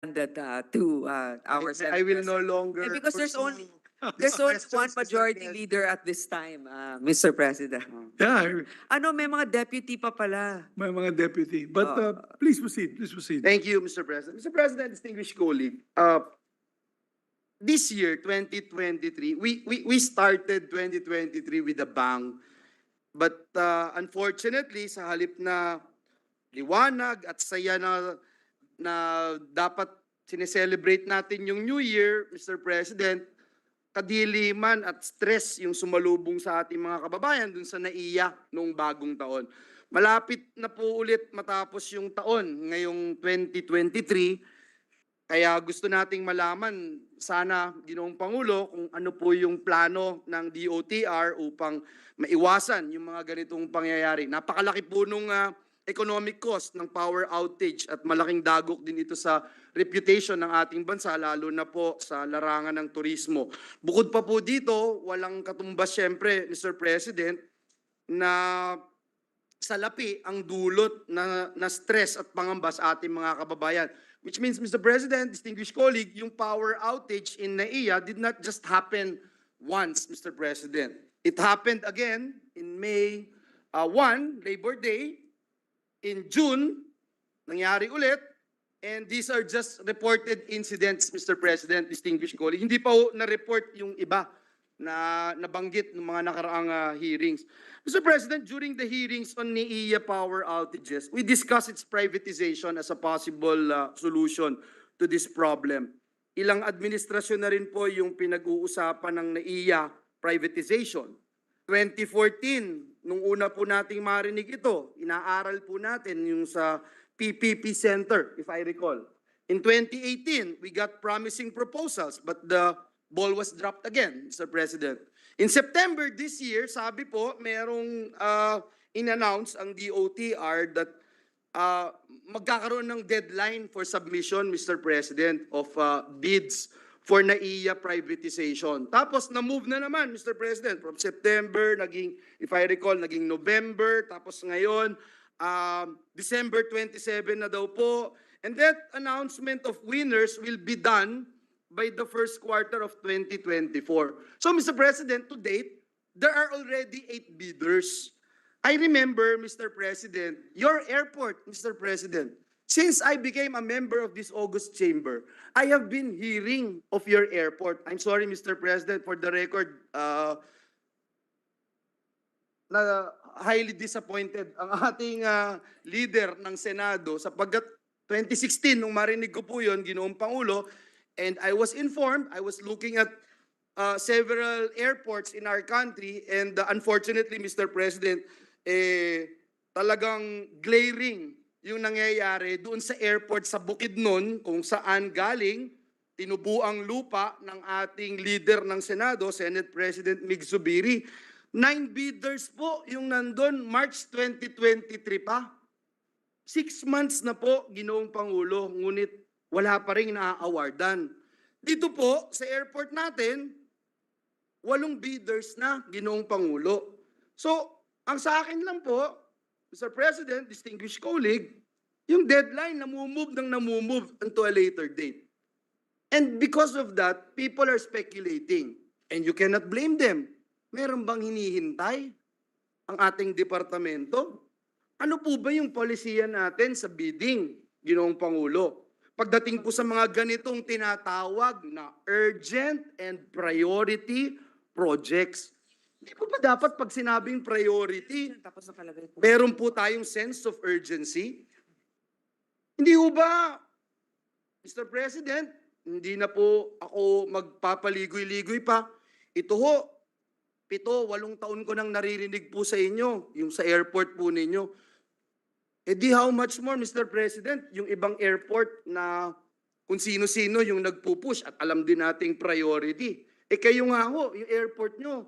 that to our I will no Senate longer. President. Because there's pursue only questions, one Mr. majority President. leader at this time, Mr. President. Yeah, Ano, may mga deputy pa pala. may mga deputy. But please proceed, please proceed. Thank you, Mr. President. Mr. President, distinguished colleague, this year, 2023, we started 2023 with a bang. But unfortunately, sa halip na liwanag at saya na dapat sineselebrate natin yung New Year, Mr. President, kadiliman at stress yung sumalubong sa ating mga kababayan dun sa naiya noong bagong taon. Malapit na po ulit matapos yung taon ngayong 2023, kaya gusto nating malaman sana, Ginoong Pangulo, kung ano po yung plano ng DOTR upang maiwasan yung mga ganitong pangyayari. Napakalaki po nung economic cost ng power outage at malaking dagok din ito sa reputation ng ating bansa, lalo na po sa larangan ng turismo. Bukod pa po dito, walang katumbas syempre, Mr. President, na salapi ang dulot na stress at pangamba sa ating mga kababayan. Which means, Mr. President, distinguished colleague, yung power outage in NAIA did not just happen once, Mr. President. It happened again in May 1, Labor Day. In June, nangyari ulit. And these are just reported incidents, Mr. President, distinguished colleague. Hindi pa na-report yung iba na nabanggit ng mga nakaraang hearings. Mr. President, during the hearings on NAIA power outages, we discussed its privatization as a possible solution to this problem. Ilang administrasyon na rin po yung pinag-uusapan ng NAIA privatization. 2014, nung una po nating marinig ito, inaaral po natin yung sa PPP Center, if I recall. In 2018, we got promising proposals, but the ball was dropped again, Mr. President. In September this year, sabi po, merong in-announce ang DOTR that magkakaroon ng deadline for submission, Mr. President, of bids for NAIA privatization. Tapos na-move na naman, Mr. President, from September, naging, if I recall, naging November, tapos ngayon, December 27 na daw po. And that announcement of winners will be done by the first quarter of 2024. So, Mr. President, to date, there are already 8 bidders. I remember, Mr. President, your airport, Mr. President, since I became a member of this August chamber, I have been hearing of your airport. I'm sorry, Mr. President, for the record, na highly disappointed ang ating leader ng Senado sapagkat 2016, nung marinig ko po yun, Ginoong Pangulo, and I was informed, I was looking at several airports in our country, and unfortunately, Mr. President, talagang glaring yung nangyayari doon sa airport sa Bukidnon, kung saan galing tinubuang lupa ng ating leader ng Senado, Senate President Mig Zubiri. 9 bidders po yung nandun, March 2023 pa. 6 months na po, Ginoong Pangulo, ngunit wala pa rin na-awardan. Dito po, sa airport natin, 8 bidders na, Ginoong Pangulo. So, ang sa akin lang po, Mr. President, distinguished colleague, yung deadline namumove unto a later date. And because of that, people are speculating. And you cannot blame them. Meron bang hinihintay ang ating departamento? Ano po ba yung polisiya natin sa bidding, Ginoong Pangulo? Pagdating po sa mga ganitong tinatawag na urgent and priority projects, hindi po ba dapat pag sinabing priority, meron po tayong sense of urgency? Hindi po ba, Mr. President, hindi na po ako magpapaligoy-ligoy pa. Ito ho, 7-8 taon ko nang naririnig po sa inyo, yung sa airport po ninyo. E di how much more, Mr. President, yung ibang airport na kung sino-sino yung nagpupush at alam din nating priority. E kayo nga ho, yung airport nyo,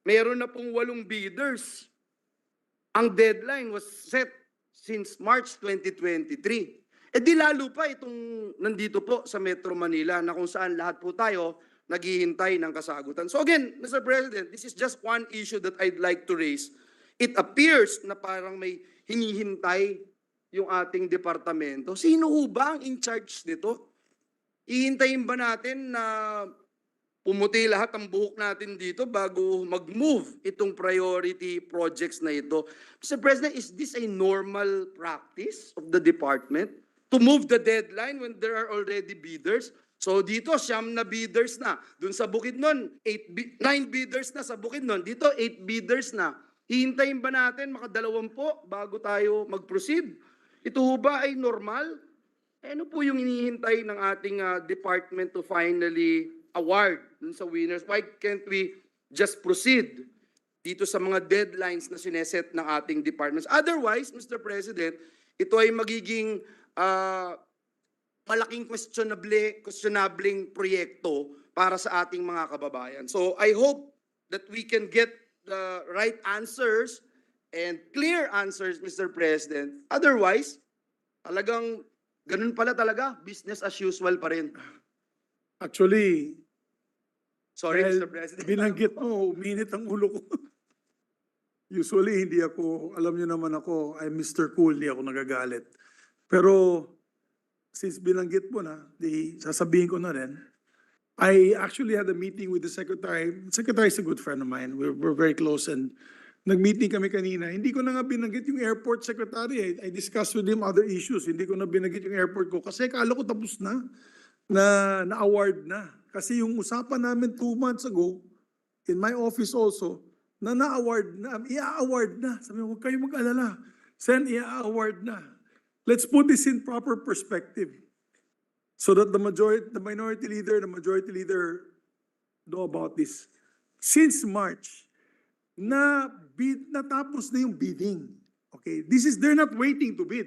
meron na pong 8 bidders. Ang deadline was set since March 2023. E di lalo pa itong nandito po sa Metro Manila na kung saan lahat po tayo naghihintay ng kasagutan. So again, Mr. President, this is just one issue that I'd like to raise. It appears na parang may hinihintay yung ating departamento. Sino ho ba ang in charge nito? Ihintayin ba natin na pumuti lahat ang buhok natin dito bago mag-move itong priority projects na ito? Mr. President, is this a normal practice of the department to move the deadline when there are already bidders? So dito, 9 na bidders na. Dun sa Bukidnon, 9 bidders na sa Bukidnon. Dito, 8 bidders na. Hihintayin ba natin maka-20 bago tayo mag-proceed? Ito ho ba ay normal? Ano po yung hinihintay ng ating department to finally award dun sa winners? Why can't we just proceed dito sa mga deadlines na sineset ng ating departments? Otherwise, Mr. President, ito ay magiging malaking questionabling proyekto para sa ating mga kababayan. So I hope that we can get the right answers and clear answers, Mr. President. Otherwise, talagang ganun pala talaga, business as usual pa rin. Actually, Sorry, dahil Mr. President. binanggit mo, uminit ang ulo ko. Usually, hindi ako, alam niyo naman ako, I'm Mr. Cool, hindi ako nagagalit. Pero, since binanggit mo na, sasabihin ko na rin, I actually had a meeting with the secretary. Secretary is a good friend of mine. We're very close and nag-meeting kami kanina. Hindi ko na nga binanggit yung airport secretary. I discussed with him other issues. Hindi ko na binanggit yung airport ko kasi akala ko tapos na-award na. Kasi yung usapan namin 2 months ago, in my office also, na-award na, i-award na. Sabi ko, huwag kayo mag-alala. Sen, i-award na. Let's put this in proper perspective so that the minority leader, the majority leader know about this. Since March, natapos na yung bidding. Okay, they're not waiting to bid.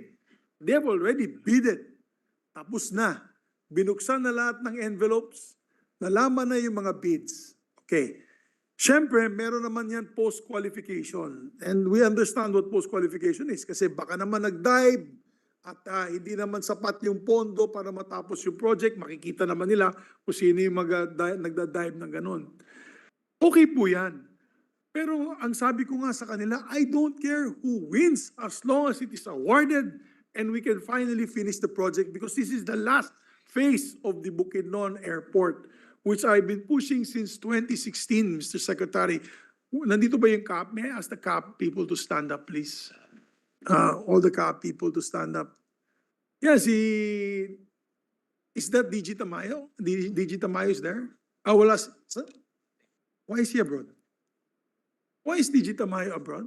They have already bidded. Tapos na. Binuksan na lahat ng envelopes. Nalaman na yung mga bids. Okay. Siyempre, meron naman yan post-qualification. And we understand what post-qualification is kasi baka naman nag-dive at hindi naman sapat yung pondo para matapos yung project. Makikita naman nila kung sino yung nagda-dive ng ganun. Okay po yan. Pero ang sabi ko nga sa kanila, I don't care who wins as long as it is awarded and we can finally finish the project because this is the last phase of the Bukidnon Airport, which I've been pushing since 2016, Mr. Secretary. Nandito ba yung CAP? May I ask the CAP people to stand up, please? All the CAP people to stand up. Yes, is that DG Tamayo? DG Tamayo is there? Wala. Why is he abroad? Why is DG Tamayo abroad?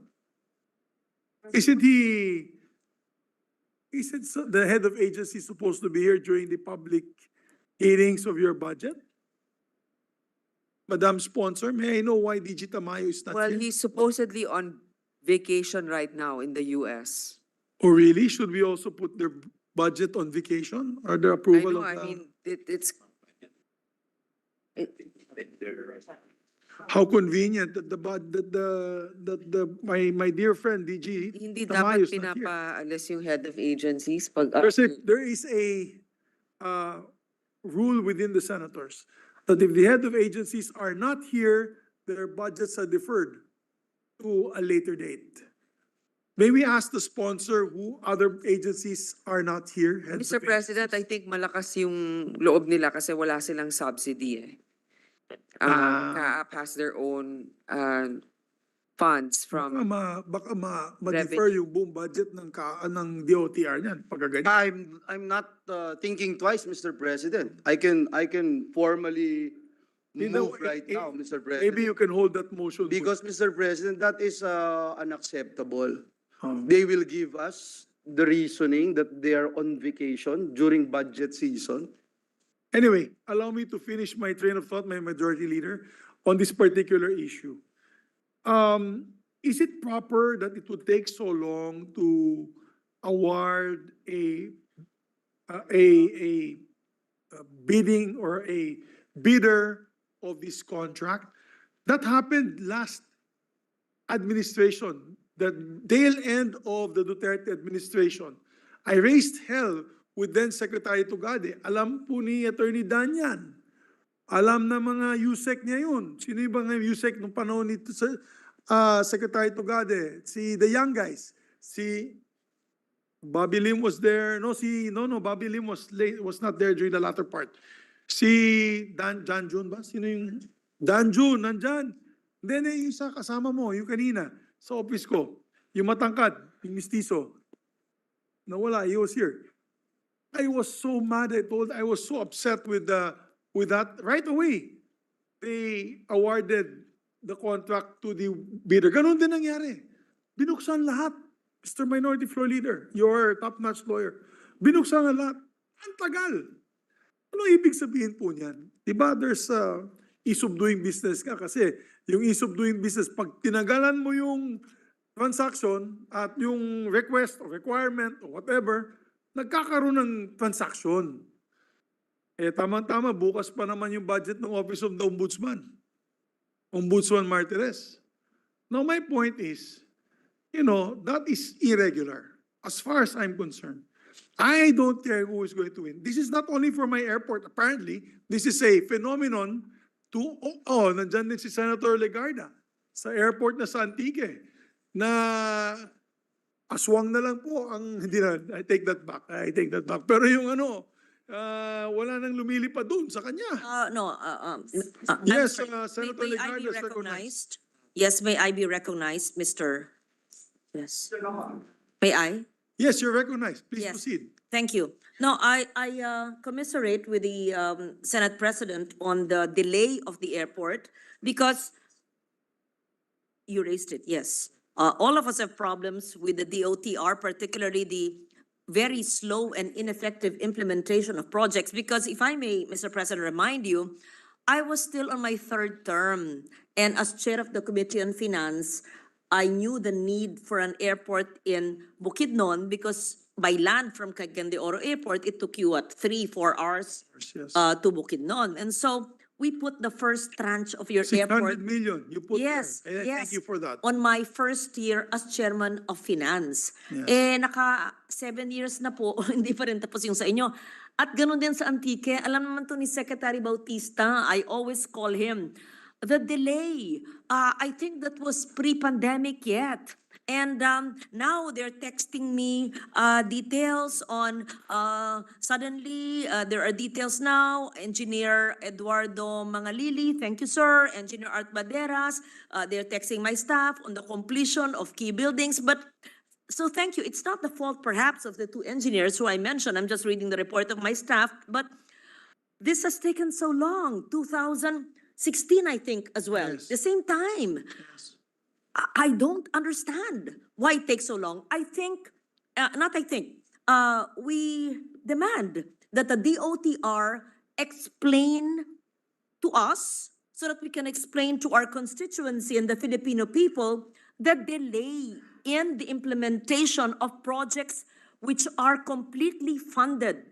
Isn't the head of agency supposed to be here during the public hearings of your budget? Madam Sponsor, may I know why DG Tamayo is not Well, here? he's supposedly on vacation right now in the US. Oh, really? Should we also put their budget on vacation or their I approval know, of I the... mean, it's... How convenient that my dear friend DG Hindi Tamayo dapat is not here. pinapaalis yung head of agencies pag There is a rule within the senators that if the head of agencies are not here, their budgets are deferred to a later date. May we ask the sponsor who other agencies are not here? heads Mr. of President, I agencies? think malakas yung loob nila kasi wala silang subsidy eh. CAAP has their own funds from... Baka ma-defer yung buong budget ng DOTR niyan pagkaganyan. I'm not thinking twice, Mr. President. I can formally You know, move right now, Mr. President. Maybe you can hold that motion. Because, Mr. President, that is unacceptable. Um, They will give us the reasoning that they are on vacation during budget season. Anyway, allow me to finish my train of thought, my majority leader, on this particular issue. Is it proper that it would take so long to award a bidding or a bidder of this contract? That happened last administration, the tail end of the Duterte administration. I raised hell with then Secretary Tugade. Alam po ni Attorney Dan yan. Alam na mga USEC niya yun. Sino yung mga USEC nung panahon nito sa Secretary Tugade? The young guys. Bobby Lim was there. No, Bobby Lim was late, was not there during the latter part. Si Dan Jun ba? Sino yung Dan Jun, nandyan. Then yung isa kasama mo, yung kanina, sa office ko, yung matangkad, yung mistiso. Nawala, he was here. I was so mad, I was so upset with that. Right away, they awarded the contract to the bidder. Ganon din nangyari. Binuksan lahat. Mr. Minority Floor Leader, your top-notch lawyer. Binuksan ang lahat. Ang tagal. Ano ibig sabihin po niyan? Diba there's ease of doing business ka kasi yung ease of doing business, pag tinanggalan mo yung transaction at yung request or requirement or whatever, nagkakaroon ng transaction. Tama-tama, bukas pa naman yung budget ng Office of the Ombudsman. Ombudsman Martires. Now my point is, that is irregular as far as I'm concerned. I don't care who is going to win. This is not only for my airport. Apparently, this is a phenomenon nandyan din si Senator Legarda sa airport na sa Antique na aswang na lang po ang, hindi na, I take that back. Pero yung wala nang lumilipad doon sa kanya. Yes, Senator May I Legarda be is recognized. recognized? Yes, may I be recognized, Mr. Yes. May I? Yes, you're recognized. Please Yes. proceed. Thank you. No, I commiserate with the Senate President on the delay of the airport because you raised it, yes. All of us have problems with the DOTR, particularly the very slow and ineffective implementation of projects. Because if I may, Mr. President, remind you, I was still on my third term. And as chair of the Committee on Finance, I knew the need for an airport in Bukidnon because by land from Cagayan de Oro Airport, it took you, 3-4 hours Yes. to Bukidnon. And so we put the first tranche of your 600 airport. million you put Yes, there. yes. Thank you for that. On my first year as chairman of finance. Yes. Naka 7 years na po, hindi pa rin tapos yung sa inyo. At ganun din sa Antique, alam naman to ni Secretary Bautista, I always call him. The delay, I think that was pre-pandemic yet. And now they're texting me details on, suddenly there are details now, Engineer Eduardo Mangalili, thank you sir, Engineer Art Baderas, they're texting my staff on the completion of key buildings, but so thank you. It's not the fault perhaps of the two engineers who I mentioned, I'm just reading the report of my staff, but this has taken so long, 2016 I think as well, Yes. the same time. I don't understand why it takes so long. I think, we demand that the DOTR explain to us so that we can explain to our constituency and the Filipino people the delay in the implementation of projects which are completely funded,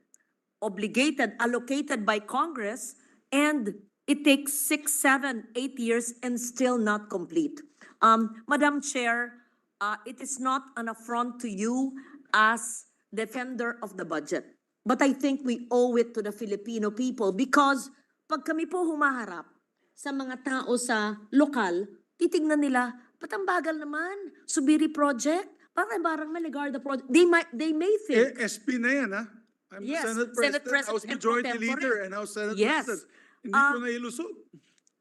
obligated, allocated by Congress, and it takes 6, 7, 8 years and still not complete. Madam Chair, it is not an affront to you as defender of the budget. But I think we owe it to the Filipino people because pag kami po humaharap sa mga tao sa lokal, titignan nila, ba't ang bagal naman? Subiri project? Parang Maligarda project. They may think. SP na yan, ha? I'm Yes, Senate President, House and Majority pro tempore. Leader, and House Senate Yes. President. Hindi ko na ilusot.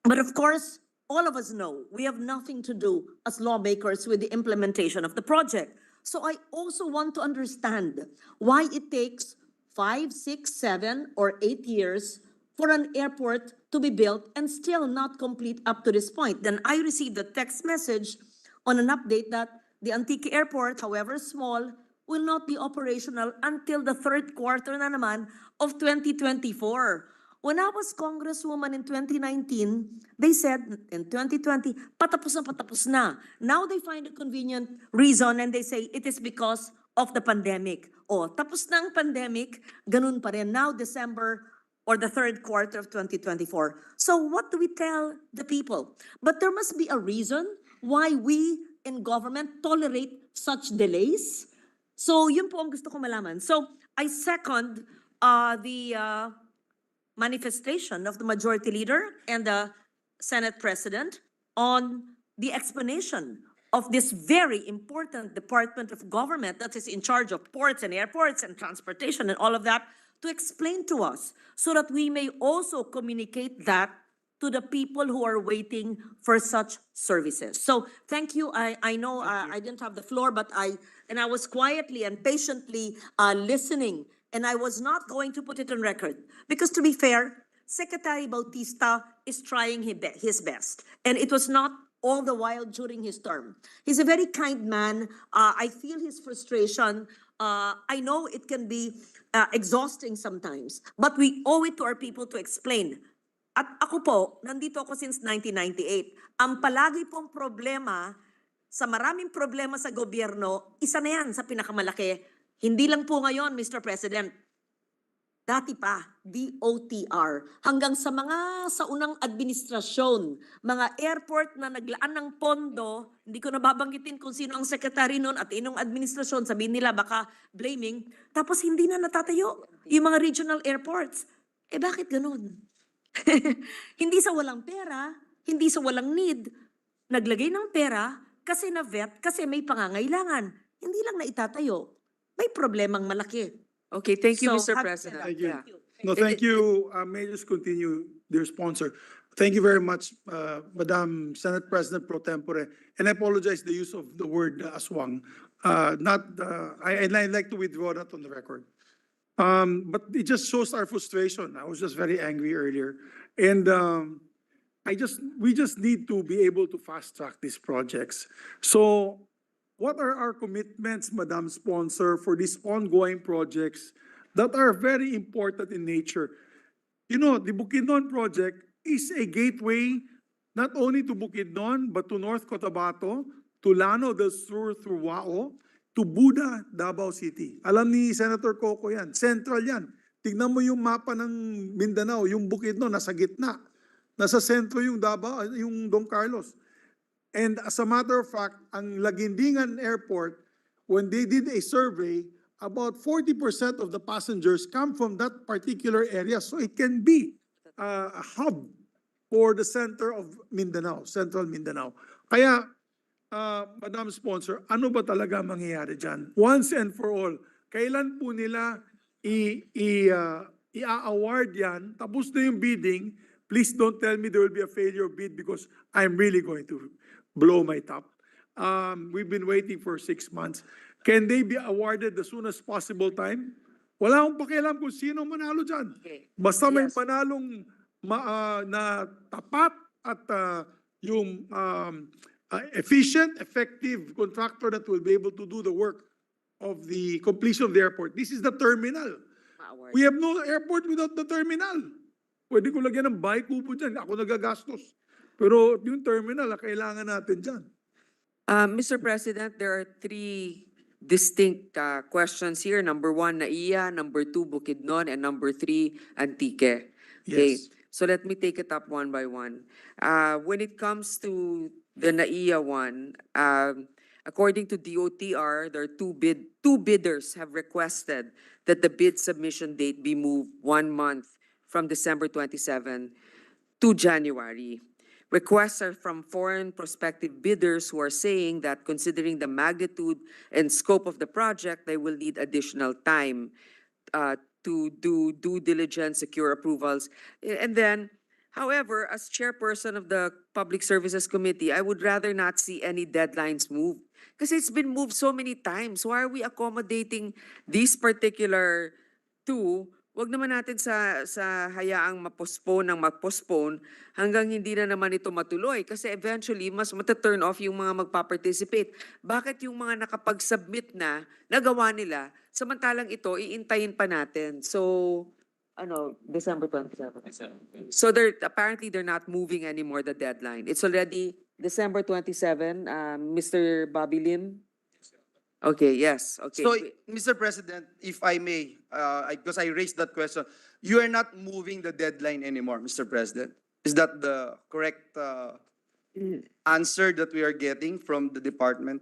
But of course, all of us know we have nothing to do as lawmakers with the implementation of the project. So I also want to understand why it takes 5, 6, 7, or 8 years for an airport to be built and still not complete up to this point. Then I received a text message on an update that the Antique Airport, however small, will not be operational until the third quarter na naman of 2024. When I was Congresswoman in 2019, they said in 2020, patapos na. Now they find a convenient reason and they say it is because of the pandemic. Tapos na ang pandemic, ganun pa rin. Now December or the third quarter of 2024. So what do we tell the people? But there must be a reason why we in government tolerate such delays. So yun po ang gusto ko malaman. So I second the manifestation of the Majority Leader and the Senate President on the explanation of this very important department of government that is in charge of ports and airports and transportation and all of that to explain to us so that we may also communicate that to the people who are waiting for such services. So thank you. I know I didn't have the floor, but I was quietly and patiently listening, and I was not going to put it on record because, to be fair, Secretary Bautista is trying his best, and it was not all the while during his term. He's a very kind man. I feel his frustration. I know it can be exhausting sometimes, but we owe it to our people to explain. At ako po, nandito ako since 1998. Ang palagi pong problema, sa maraming problema sa gobyerno, isa na yan sa pinakamalaki. Hindi lang po ngayon, Mr. President. Dati pa, DOTR. Hanggang sa sa unang administrasyon, mga airport na naglaan ng pondo, hindi ko nababanggitin kung sino ang secretary noon at inong administrasyon, sabihin nila baka blaming, tapos hindi na natatayo yung mga regional airports. Eh bakit ganun? Hindi sa walang pera, hindi sa walang need. Naglagay ng pera kasi na-vet, kasi may pangangailangan. Hindi lang na itatayo. May problemang malaki. Okay, thank you, So, Mr. happy- President. Thank you. Yeah. No, thank you. May I just continue, dear sponsor. Thank you very much, Madam Senate President Pro Tempore. And I apologize the use of the word aswang. I'd like to withdraw that on the record. But it just shows our frustration. I was just very angry earlier. And we just need to be able to fast track these projects. So what are our commitments, Madam Sponsor, for these ongoing projects that are very important in nature? You know, the Bukidnon project is a gateway not only to Bukidnon, but to North Cotabato, to Llano del Sur through Wao, to Buda, Davao City. Alam ni Senator Coco yan, central yan. Tignan mo yung mapa ng Mindanao, yung Bukidnon nasa gitna. Nasa sentro yung Davao, yung Don Carlos. And as a matter of fact, ang Lagindingan Airport, when they did a survey, about 40% of the passengers come from that particular area. So it can be a hub for the center of Mindanao, central Mindanao. Kaya, Madam Sponsor, ano ba talaga mangyayari dyan? Once and for all, kailan po nila i-award yan? Tapos na yung bidding. Please don't tell me there will be a failure bid because I'm really going to blow my top. We've been waiting for 6 months. Can they be awarded as soon as possible time? Wala akong pakialam kung sino manalo dyan. Okay. Basta may Yes. panalong na tapat at yung efficient, effective contractor that will be able to do the work of the completion of the airport. This is the terminal. We have no airport without the terminal. Pwede ko lagyan ng bahay kubo dyan. Ako nagagastos. Pero yung terminal, kailangan natin dyan. Mr. President, there are three distinct questions here. Number one, NAIA. Number two, Bukidnon. And number three, Antique. Okay. Yes. So let me take it up one by one. When it comes to the NAIA one, according to DOTR, there are two bidders have requested that the bid submission date be moved 1 month from December 27 to January. Requests are from foreign prospective bidders who are saying that considering the magnitude and scope of the project, they will need additional time to do due diligence, secure approvals. And then, however, as chairperson of the Public Services Committee, I would rather not see any deadlines moved. Because it's been moved so many times. Why are we accommodating these particular two? Wag naman natin sa hayaang ma-postpone hanggang hindi na naman ito matuloy. Kasi eventually, mas mata-turn off yung mga magpa-participate. Bakit yung mga nakapag-submit na, nagawa nila, samantalang ito, iintayin pa natin. So, December 27. So apparently they're not moving anymore the deadline. It's already December 27, Mr. Bobby Lim? Okay, yes, okay. So, Mr. President, if I may, because I raised that question, you are not moving the deadline anymore, Mr. President. Is that the correct answer that we are getting from the department?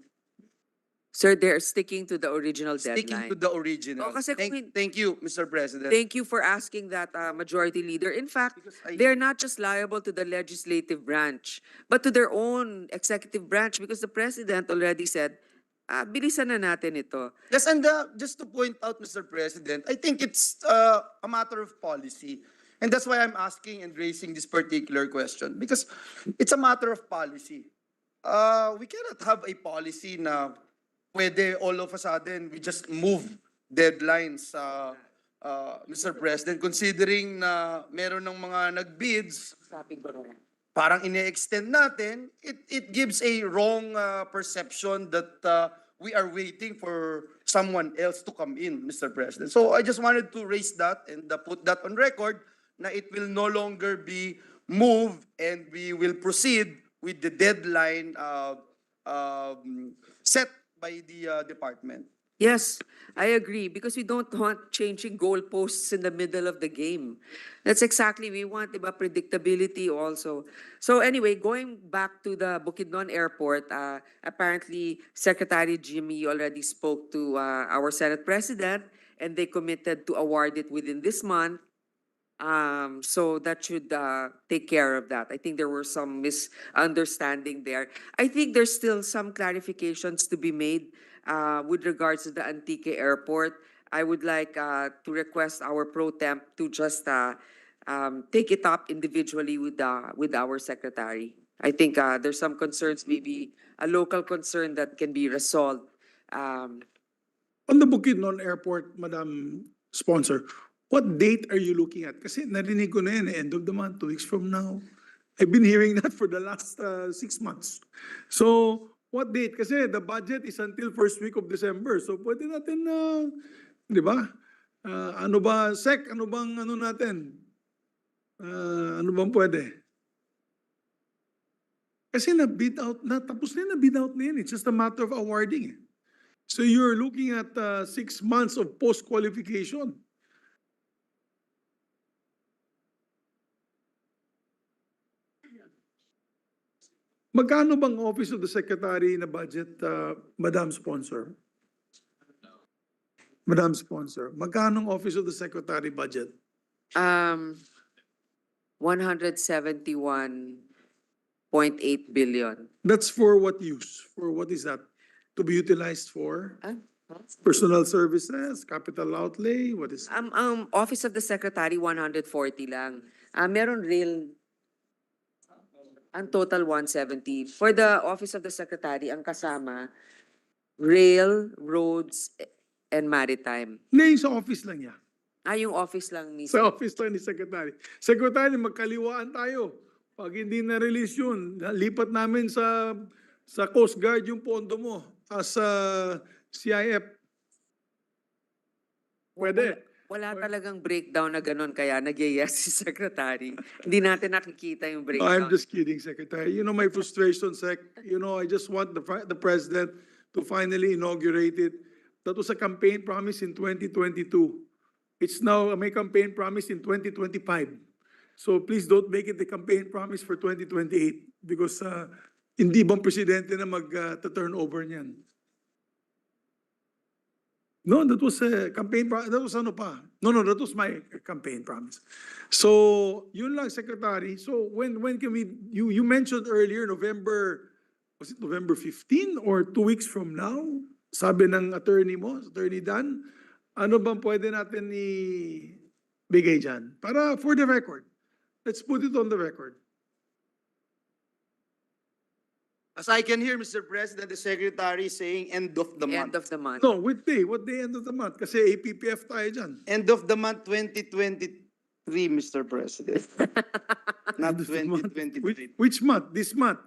Sir, they're sticking to the original Sticking deadline. to the original. Oh, kasi kung Thank you, Mr. President. Thank you for asking that, Majority Leader. In fact, Because I- they're not just liable to the legislative branch, but to their own executive branch because the President already said, bilisan na natin ito. Yes, and just to point out, Mr. President, I think it's a matter of policy. And that's why I'm asking and raising this particular question, because it's a matter of policy. We cannot have a policy na pwede all of a sudden we just move deadlines, Mr. President, considering na meron ng mga nag-bids, parang ine-extend natin, it gives a wrong perception that we are waiting for someone else to come in, Mr. President. So I just wanted to raise that and put that on record, na it will no longer be moved and we will proceed with the deadline set by the department. Yes, I agree because we don't want changing goalposts in the middle of the game. That's exactly we want, diba, predictability also. So anyway, going back to the Bukidnon Airport, apparently Secretary Jimmy already spoke to our Senate President and they committed to award it within this month. So that should take care of that. I think there were some misunderstanding there. I think there's still some clarifications to be made with regards to the Antique Airport. I would like to request our pro temp to just take it up individually with our secretary. I think there's some concerns, maybe a local concern that can be resolved. On the Bukidnon Airport, Madam Sponsor, what date are you looking at? Kasi narinig ko na yan, end of the month, 2 weeks from now. I've been hearing that for the last 6 months. So, what date? Kasi the budget is until first week of December. So, pwede natin, di ba? Ano ba, Sec, ano bang ano natin? Ano bang pwede? Kasi na-bid out na, tapos na bid out na yan. It's just a matter of awarding. So, you're looking at 6 months of post-qualification. Magkano bang Office of the Secretary na budget, Madam Sponsor? Madam Sponsor, magkano ang Office of the Secretary budget? 171.8 billion. That's for what use? For what is that? To be utilized for? Personal services, capital outlay, what is? Office of the Secretary, 140 lang. Meron real, ang total 170. For the Office of the Secretary, ang kasama, rail, roads, and maritime. Hindi, sa office lang niya. Yung office lang ni... Sa office lang ni Secretary. Secretary, magkaliwaan tayo. Pag hindi na-release yun, lipat namin sa Coast Guard yung pondo mo as CIF. Pwede. Wala talagang breakdown na ganun, kaya nag-yes si Secretary. Hindi natin nakikita yung breakdown. I'm just kidding, Secretary. You know my frustration, Sec. You know, I just want the President to finally inaugurate it. That was a campaign promise in 2022. It's now my campaign promise in 2025. So please don't make it the campaign promise for 2028 because hindi bang presidente na mag-turn over niyan? No, that was a campaign promise. That was ano pa? No, that was my campaign promise. So, yun lang, Secretary. So, when can we, you mentioned earlier, November, was it November 15 or 2 weeks from now? Sabi ng attorney mo, Attorney Dan, ano bang pwede natin ibigay dyan? Para for the record. Let's put it on the record. As I can hear, Mr. President, the Secretary saying end of the month. End of the month. No, what day end of the month? Kasi APPF tayo dyan. End of the month 2023, Mr. President. Not End of the month. 2023. Which month? This month.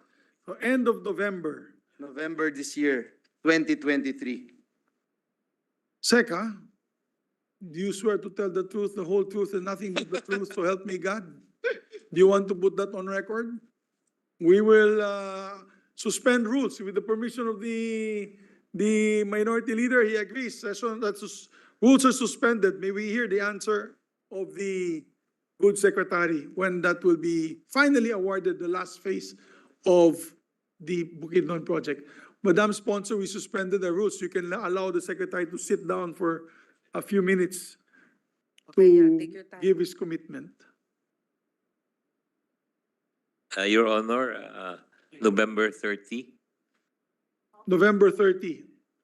So end of November. November this year, 2023. Seka, do you swear to tell the truth, the whole truth, and nothing but the truth, so help me God? Do you want to put that on record? We will suspend rules with the permission of the minority leader. He agrees. Session that rules are suspended. May we hear the answer of the good secretary when that will be finally awarded the last phase of the Bukidnon project. Madam Sponsor, we suspended the rules. You can allow the secretary to sit down for a few minutes Okay, yeah, to take your time. give his commitment. Your Honor, November 30, November 30,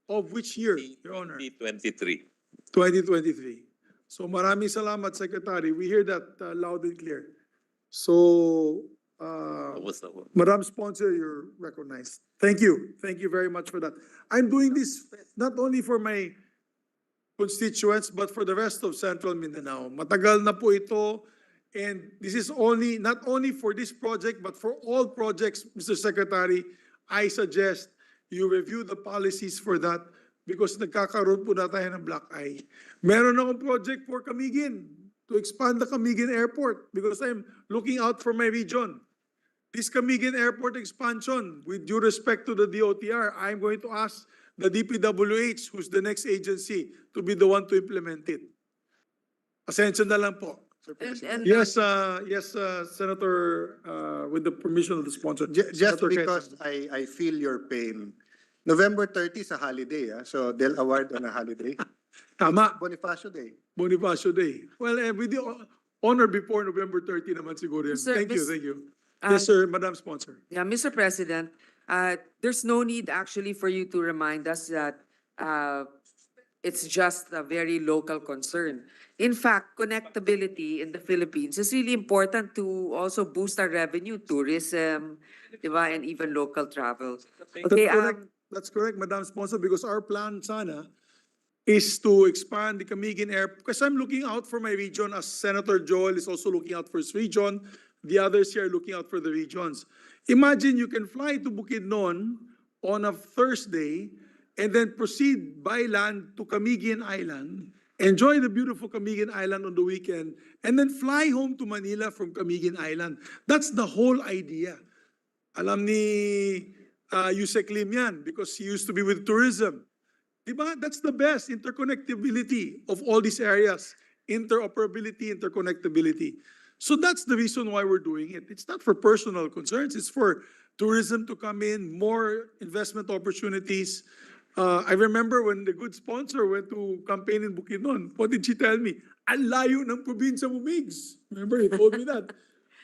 of which year, Your Honor? 2023. 2023. So maraming salamat, Secretary. We hear that loud and clear. So, Tapos na po. Madam Sponsor, you're recognized. Thank you. Thank you very much for that. I'm doing this not only for my constituents, but for the rest of Central Mindanao. Matagal na po ito, and this is only, not only for this project, but for all projects, Mr. Secretary, I suggest you review the policies for that because nagkakaroon po na tayo ng black eye. Meron akong project for Kaibigan to expand the Kaibigan Airport because I'm looking out for my region. This Kaibigan Airport expansion, with due respect to the DOTR, I'm going to ask the DPWH, who's the next agency, to be the one to implement it. Asensya na lang po. Yes, Senator, with the permission of the sponsor. Just Senator because Quezon. I feel your pain. November 30 is a holiday, so they'll award on a holiday. Tama, Bonifacio Day. Bonifacio Day. Well, with the honor before November 30 naman siguro yan. Sir, Thank you, Miss- thank you. Yes, sir, Madam Sponsor. Yeah, Mr. President, there's no need actually for you to remind us that it's just a very local concern. In fact, connectability in the Philippines is really important to also boost our revenue, tourism, diba, and even local travel. Okay, That's correct, Madam Sponsor, because our plan sana is to expand the Kaibigan Air, because I'm looking out for my region as Senator Joel is also looking out for his region. The others here are looking out for the regions. Imagine you can fly to Bukidnon on a Thursday and then proceed by land to Kaibigan Island, enjoy the beautiful Kaibigan Island on the weekend, and then fly home to Manila from Kaibigan Island. That's the whole idea. Alam ni Yusek Lim yan because he used to be with tourism. Diba? That's the best interconnectability of all these areas. Interoperability, interconnectability. So that's the reason why we're doing it. It's not for personal concerns. It's for tourism to come in, more investment opportunities. I remember when the good sponsor went to campaign in Bukidnon, what did she tell me? Ang layo ng probinsya mo, Migs. Remember, he told me that.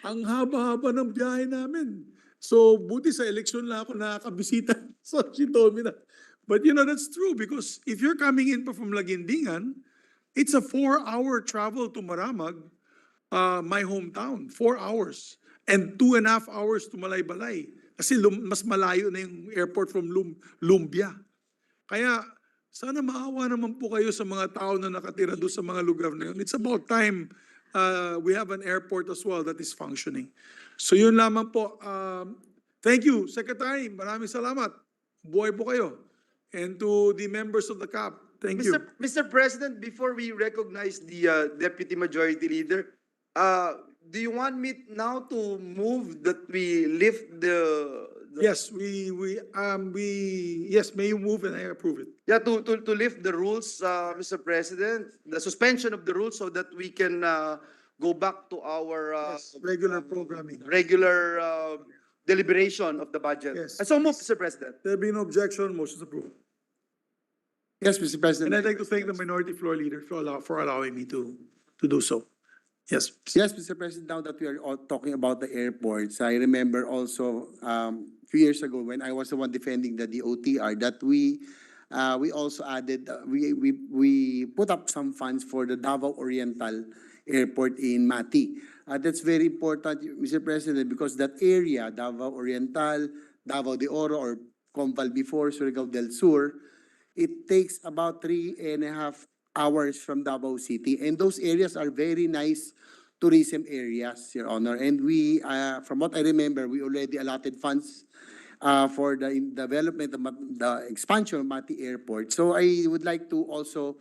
Ang haba-haba ng biyahe namin. So, buti sa eleksyon lang ako nakakabisita. So, she told me that. But you know, that's true because if you're coming in pa from Laguindingan, it's a 4-hour travel to Maramag, my hometown, 4 hours. And 2.5 hours to Malaybalay. Kasi mas malayo na yung airport from Lumbia. Kaya, sana maawa naman po kayo sa mga tao na nakatira doon sa mga lugar na yun. It's about time we have an airport as well that is functioning. So yun lamang po. Thank you, Secretary. Maraming salamat. Buhay po kayo. And to the members of the CAP, thank you. Mr. President, before we recognize the Deputy Majority Leader, do you want me now to move that we lift the Yes, yes, may you move and I approve it. yeah, to lift the rules, Mr. President, the suspension of the rules so that we can go back to our Yes, regular programming. regular deliberation of the budget. Yes. So move, Mr. President. There being no objection, motion is approved. Yes, Mr. President. And I'd like to thank the minority floor leader for allowing me to do so. Yes. Yes, Mr. President, now that we are all talking about the airports, I remember also few years ago when I was the one defending the DOTR that we also added, we put up some funds for the Davao Oriental Airport in Mati. That's very important, Mr. President, because that area, Davao Oriental, Davao de Oro, or Compal before, Surigao del Sur, it takes about 3.5 hours from Davao City. And those areas are very nice tourism areas, Your Honor. And we, from what I remember, we already allotted funds for the development of the expansion of Mati Airport. So I would like to also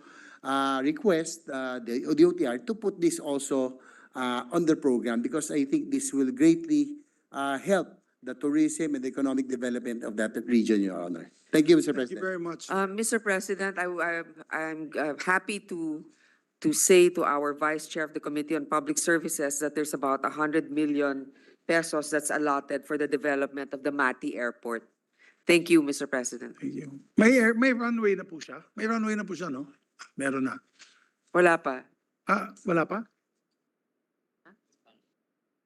request the DOTR to put this also on the program because I think this will greatly help the tourism and the economic development of that region, Your Honor. Thank you, Mr. Thank you President. very much. Mr. President, I'm happy to say to our Vice Chair of the Committee on Public Services that there's about 100 million pesos that's allotted for the development of the Mati Airport. Thank you, Mr. President. Thank you. May runway na po siya? May runway na po siya, no? Meron na. Wala pa. Wala pa?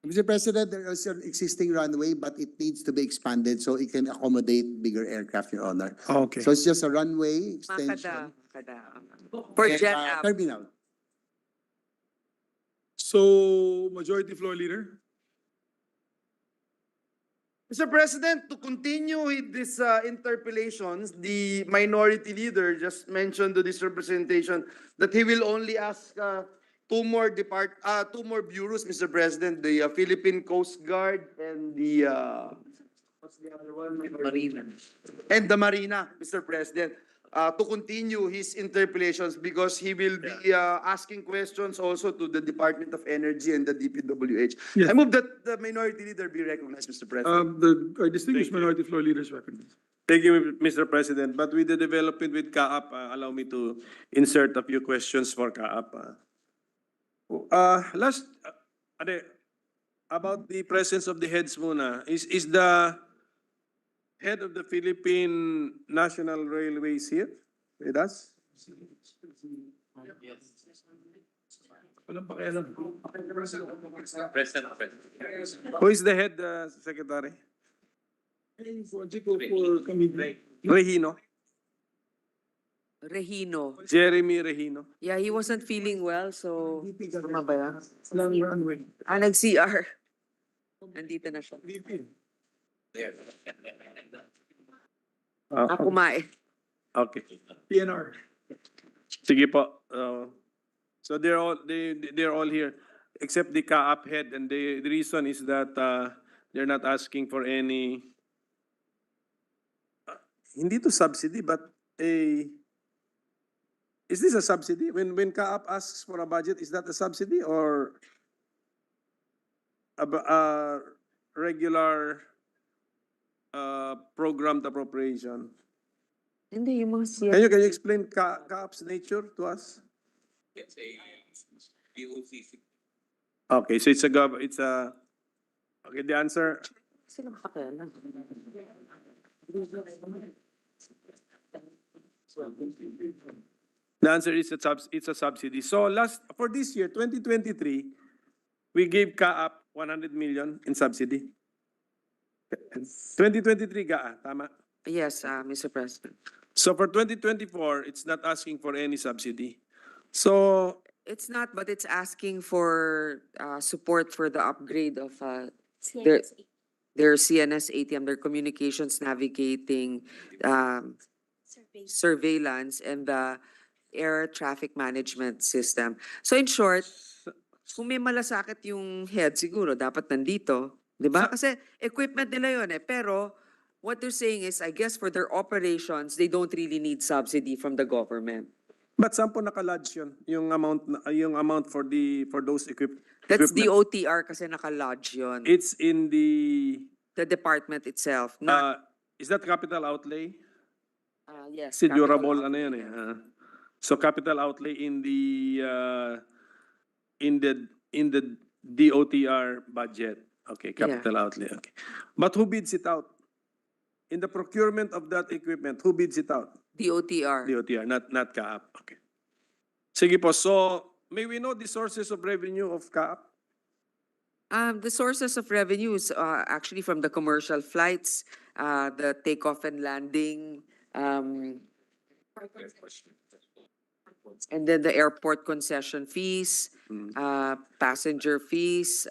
Mr. President, there is an existing runway, but it needs to be expanded so it can accommodate bigger aircraft, Your Honor. Okay. So it's just a runway extension. Makada. For and, Jet App. Terminal. So, Majority Floor Leader? Mr. President, to continue with these interpellations, the minority leader just mentioned to this representation that he will only ask two more bureaus, Mr. President, the Philippine Coast Guard and the what's the other one? Marina. And the Marina, Mr. President, to continue his interpellations because he will be asking questions also to the Department of Energy and the DPWH. Yes. I move that the minority leader be recognized, Mr. President. Our distinguished Minority Floor Leader is recognized. Thank you, Mr. President. But with the development with CAAP, allow me to insert a few questions for CAAP. About the presence of the heads muna, is the head of the Philippine National Railways here with us? Walang pakialam. President. Who is the head secretary? Regino. Regino. Jeremy Regino. Yeah, he wasn't feeling well, so... Tama ba yan? Walang runway. Nag-CR. Nandito na siya. Kumain. Okay. PNR. Sige po. So they're all here except the CAAP head, and the reason is that they're not asking for any hindi to subsidy, but is this a subsidy? When CAAP asks for a budget, is that a subsidy or a regular programmed appropriation? Hindi, yung mga siya. Can you explain CAAP's nature to us? It's a BOCC. Okay, so it's a okay, the answer. Silang pakialam. The answer is it's a subsidy. So for this year, 2023, we gave CAAP 100 million in subsidy. 2023 GAA, tama? Yes, Mr. President. So for 2024, it's not asking for any subsidy. So It's not, but it's asking for support for the upgrade of their CNS ATM, their communications navigating surveillance and the air traffic management system. So in short, kung may malasakit yung head, siguro dapat nandito. Di ba? Kasi equipment nila yun eh. Pero what they're saying is, I guess for their operations, they don't really need subsidy from the government. but saan po nakalodge yun? Yung amount for those That's equipment? DOTR kasi naka-lodge yun. It's in the The department itself, not, is that capital outlay? yes. Si capital durable outlay. ano yan eh. So capital outlay in the DOTR budget. Okay, capital outlay. Okay. But who bids it out? In the procurement of that equipment, who bids it out? DOTR. DOTR, not CAAP. Okay. Sige po, so may we know the sources of revenue of CAAP? The sources of revenues actually from the commercial flights, the takeoff and landing, and then the airport concession fees, passenger fees,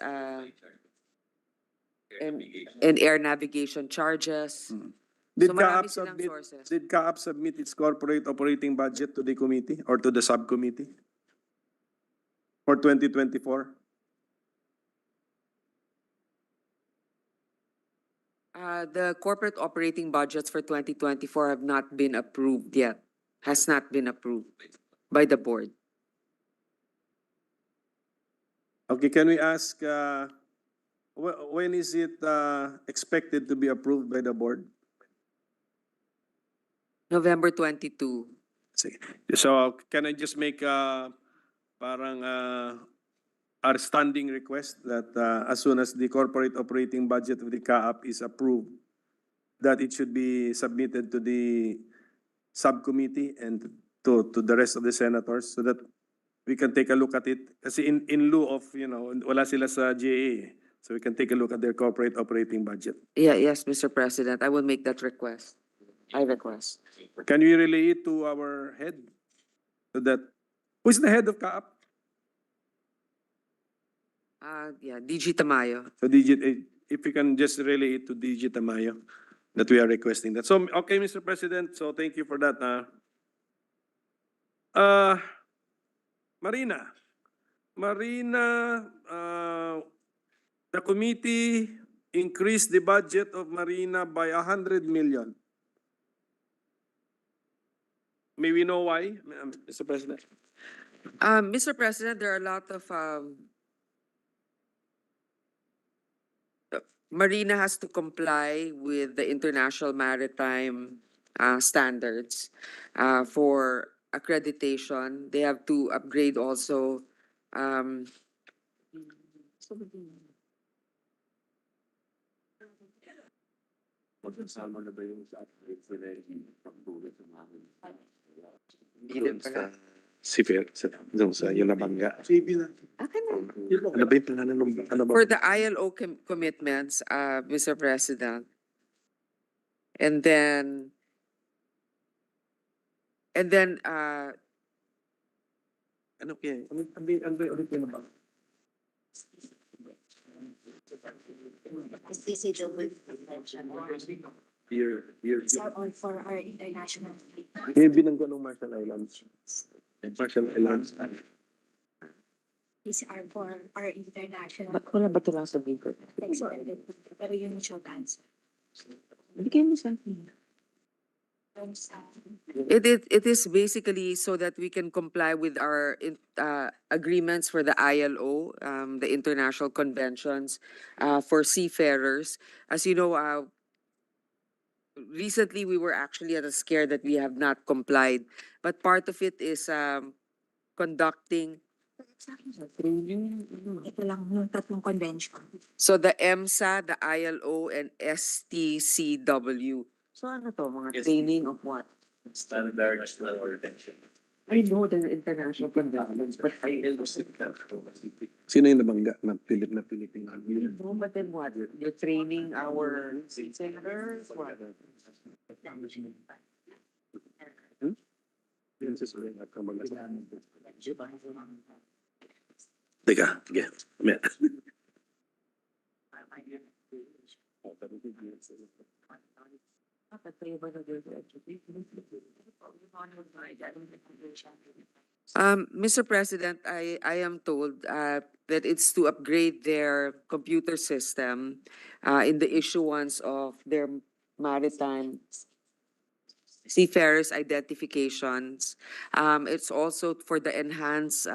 and air navigation charges. Did So marami CAAP silang submit, sources. did CAAP submit its corporate operating budget to the committee or to the subcommittee for 2024? The corporate operating budgets for 2024 have not been approved yet, has not been approved by the board. Okay, can we ask, when is it expected to be approved by the board? November 22. Sige. So can I just make our standing request that as soon as the corporate operating budget of the CAAP is approved, that it should be submitted to the subcommittee and to the rest of the senators so that we can take a look at it. Kasi in lieu of, wala sila sa GAA. So we can take a look at their corporate operating budget. Yeah, yes, Mr. President, I will make that request. I request. Can we relay it to our head? So that, who's the head of CAAP? Yeah, DG Tamayo. So if you can just relay it to DG Tamayo, that we are requesting that. So, okay, Mr. President, so thank you for that. Marina, the committee increased the budget of Marina by 100 million. May we know why, Mr. President? Mr. President, there are a lot of, Marina has to comply with the international maritime standards for accreditation. They have to upgrade also. Yung nabangga. Ano ba yung plano ng, For the ILO commitments, Mr. President. And then, ano kaya? Ano ulit yung nabangga? For our international. Yung binanggo ng Marshall Islands. Marshall Islands. These are for our international. ba't wala ba ito lang sa paper? Expanded, pero yun yung short answer. Bigyan mo sa akin. It is basically so that we can comply with our agreements for the ILO, the international conventions for seafarers. As you know, recently we were actually at a scare that we have not complied, but part of it is conducting. Ito lang yung tatlong convention. So the EMSA, the ILO, and STCW. So ano to, mga Yes. training of what? Standard retention. I know the international conventions, but I Sino yung nabangga na Philippine Army? know, but then what? You're training our sailors? What? Teka, sige. Mr. President, I am told that it's to upgrade their computer system in the issuance of their maritime seafarers identifications. It's also for the enhanced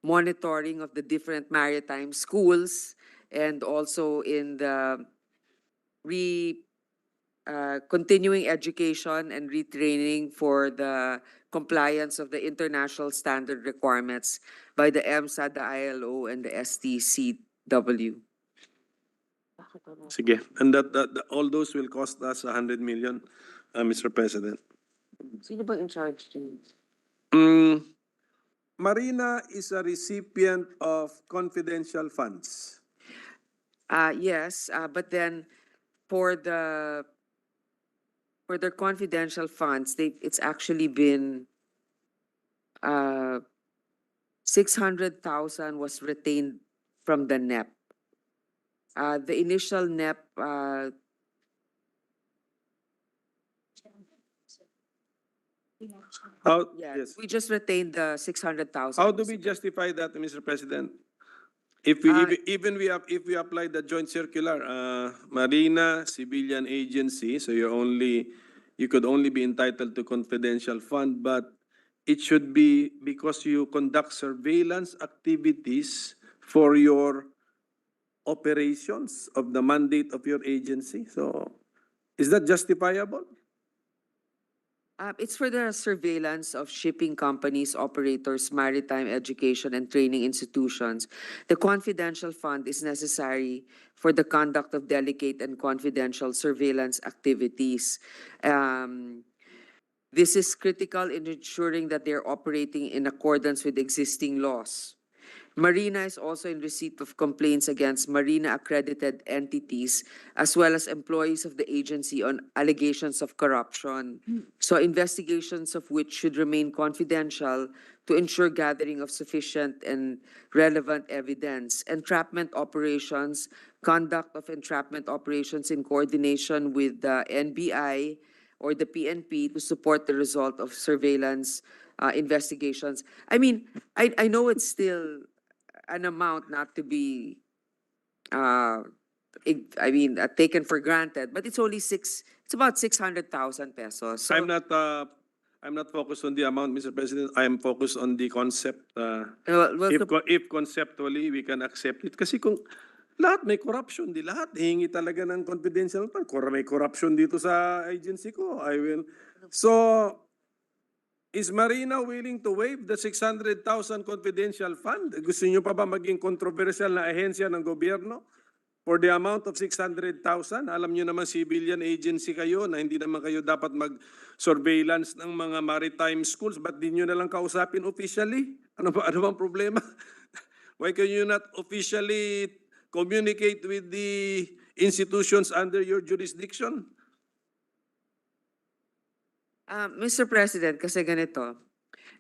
monitoring of the different maritime schools and also in the continuing education and retraining for the compliance of the international standard requirements by the EMSA, the ILO, and the STCW. Sige. And that all those will cost us 100 million, Mr. President. Sino ba in charge din? Marina is a recipient of confidential funds. Yes, but then for their confidential funds, it's actually been 600,000 was retained from the NEP. The initial NEP Yes. we just retained the 600,000. How do we justify that, Mr. President? If we if we apply the joint circular, Marina, civilian agency, so you could only be entitled to confidential fund, but it should be because you conduct surveillance activities for your operations of the mandate of your agency. So is that justifiable? It's for the surveillance of shipping companies, operators, maritime education and training institutions. The confidential fund is necessary for the conduct of delicate and confidential surveillance activities. This is critical in ensuring that they're operating in accordance with existing laws. Marina is also in receipt of complaints against Marina accredited entities as well as employees of the agency on allegations of corruption. So investigations of which should remain confidential to ensure gathering of sufficient and relevant evidence. Entrapment operations, conduct of entrapment operations in coordination with the NBI or the PNP to support the result of surveillance investigations. I mean, I know it's still an amount not to be, taken for granted, but it's about 600,000 pesos. So, I'm not focused on the amount, Mr. President. I am focused on the concept. well, If conceptually we can accept it. Kasi kung lahat may corruption, di lahat hingi talaga ng confidential fund. Kung may corruption dito sa agency ko, I will. So, is Marina willing to waive the 600,000 confidential fund? Gusto niyo pa ba maging controversial na ahensya ng gobyerno for the amount of 600,000? Alam niyo naman civilian agency kayo na hindi naman kayo dapat mag-surveillance ng mga maritime schools. Ba't di niyo na lang kausapin officially? Ano bang problema? Why can you not officially communicate with the institutions under your jurisdiction? Mr. President, kasi ganito,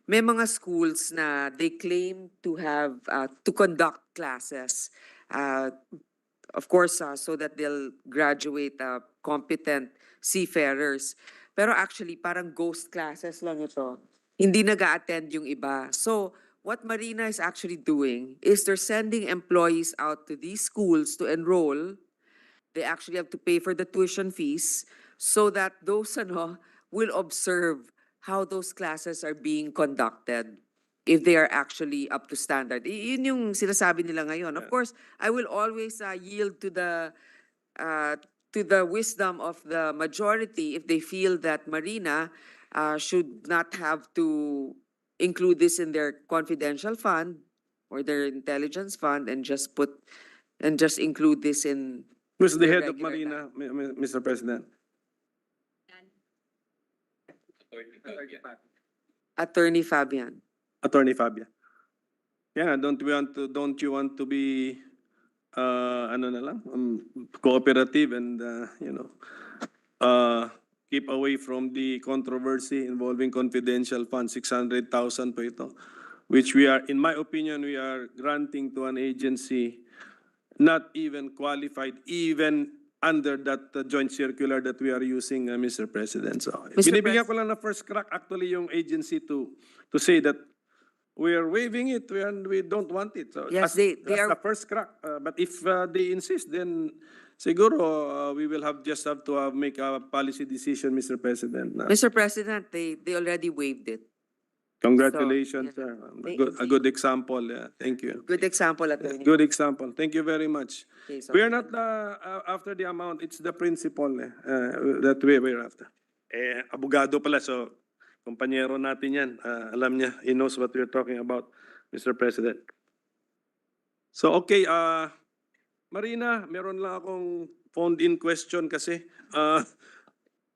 may mga schools na they claim to have, to conduct classes, of course, so that they'll graduate competent seafarers. Pero actually, parang ghost classes lang ito. Hindi nag-a-attend yung iba. So, what Marina is actually doing is they're sending employees out to these schools to enroll. They actually have to pay for the tuition fees so that those will observe how those classes are being conducted if they are actually up to standard. Yun yung sinasabi nila ngayon. Of course, I will always yield to the wisdom of the majority if they feel that Marina should not have to include this in their confidential fund or their intelligence fund and just include this in Who's the their head of regular Marina, Mr. President? Attorney Fabian. Attorney Fabia. Yeah, don't you want to be cooperative and keep away from the controversy involving confidential funds, 600,000 po ito, which we are, in my opinion, we are granting to an agency not even qualified, even under that joint circular that we are using, Mr. President. So, binibigyan ko lang na first crack actually yung agency to say that we are waiving it and we don't want it. So Yes, that's they are. the first crack. But if they insist, then siguro we will just have to make a policy decision, Mr. President. Mr. President, they already waived it. Congratulations, So, sir. Thank A good example. Thank you. Good example, Attorney. Good example. Thank you very much. Okay, so- We are not after the amount. It's the principle that we're after. Abogado pala, so kumpanyero natin yan. Alam niya, he knows what we're talking about, Mr. President. So, okay, Marina, meron lang akong phoned-in question kasi.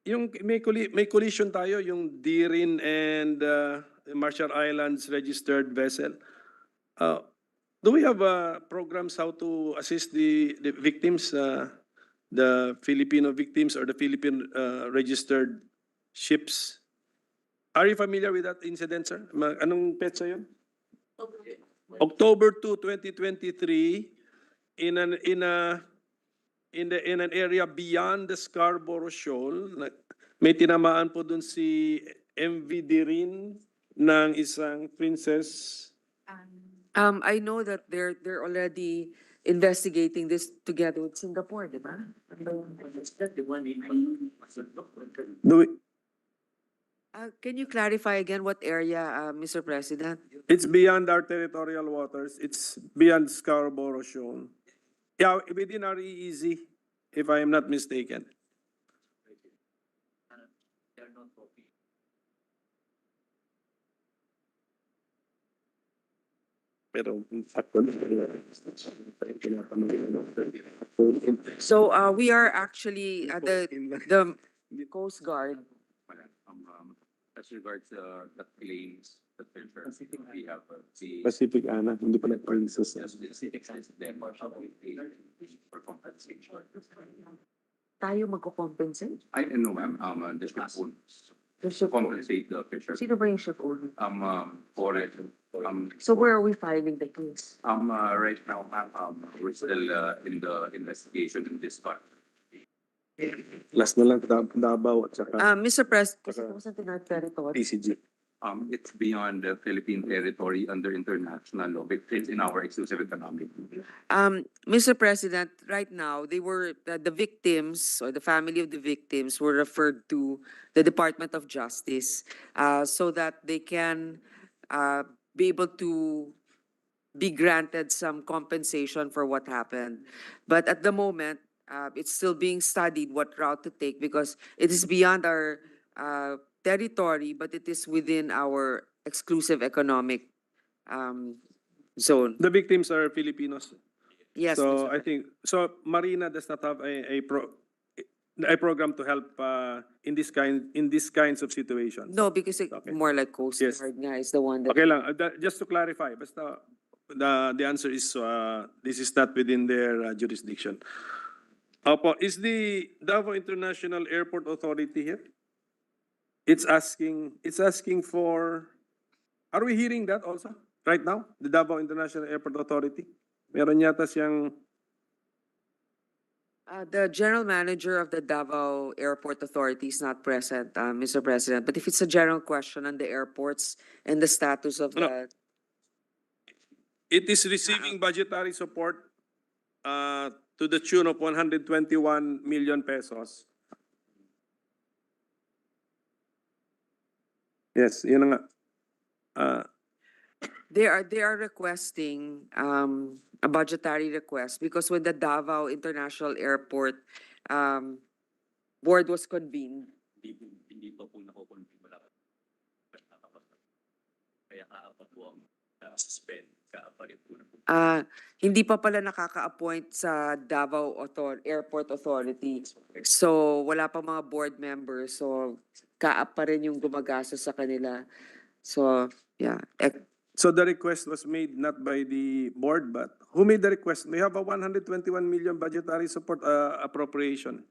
Yung may collision tayo, yung Dirin and Marshall Islands registered vessel. Do we have programs how to assist the victims, the Filipino victims or the Philippine registered ships? Are you familiar with that incident, sir? Anong petsa yun? October 2, 2023, in an area beyond the Scarborough Shoal, may tinamaan po dun si MV Dirin ng isang princess. I know that they're already investigating this together with Singapore, di ba? Do we, Can you clarify again what area, Mr. President? it's beyond our territorial waters. It's beyond Scarborough Shoal. Yeah, within our EEZ, if I am not mistaken. Pero actually, So we are actually the Coast Guard. As regards the claims that they're we have the Pacific Ana, hindi pa nag-princess. specific size of them or how we pay for compensation. Tayo magko-compensate? I know, ma'am, the ship owners compensate the fisher. Sino ba yung ship owner? For it, So where are we filing the case? right now, ma'am, we're still in the investigation in this part. Last na lang, Davao at saka Mr. President, Kasi it wasn't in our territory. TCG. It's beyond the Philippine territory under international law. It's in our exclusive economic. Mr. President, right now, they were, the victims or the family of the victims were referred to the Department of Justice so that they can be able to be granted some compensation for what happened. But at the moment, it's still being studied what route to take because it is beyond our territory, but it is within our exclusive economic zone. The victims are Filipinos. Yes, So Mr. I think, so Marina does not have a program to help in these kinds of situations. No, because it Okay. more like Coast Yes. Guard nga is the one that. Okay lang, just to clarify, basta the answer is this is not within their jurisdiction. Opo, is the Davao International Airport Authority here? It's asking for, are we hearing that also right now? The Davao International Airport Authority? Meron yata siyang, The general manager of the Davao Airport Authority is not present, Mr. President. But if it's a general question on the airports and the status of No. the, it is receiving budgetary support to the tune of 121 million pesos. Yes, yun na nga. they are requesting a budgetary request because when the Davao International Airport board was convened, Hindi pa po nakukonfirm wala. Kaya kaapat po ang suspend. Kaapat po na po. hindi pa pala nakaka-appoint sa Davao Airport Authority. So wala pa mga board members. So kaap pa rin yung gumagastos sa kanila. So yeah. So the request was made not by the board, but who made the request? We have a 121 million budgetary support appropriation.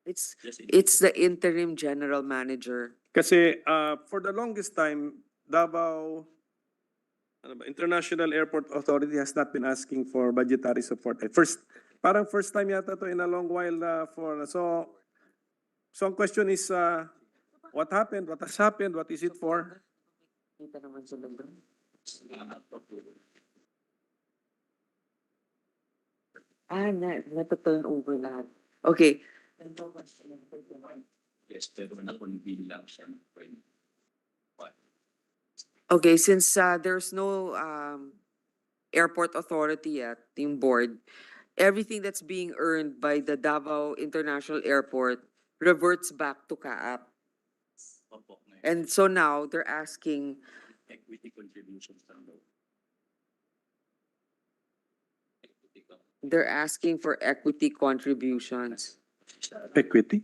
It's the interim general manager. Kasi for the longest time, Davao International Airport Authority has not been asking for budgetary support. Parang first time yata to in a long while so ang question is what happened? What has happened? What is it for? Kita naman sila doon. Nata-turn over lahat. Okay. Yes, pero nakonvene lang siya. Okay, since there's no airport authority yet, yung board, everything that's being earned by the Davao International Airport reverts back to CAAP. Opo, ngayon, And so now they're asking, equity contributions lang daw. Equity ko. they're asking for equity contributions. Equity?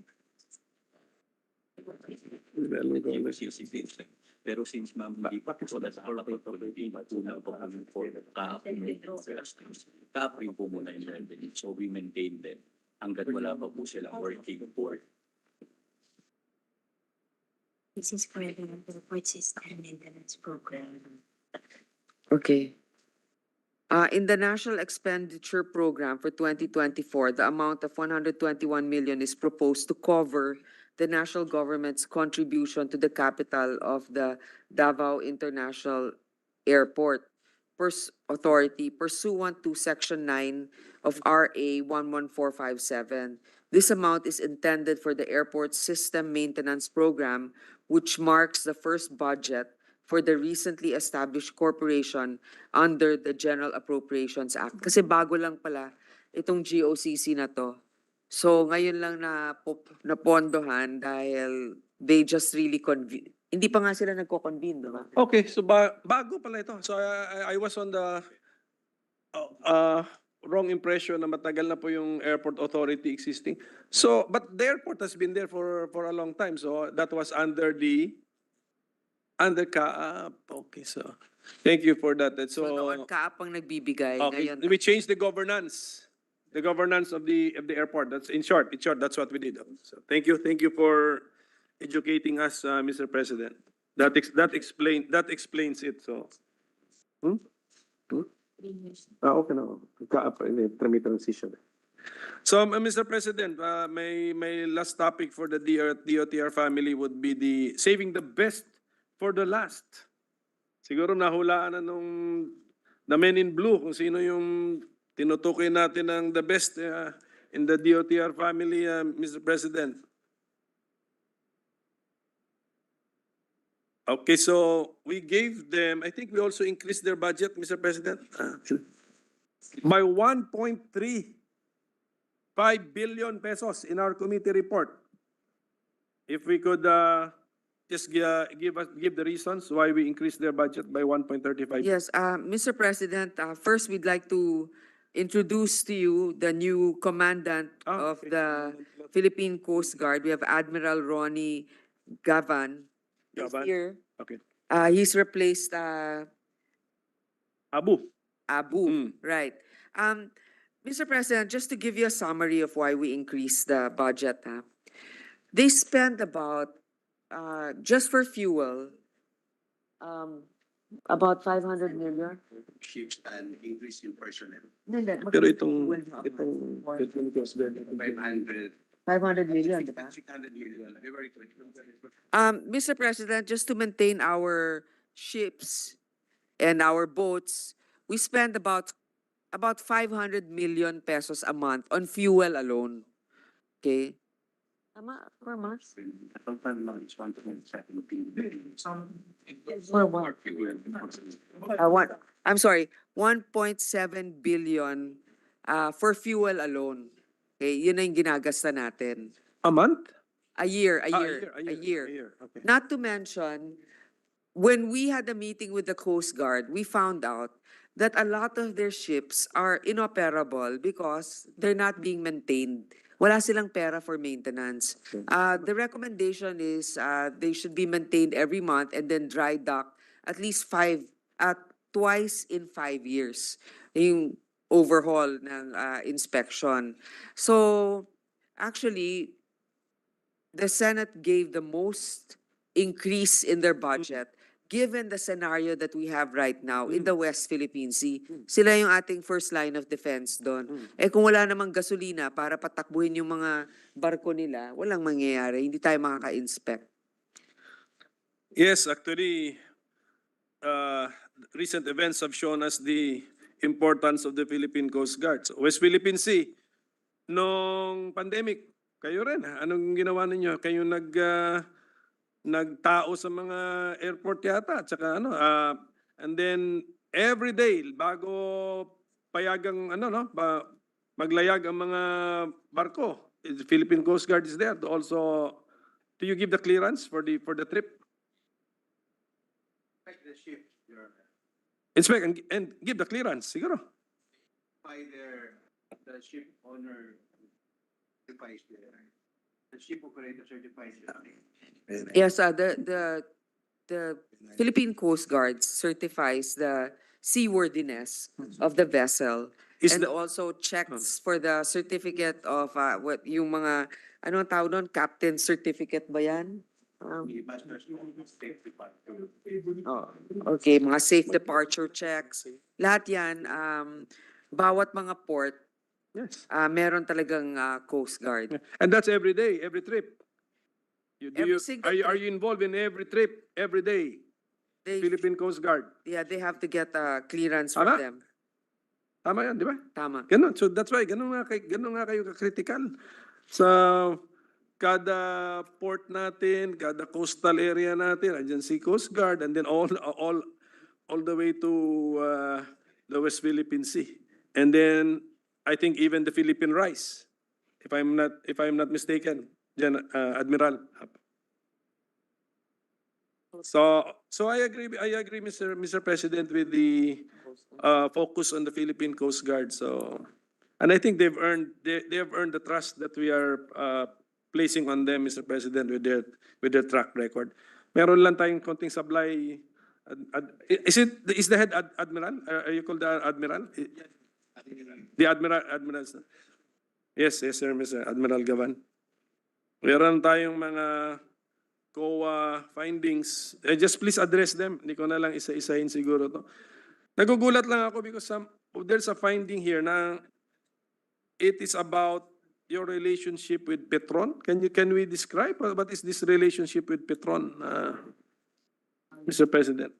Pero since ma'am, hindi pa so that's all about the matulog po kami for kahapon po muna yung revenue. So we maintain them hanggat wala pa po silang working board. This is for the report system maintenance program. Okay. In the National Expenditure Program for 2024, the amount of 121 million is proposed to cover the national government's contribution to the capital of the Davao International Airport Authority pursuant to Section 9 of RA 11457. This amount is intended for the airport system maintenance program, which marks the first budget for the recently established corporation under the General Appropriations Act. Kasi bago lang pala itong GOCC na to. So ngayon lang na napondohan dahil they just really Hindi pa nga sila nagko-convene, di ba? Okay, so bago pala ito. So I was on the wrong impression na matagal na po yung airport authority existing. So, but the airport has been there for a long time. So that was under CAAP. Okay, so thank you for that. And So, noon kaap ang nagbibigay. okay, Ngayon, we changed the governance. The governance of the airport. That's in short, that's what we did. So thank you for educating us, Mr. President. That explains it. So, okay na. May transition. So, Mr. President, my last topic for the DOTR family would be the saving the best for the last. Siguro nahulaan na nung the men in blue kung sino yung tinutukoy natin ng the best in the DOTR family, Mr. President. Okay, so we gave them, I think we also increased their budget, Mr. President, by 1.35 billion pesos in our committee report. If we could just give the reasons why we increased their budget by 1.35. yes, Mr. President, first we'd like to introduce to you the new commandant of okay. the Philippine Coast Guard. We have Admiral Ronnie Gavan. He's Gavan. here. Okay. He's replaced Abu. Abu, right. Mr. President, just to give you a summary of why we increased the budget, they spent about, just for fuel, about 500 million. Ships and increase in personnel. Pero itong 500. 500 million, di ba? 600 million. Very quick. Mr. President, just to maintain our ships and our boats, we spend about 500 million pesos a month on fuel alone. Okay? Tama, per month? For what? I'm sorry, 1.7 billion for fuel alone. Okay, yun na yung ginagasta natin. a month? A year. Okay. Not to mention, when we had a meeting with the Coast Guard, we found out that a lot of their ships are inoperable because they're not being maintained. Wala silang pera for maintenance. The recommendation is they should be maintained every month and then dry dock at least twice in 5 years. Yung overhaul ng inspection. So, actually, the Senate gave the most increase in their budget given the scenario that we have right now in the West Philippine Sea. Sila yung ating first line of defense doon. Eh kung wala namang gasolina para patakbuhin yung mga barko nila, walang mangyayari. Hindi tayo makaka-inspect. Yes, actually, recent events have shown us the importance of the Philippine Coast Guard. So, West Philippine Sea, nung pandemic, kayo rin, anong ginawa ninyo? Kayo nagtao sa mga airport yata, at saka and then every day, bago payagang, maglayag ang mga barko, the Philippine Coast Guard is there to also, do you give the clearance for the trip? The ship, Your Honor. Inspect and give the clearance, siguro. By the ship owner certifies the ship operator certifies it. Yes, the Philippine Coast Guard certifies the seaworthiness of the vessel Is and the- also checks for the certificate of what yung mga anong tawag doon, captain certificate ba yan? The master's state department. Okay, mga safe departure checks. Lahat yan, bawat mga port, Yes. meron talagang Coast Guard. And that's every day, every trip. Every single Are you involved in every trip, every day? They, Philippine Coast Guard. yeah, they have to get clearance from Tama. them. Tama yan, di ba? Tama. Ganun. So that's why, ganun nga kayo ka-critical. Sa kada port natin, kada coastal area natin, andyan si Coast Guard, and then all the way to the West Philippine Sea. And then, I think even the Philippine Rice, if I'm not mistaken, dyan, Admiral. So I agree, Mr. President, with the focus on the Philippine Coast Guard. So, and I think they have earned the trust that we are placing on them, Mr. President, with their track record. Meron lang tayong konting sablay. Is the head admiral? Are you called the admiral? The admiral. Yes, sir, Mr. Admiral Gavan. Meron tayong mga COA findings. Just please address them. Hindi ko na lang isa-isahin siguro to. Nagugulat lang ako because there's a finding here na it is about your relationship with Petron. Can we describe what is this relationship with Petron, Mr. President?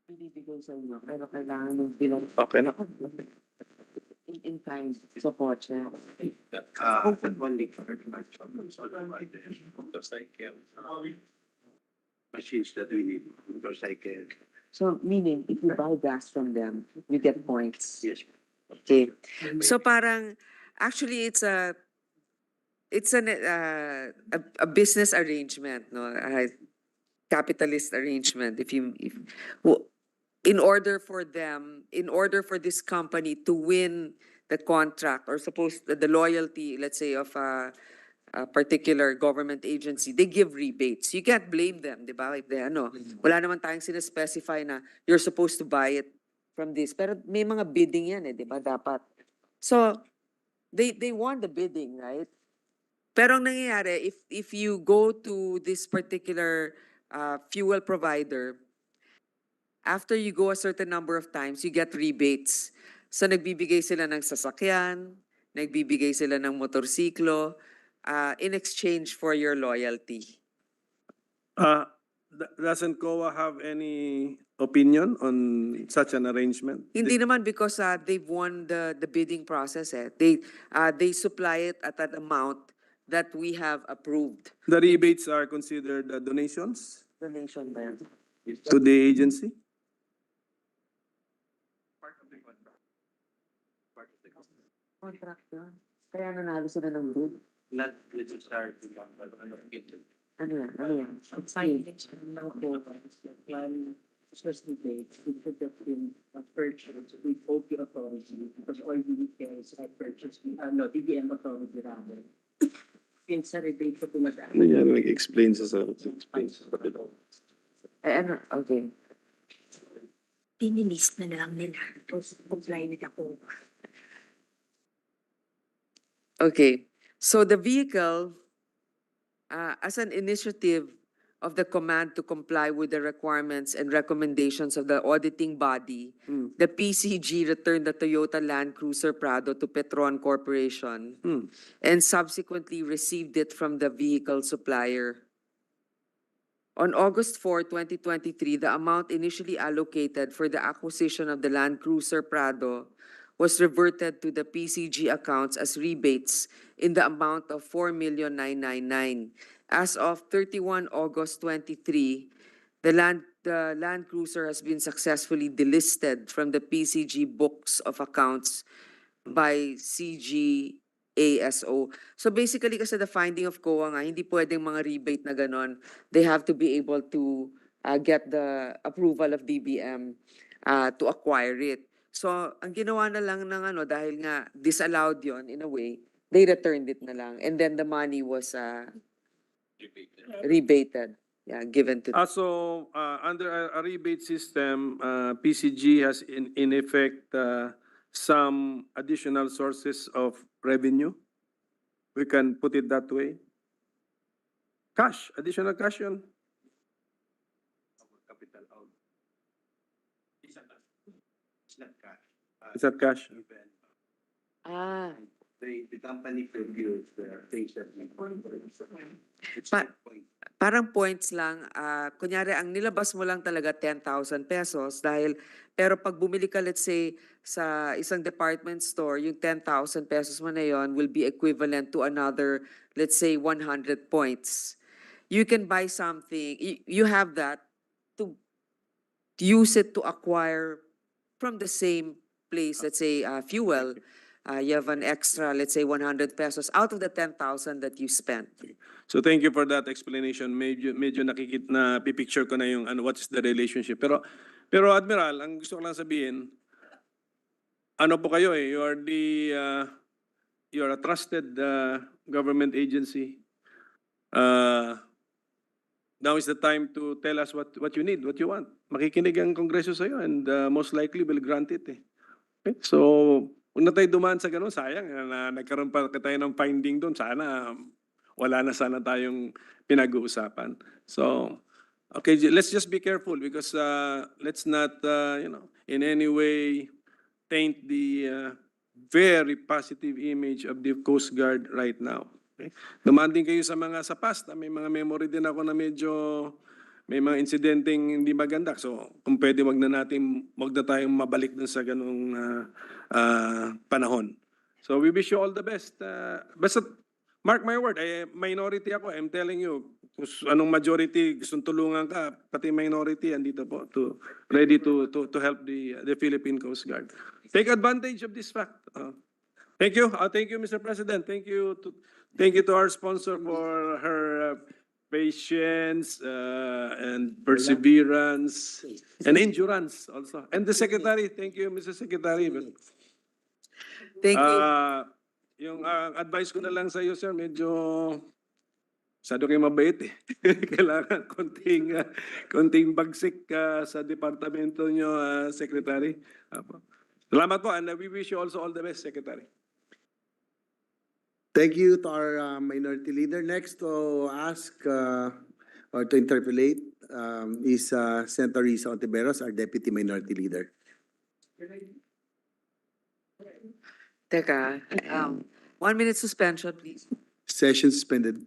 Binibigay sa inyo, pero kailangan ng bilang Okay na. in time sa kotse. Machines that we need, motorcycle. So meaning, if you buy gas from them, you get points. Yes. Okay. So parang, actually it's a business arrangement, no? A capitalist arrangement. In order for this company to win the contract or the loyalty, let's say, of a particular government agency, they give rebates. You can't blame them, di ba? If they, wala naman tayong sinespecify na you're supposed to buy it from this. Pero may mga bidding yan, di ba? Dapat. So, they won the bidding, right? Pero ang nangyayari, if you go to this particular fuel provider, after you go a certain number of times, you get rebates. So nagbibigay sila ng sasakyan, nagbibigay sila ng motorsiklo, in exchange for your loyalty. Doesn't COA have any opinion on such an arrangement? Hindi naman because they've won the bidding process. They supply it at an amount that we have approved. The rebates are considered donations Donation ba yan? to the agency? Contract yun. Kaya nanalo sila ng bid. Not necessarily. Ano yan? Ano yan? Findings ng plan especially dates we could have been purchased with OP authority because all details are purchased with DBM authority rather. Pinsa rebate ko tumagaan. Nag-explain sa Ano? Okay. Dinilist na lang nila. Tapos comply na ako. Okay. So the vehicle, as an initiative of the command to comply with the requirements and recommendations of the auditing body, the PCG returned the Toyota Land Cruiser Prado to Petron Corporation and subsequently received it from the vehicle supplier. On August 4, 2023, the amount initially allocated for the acquisition of the Land Cruiser Prado was reverted to the PCG accounts as rebates in the amount of 4,999,000. As of 31 August 23, the Land Cruiser has been successfully delisted from the PCG books of accounts by CGASO. So basically kasi the finding of COA nga, hindi pwedeng mga rebate na ganon. They have to be able to get the approval of DBM to acquire it. So ang ginawa na lang ng dahil nga disallowed yon in a way, they returned it na lang. And then the money was rebated. Yeah, given to them. So under a rebate system, PCG has in effect some additional sources of revenue. We can put it that way. Cash, additional cash yun. Capital out. It's not cash. Is that cash? Ah, The company produce the things that we. It's But- that point. parang points lang, kunyari ang nilabas mo lang talaga 10,000 pesos pero pag bumili ka let's say sa isang department store, yung 10,000 pesos mo na yon will be equivalent to another let's say 100 points. You can buy something, you have that to use it to acquire from the same place, let's say fuel. You have an extra, let's say 100 pesos out of the 10,000 that you spent. So thank you for that explanation. Medyo na pipicture ko na yung what is the relationship. Pero Admiral, ang gusto ko lang sabihin, ano po kayo you are you are a trusted government agency. Now is the time to tell us what you need, what you want. Makikinig ang Kongreso sa'yo and most likely will grant it eh. Okay? So, huwag na tayo dumaan sa ganun. Sayang na nagkaroon pa tayo ng finding doon. Sana wala na sana tayong pinag-uusapan. So, okay, let's just be careful because let's not, in any way taint the very positive image of the Coast Guard right now. Okay? Demanding kayo sa mga sa past. May mga memory din ako na medyo may mga insidenteng hindi maganda. So, kung pwede wag na tayong mabalik dun sa ganung panahon. So, we wish you all the best. Basta, mark my word, minority ako. I'm telling you, kung anong majority gustong tulungan ka, pati minority andito po ready to help the Philippine Coast Guard. Take advantage of this fact. Thank you. Thank you, Mr. President. Thank you to our sponsor for her patience and perseverance and endurance also. And the Secretary. Thank you, Mr. Secretary. Thank you. Yung advice ko na lang sa iyo, sir, medyo masyado kayo mabait eh. Kailangan konting bagsik sa departamento nyo, Secretary. Salamat po and we wish you also all the best, Secretary. Thank you to our minority leader. Next to ask or to interpolate is Senator Risa Ontiveros, our deputy minority leader. Teka, 1 minute suspension, please. Session suspended.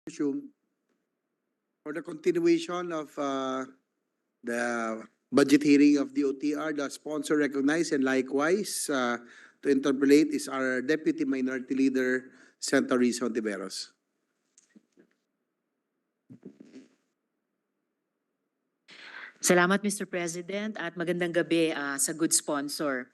issue for the continuation of the budget hearing of the OTR, the sponsor recognized and likewise to interpolate is our Deputy Minority Leader, Senator Risa Ontiveros. Salamat, Mr. President, at magandang gabi sa good sponsor.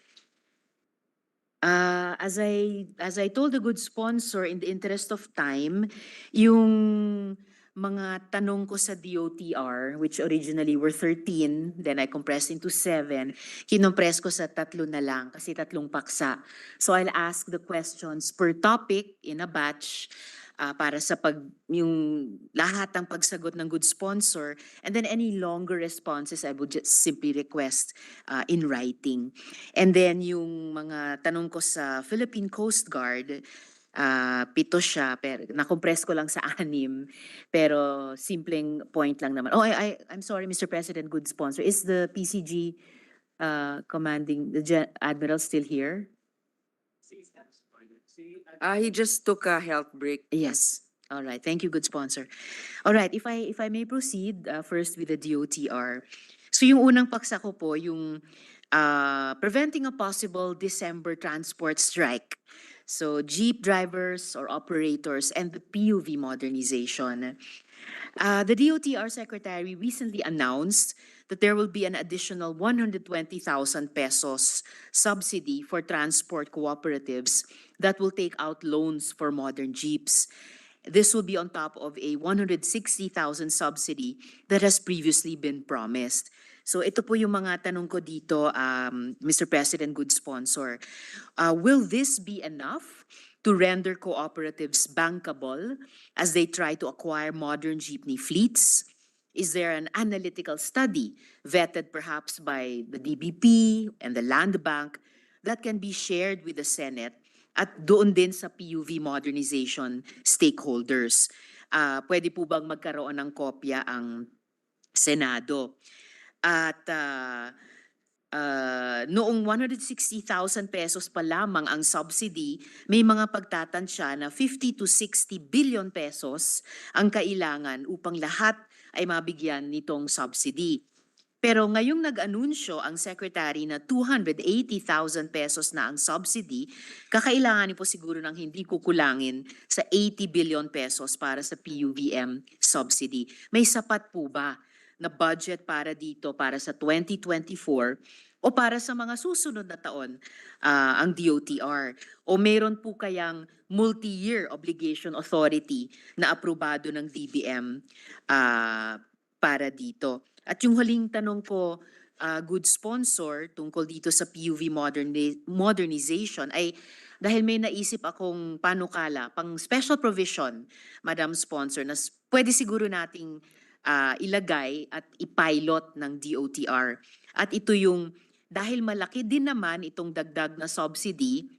As I told the good sponsor, in the interest of time, yung mga tanong ko sa DOTR, which originally were 13, then I compressed into 7, kinompress ko sa 3 na lang kasi 3 paksa. So I'll ask the questions per topic in a batch para sa yung lahat ng pagsagot ng good sponsor, and then any longer responses I would just simply request in writing. And then yung mga tanong ko sa Philippine Coast Guard, 7 siya, pero na-compress ko lang sa 6, pero simpleng point lang naman. I'm sorry, Mr. President, good sponsor. Is the PCG commanding, the Admiral still here? He just took a health break. Yes. All right. Thank you, good sponsor. All right. If I may proceed first with the DOTR. So yung unang paksa ko po, yung preventing a possible December transport strike. So jeep drivers or operators and the PUV modernization. The DOTR Secretary recently announced that there will be an additional 120,000 pesos subsidy for transport cooperatives that will take out loans for modern jeeps. This will be on top of a 160,000 subsidy that has previously been promised. So ito po yung mga tanong ko dito, Mr. President, good sponsor. Will this be enough to render cooperatives bankable as they try to acquire modern jeepney fleets? Is there an analytical study vetted perhaps by the DBP and the Land Bank that can be shared with the Senate at doon din sa PUV modernization stakeholders? Pwede po bang magkaroon ng kopya ang Senado? At noong 160,000 pesos pa lamang ang subsidy, may mga pagtatansya na 50 to 60 billion pesos ang kailangan upang lahat ay mabigyan nitong subsidy. Pero ngayong nag-anunsyo ang secretary na 280,000 pesos na ang subsidy, kakailanganin po siguro ng hindi kukulangin sa 80 billion pesos para sa PUVM subsidy. May sapat po ba na budget para dito para sa 2024 o para sa mga susunod na taon ang DOTR? O meron po kayang multi-year obligation authority na aprobado ng DBM para dito? At yung huling tanong ko, good sponsor, tungkol dito sa PUV modernization ay dahil may naisip akong panukala, pang special provision, Madam Sponsor, na pwede siguro nating ilagay at ipilot ng DOTR. At ito yung, dahil malaki din naman itong dagdag na subsidy,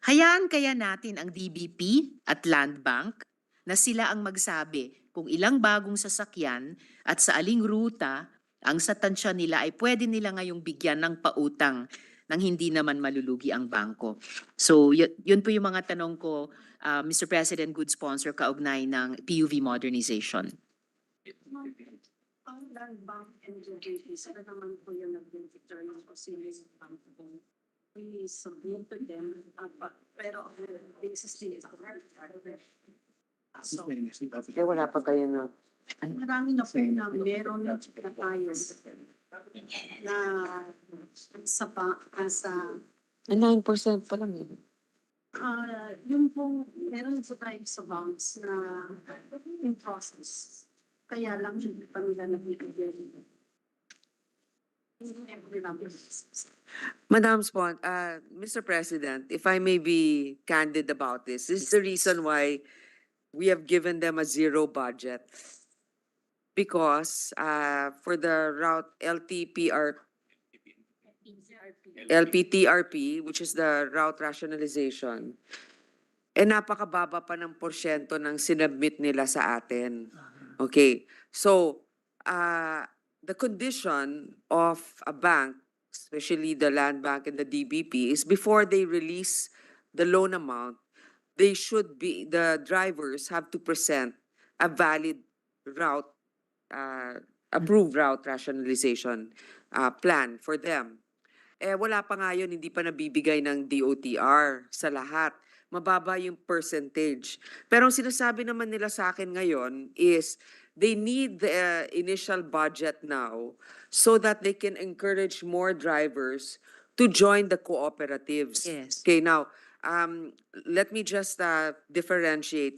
hayaan kaya natin ang DBP at Land Bank na sila ang magsabi kung ilang bagong sasakyan at sa aling ruta ang sa tansya nila ay pwede nila ngayong bigyan ng pautang nang hindi naman malulugi ang bangko. So yun po yung mga tanong ko, Mr. President, good sponsor, kaugnay ng PUV modernization. Ang Land Bank and njoy, sila naman po yung nag-return ng Australian Bank. We submit to them, pero on the basis nila, so, Wala pa kayo na. marami na po na meron na tayo na sa 9% pa lang eh. yung pong meron po tayo sa banks na in process. Kaya lang hindi pa nila nabibigyan. Madam Spon, Mr. President, if I may be candid about this is the reason why we have given them a zero budget. Because for the route LPTRP, which is the route rationalization, napakababa pa ng porsyento ng sinubmit nila sa atin. Okay, so the condition of a bank, especially the Land Bank and the DBP, is before they release the loan amount, the drivers have to present a valid route, approved route rationalization plan for them. Eh wala pa nga yun, hindi pa nabibigay ng DOTR sa lahat. Mababa yung percentage. Pero ang sinasabi naman nila sa akin ngayon is they need the initial budget now so that they can encourage more drivers to join the cooperatives. Yes. Okay, now, let me just differentiate.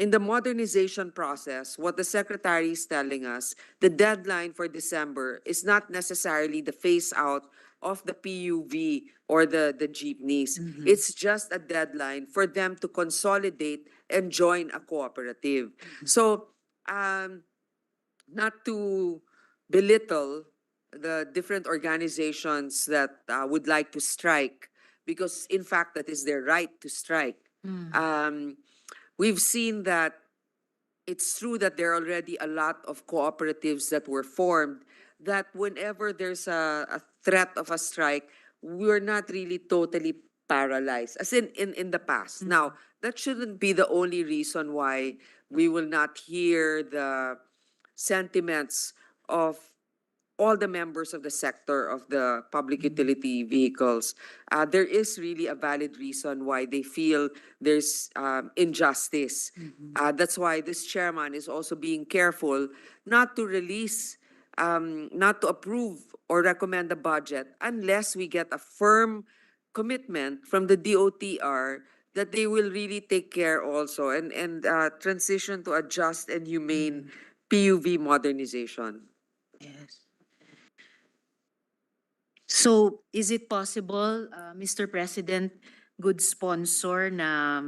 In the modernization process, what the secretary is telling us, the deadline for December is not necessarily the phase out of the PUV or the jeepneys. It's just a deadline for them to consolidate and join a cooperative. So, not to belittle the different organizations that would like to strike, because in fact that is their right to strike. We've seen that it's true that there are already a lot of cooperatives that were formed, that whenever there's a threat of a strike, we're not really totally paralyzed, as in the past. Now, that shouldn't be the only reason why we will not hear the sentiments of all the members of the sector of the public utility vehicles. There is really a valid reason why they feel there's injustice. That's why this chairman is also being careful not to release, not to approve or recommend the budget unless we get a firm commitment from the DOTR that they will really take care also and transition to a just and humane PUV modernization. Yes. So, is it possible, Mr. President, good sponsor, na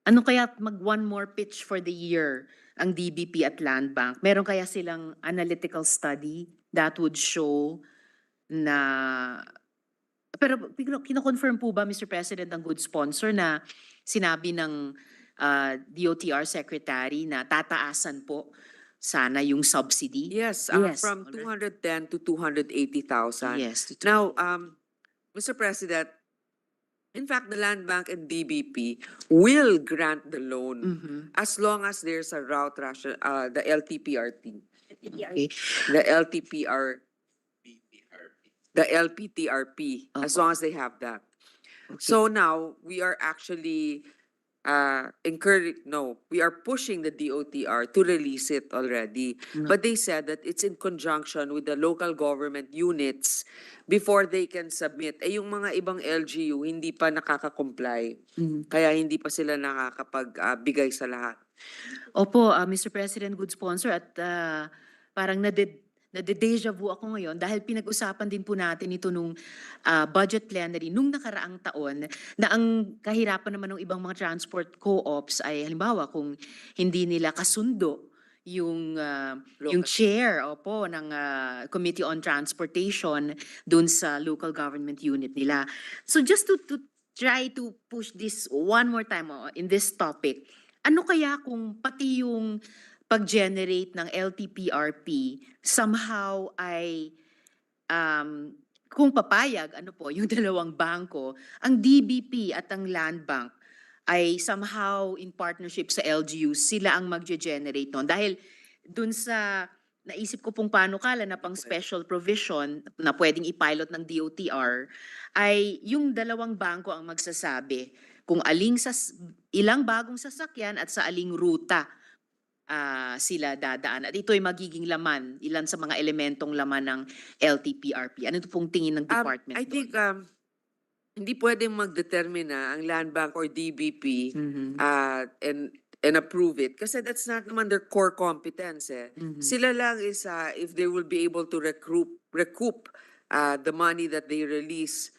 ano kaya mag one more pitch for the year ang DBP at Land Bank? Meron kaya silang analytical study that would show na, pero kino-confirm po ba, Mr. President, ang good sponsor na sinabi ng DOTR Secretary na tataasan po sana yung subsidy? Yes, Yes, from alright. 210 to 280,000. Yes. Now, Mr. President, in fact, the Land Bank and DBP will grant the loan as long as there's a route ration, the LTPRT, Okay. the LTPR, the LPTRP, as long as they have that. So now we are actually we are pushing the DOTR to release it already. But they said that it's in conjunction with the local government units before they can submit. Eh yung mga ibang LGU hindi pa nakaka-comply. Kaya hindi pa sila nakakapag-bigay sa lahat. Opo, Mr. President, good sponsor, at parang nade-deja vu ako ngayon dahil pinag-usapan din po natin ito nung budget plenary nung nakaraang taon na ang kahirapan naman ng ibang mga transport co-ops ay halimbawa kung hindi nila kasundo yung chair ng Committee on Transportation dun sa local government unit nila. So just to try to push this one more time in this topic, ano kaya kung pati yung pag-generate ng LTPRP somehow ay kung papayag, yung dalawang bangko, ang DBP at ang Land Bank ay somehow in partnership sa LGU, sila ang mag-generate nun. Dahil dun sa naisip ko pong panukala na pang special provision na pwedeng ipilot ng DOTR, ay yung dalawang bangko ang magsasabi kung ilang bagong sasakyan at sa aling ruta sila dadaan. At ito ay magiging laman, ilan sa mga elementong laman ng LTPRP. Ano ito pong tingin ng department I doon? think hindi pwedeng mag-determine ang Land Bank or DBP and approve it kasi that's not naman their core competence. Sila lang is if they will be able to recoup the money that they release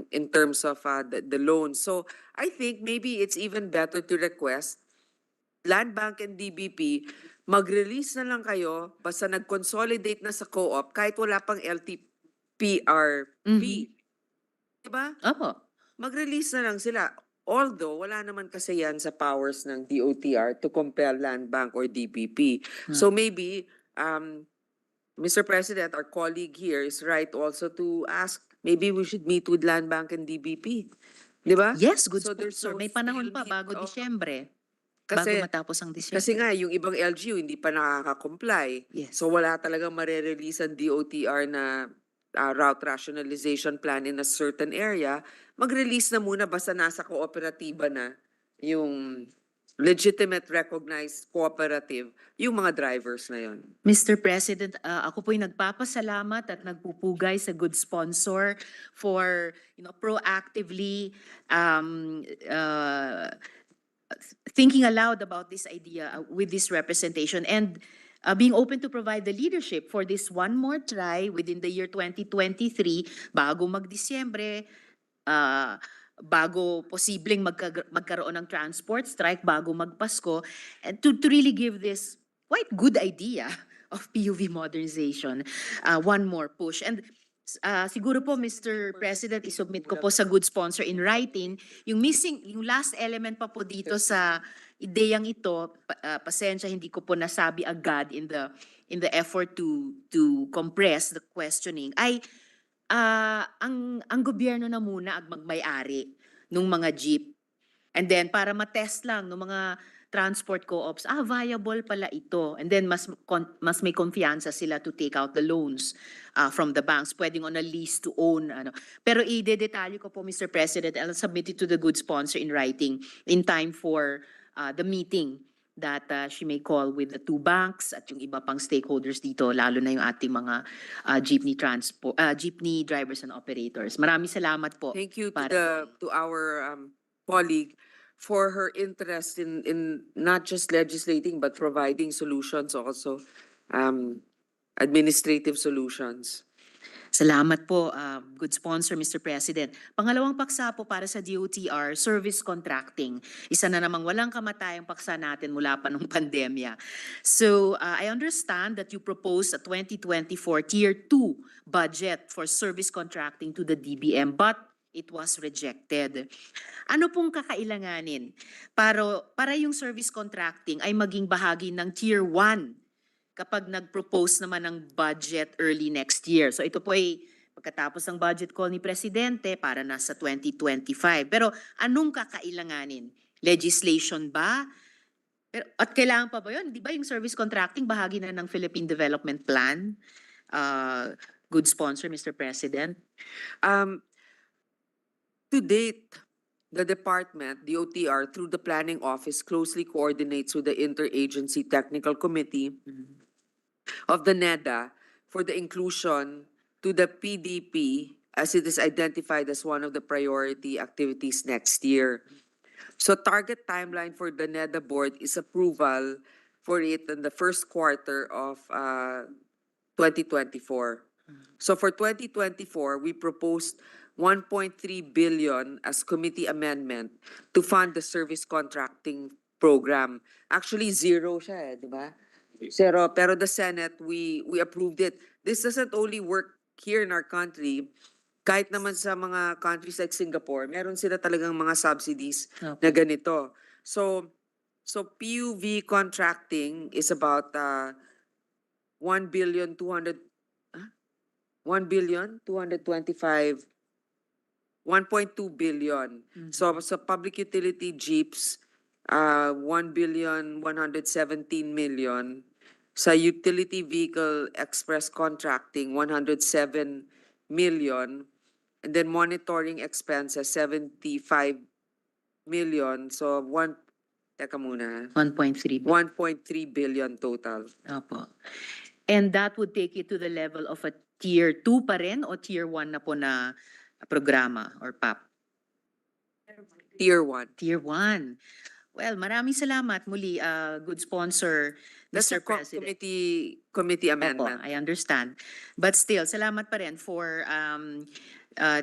in terms of the loan. So I think maybe it's even better to request Land Bank and DBP, mag-release na lang kayo, basta nag-consolidate na sa co-op, kahit wala pang LTPRP. Diba? Opo. Mag-release na lang sila. Although, wala naman kasi yan sa powers ng DOTR to compel Land Bank or DBP. So maybe, Mr. President, our colleague here is right also to ask, maybe we should meet with Land Bank and DBP. Diba? Yes, good So there's sponsor. no May panahon pa stalemate bago of- Disyembre. bago Kasi, matapos ang Disyembre. kasi nga, yung ibang LGU hindi pa nakaka-comply. Yes. So wala talagang marerelease ang DOTR na route rationalization plan in a certain area. Mag-release na muna basta nasa kooperatiba na yung legitimate recognized cooperative, yung mga drivers na yon. Mr. President, ako po'y nagpapasalamat at nagpupugay sa good sponsor for, proactively thinking aloud about this idea with this representation and being open to provide the leadership for this one more try within the year 2023 bago mag-Disyembre, bago posibleng magkaroon ng transport strike, bago magpasko, and to really give this quite good idea of PUV modernization one more push. And siguro po, Mr. President, isubmit ko po sa good sponsor in writing yung last element pa po dito sa ideyang ito. Pasensya, hindi ko po nasabi agad in the effort to compress the questioning, ay ang gobyerno na muna ang magmay-ari nung mga jeep. And then para matest lang ng mga transport co-ops, viable pala ito. And then mas may konfiyansa sila to take out the loans from the banks, pwedeng on a lease to own. Pero i-detalye ko po, Mr. President, I'll submit it to the good sponsor in writing in time for the meeting that she may call with the two banks at yung iba pang stakeholders dito, lalo na yung ating mga jeepney drivers and operators. Maraming salamat po. Thank you para- to our colleague for her interest in not just legislating but providing solutions also, administrative solutions. Salamat po, good sponsor, Mr. President. Pangalawang paksa po para sa DOTR, service contracting. Isa na namang walang kamatayang paksa natin mula pa nung pandemya. So, I understand that you proposed a 2024 Tier 2 budget for service contracting to the DBM, but it was rejected. Ano pong kakailanganin para yung service contracting ay maging bahagi ng Tier 1 kapag nag-propose naman ng budget early next year? So ito po ay pagkatapos ng budget call ni Presidente para nasa 2025. Pero anong kakailanganin? Legislation ba? At kailangan pa ba yun? Di ba yung service contracting bahagi na ng Philippine Development Plan? Good sponsor, Mr. President. To date, the department, DOTR, through the planning office, closely coordinates with the Interagency Technical Committee of the NEDA for the inclusion to the PDP as it is identified as one of the priority activities next year. So target timeline for the NEDA board is approval for it in the first quarter of 2024. So for 2024, we proposed 1.3 billion as committee amendment to fund the service contracting program. Actually, zero siya, di ba? Zero. Pero the Senate, we approved it. This doesn't only work here in our country. Kahit naman sa mga countries like Singapore, meron sila talagang mga subsidies na ganito. So PUV contracting is about 1 billion 225 1.2 billion. So sa public utility jeeps, 1.117 billion. Sa utility vehicle express contracting, 107 million. And then monitoring expenses, 75 million. So 1.3 billion total. Opo. And that would take you to the level of a Tier 2 pa rin o Tier 1 na po na programa or PAP? Tier 1. Tier 1. Well, maraming salamat muli, good sponsor, That's Mr. a President. committee Opo, amendment. I understand. But still, salamat pa rin for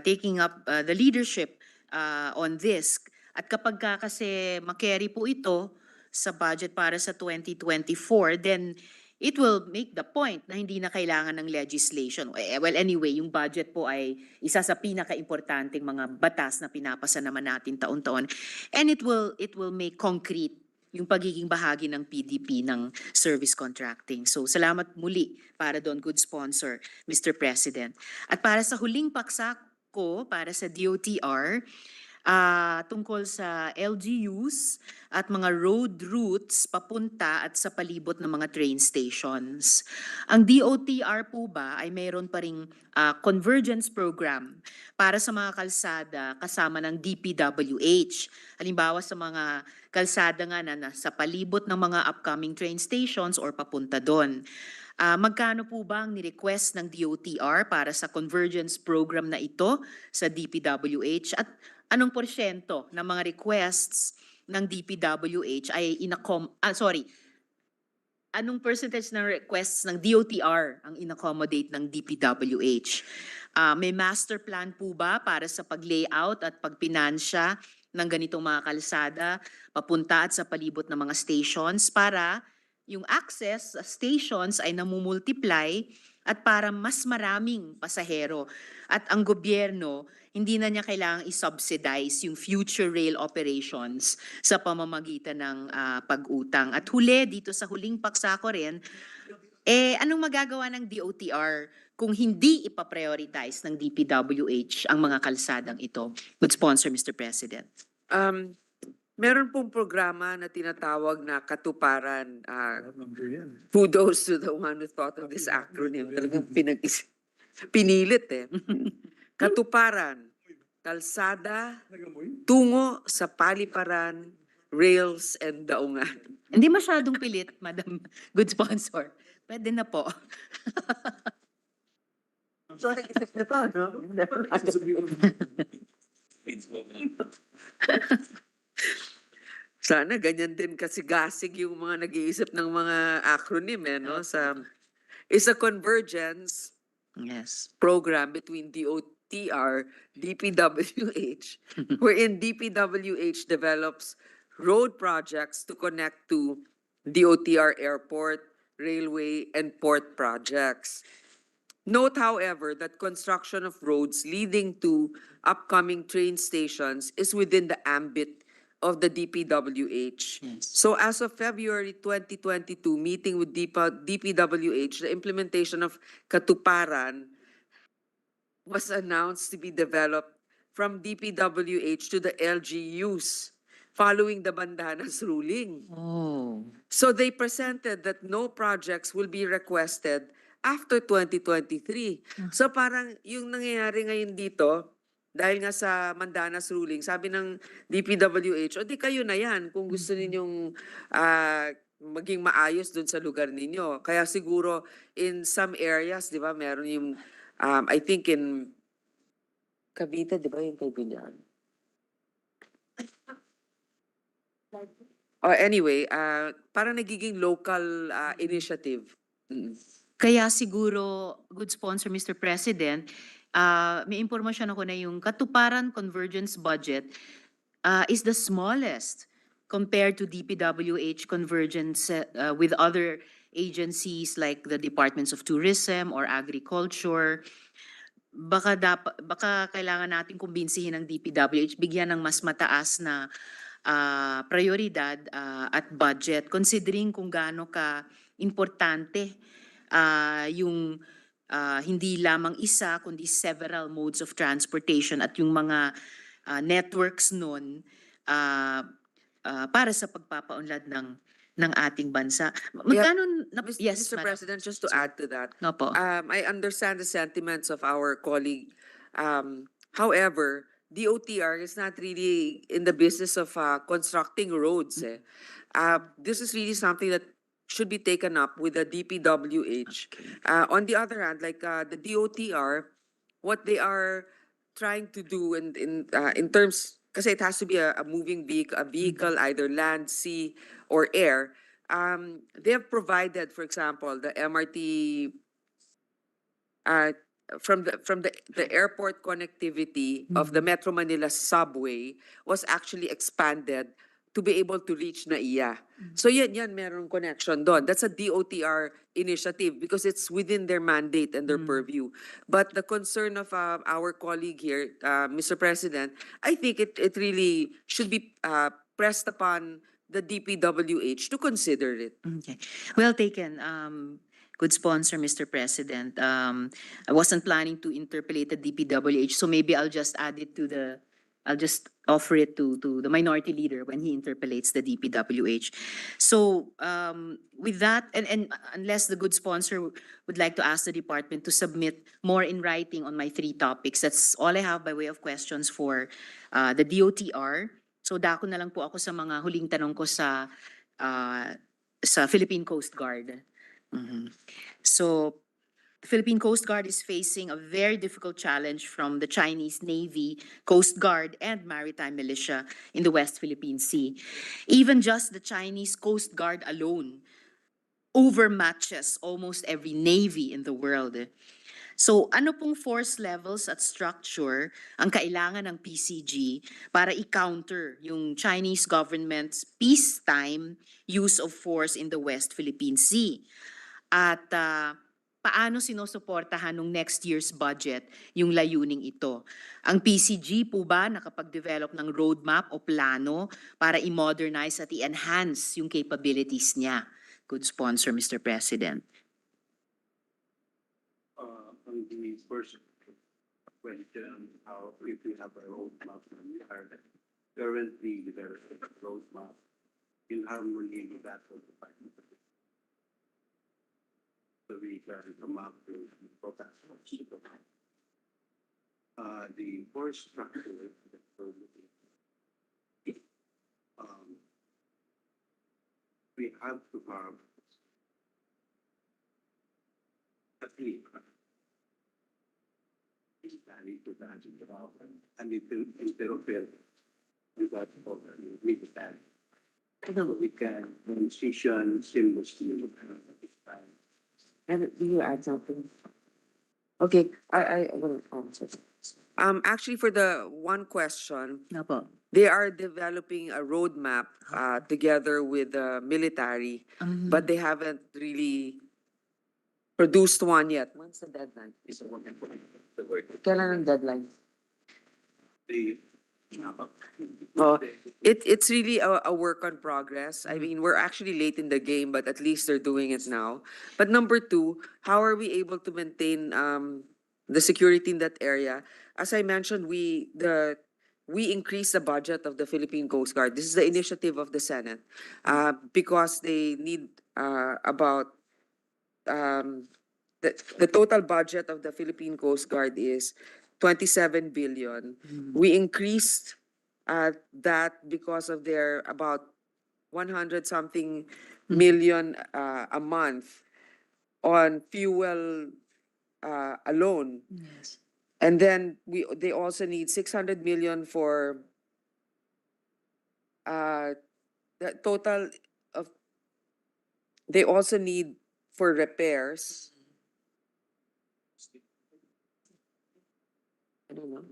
taking up the leadership on this. At kapag kasi makarry po ito sa budget para sa 2024, then it will make the point na hindi na kailangan ng legislation. Well, anyway, yung budget po ay isa sa pinaka-importanting mga batas na pinapasa naman natin taon-taon. And it will make concrete yung pagiging bahagi ng PDP ng service contracting. So, salamat muli para doon, good sponsor, Mr. President. At para sa huling paksa ko, para sa DOTR, tungkol sa LGUs at mga road routes papunta at sa palibot ng mga train stations. Ang DOTR po ba ay mayroon pa ring convergence program para sa mga kalsada kasama ng DPWH. Halimbawa sa mga kalsada nga na nasa palibot ng mga upcoming train stations or papunta doon. Magkano po ba ang ni-request ng DOTR para sa convergence program na ito sa DPWH at anong porsyento ng mga requests ng DPWH ay anong percentage ng requests ng DOTR ang in-accommodate ng DPWH? May master plan po ba para sa pag-layout at pagpinansya ng ganitong mga kalsada papunta at sa palibot ng mga stations para yung access sa stations ay namumultiply at para mas maraming pasahero. At ang gobyerno, hindi na niya kailangang i-subsidize yung future rail operations sa pamamagitan ng pag-utang. At huli, dito sa huling paksa ko rin, anong magagawa ng DOTR kung hindi ipaprioritize ng DPWH ang mga kalsadang ito? Good sponsor, Mr. President. Meron pong programa na tinatawag na katuparan. Kudos to the one who thought of this acronym. Talagang pinilit eh. Katuparan, kalsada, tungo sa paliparan, rails, and daungan. Hindi masyadong pilit, Madam Good Sponsor. Pwede na po. Sorry, ito, no? Sana ganyan din kasigasig yung mga nag-iisip ng mga acronym no? It's a convergence program between DOTR, DPWH, wherein DPWH develops road projects to connect to DOTR airport, railway, and port projects. Note, however, that construction of roads leading to upcoming train stations is within the ambit of the DPWH. Yes. So as of February 2022, meeting with DPWH, the implementation of Katuparan was announced to be developed from DPWH to the LGUs following the Bandanas ruling. Oh. So they presented that no projects will be requested after 2023. So parang yung nangyayari ngayon dito, dahil nga sa Mandanas ruling, sabi ng DPWH, o di kayo na yan kung gusto ninyong maging maayos dun sa lugar ninyo. Kaya siguro in some areas, di ba, meron yung, I think in Cavite, di ba, yung Kaibigan? Anyway, parang nagiging local initiative. Kaya siguro, good sponsor, Mr. President, may impormasyon ako na yung Katuparan Convergence Budget is the smallest compared to DPWH convergence with other agencies like the Departments of Tourism or Agriculture. Baka kailangan natin kumbinsihin ng DPWH, bigyan ng mas mataas na prioridad at budget considering kung gaano ka importante yung hindi lamang isa kundi several modes of transportation at yung mga networks nun para sa pagpapaunlad ng ating bansa. Magkano yes, Mr. Madam. President, just to add to that, Opo. I understand the sentiments of our colleague. However, DOTR is not really in the business of constructing roads. This is really something that should be taken up with the DPWH. On the other hand, like the DOTR, what they are trying to do in terms, kasi it has to be a moving vehicle, either land, sea, or air. They have provided, for example, the MRT from the airport connectivity of the Metro Manila subway was actually expanded to be able to reach NAIA. So yan meron connection doon. That's a DOTR initiative because it's within their mandate and their purview. But the concern of our colleague here, Mr. President, I think it really should be pressed upon the DPWH to consider it. Okay. Well taken. Good sponsor, Mr. President. I wasn't planning to interpolate the DPWH, so maybe I'll just add it to I'll just offer it to the minority leader when he interpellates the DPWH. So with that, and unless the good sponsor would like to ask the department to submit more in writing on my 3 topics, that's all I have by way of questions for the DOTR. So dako na lang po ako sa mga huling tanong ko sa Philippine Coast Guard. Mhm. So the Philippine Coast Guard is facing a very difficult challenge from the Chinese Navy, Coast Guard, and maritime militia in the West Philippine Sea. Even just the Chinese Coast Guard alone overmatches almost every navy in the world. So ano pong force levels at structure ang kailangan ng PCG para i-counter yung Chinese government's peacetime use of force in the West Philippine Sea? At paano sinusuportahan ng next year's budget yung layuning ito? Ang PCG po ba nakapag-develop ng roadmap o plano para i-modernize at i-enhance yung capabilities niya? Good sponsor, Mr. President. On the first question, how if we have a roadmap, we are currently developing a roadmap in harmony with that of the department. So we can come up with proposals. The force structure, we have to have at least to that and it will interfere with that with that. So we can transition seamlessly. And do you add something? Okay, I will answer. Actually, for the one question, Apo. they are developing a roadmap together with the military, but they haven't really produced one yet. When's the deadline? It's a work in progress. The work. Kailan ang deadline? The Oh, it's really a work on progress. I mean, we're actually late in the game, but at least they're doing it now. But number 2, how are we able to maintain the security in that area? As I mentioned, we increased the budget of the Philippine Coast Guard. This is the initiative of the Senate because they need about the total budget of the Philippine Coast Guard is 27 billion. We increased that because of their about 100 something million a month on fuel alone. Yes. And then they also need 600 million for the total of, they also need for repairs. I don't know.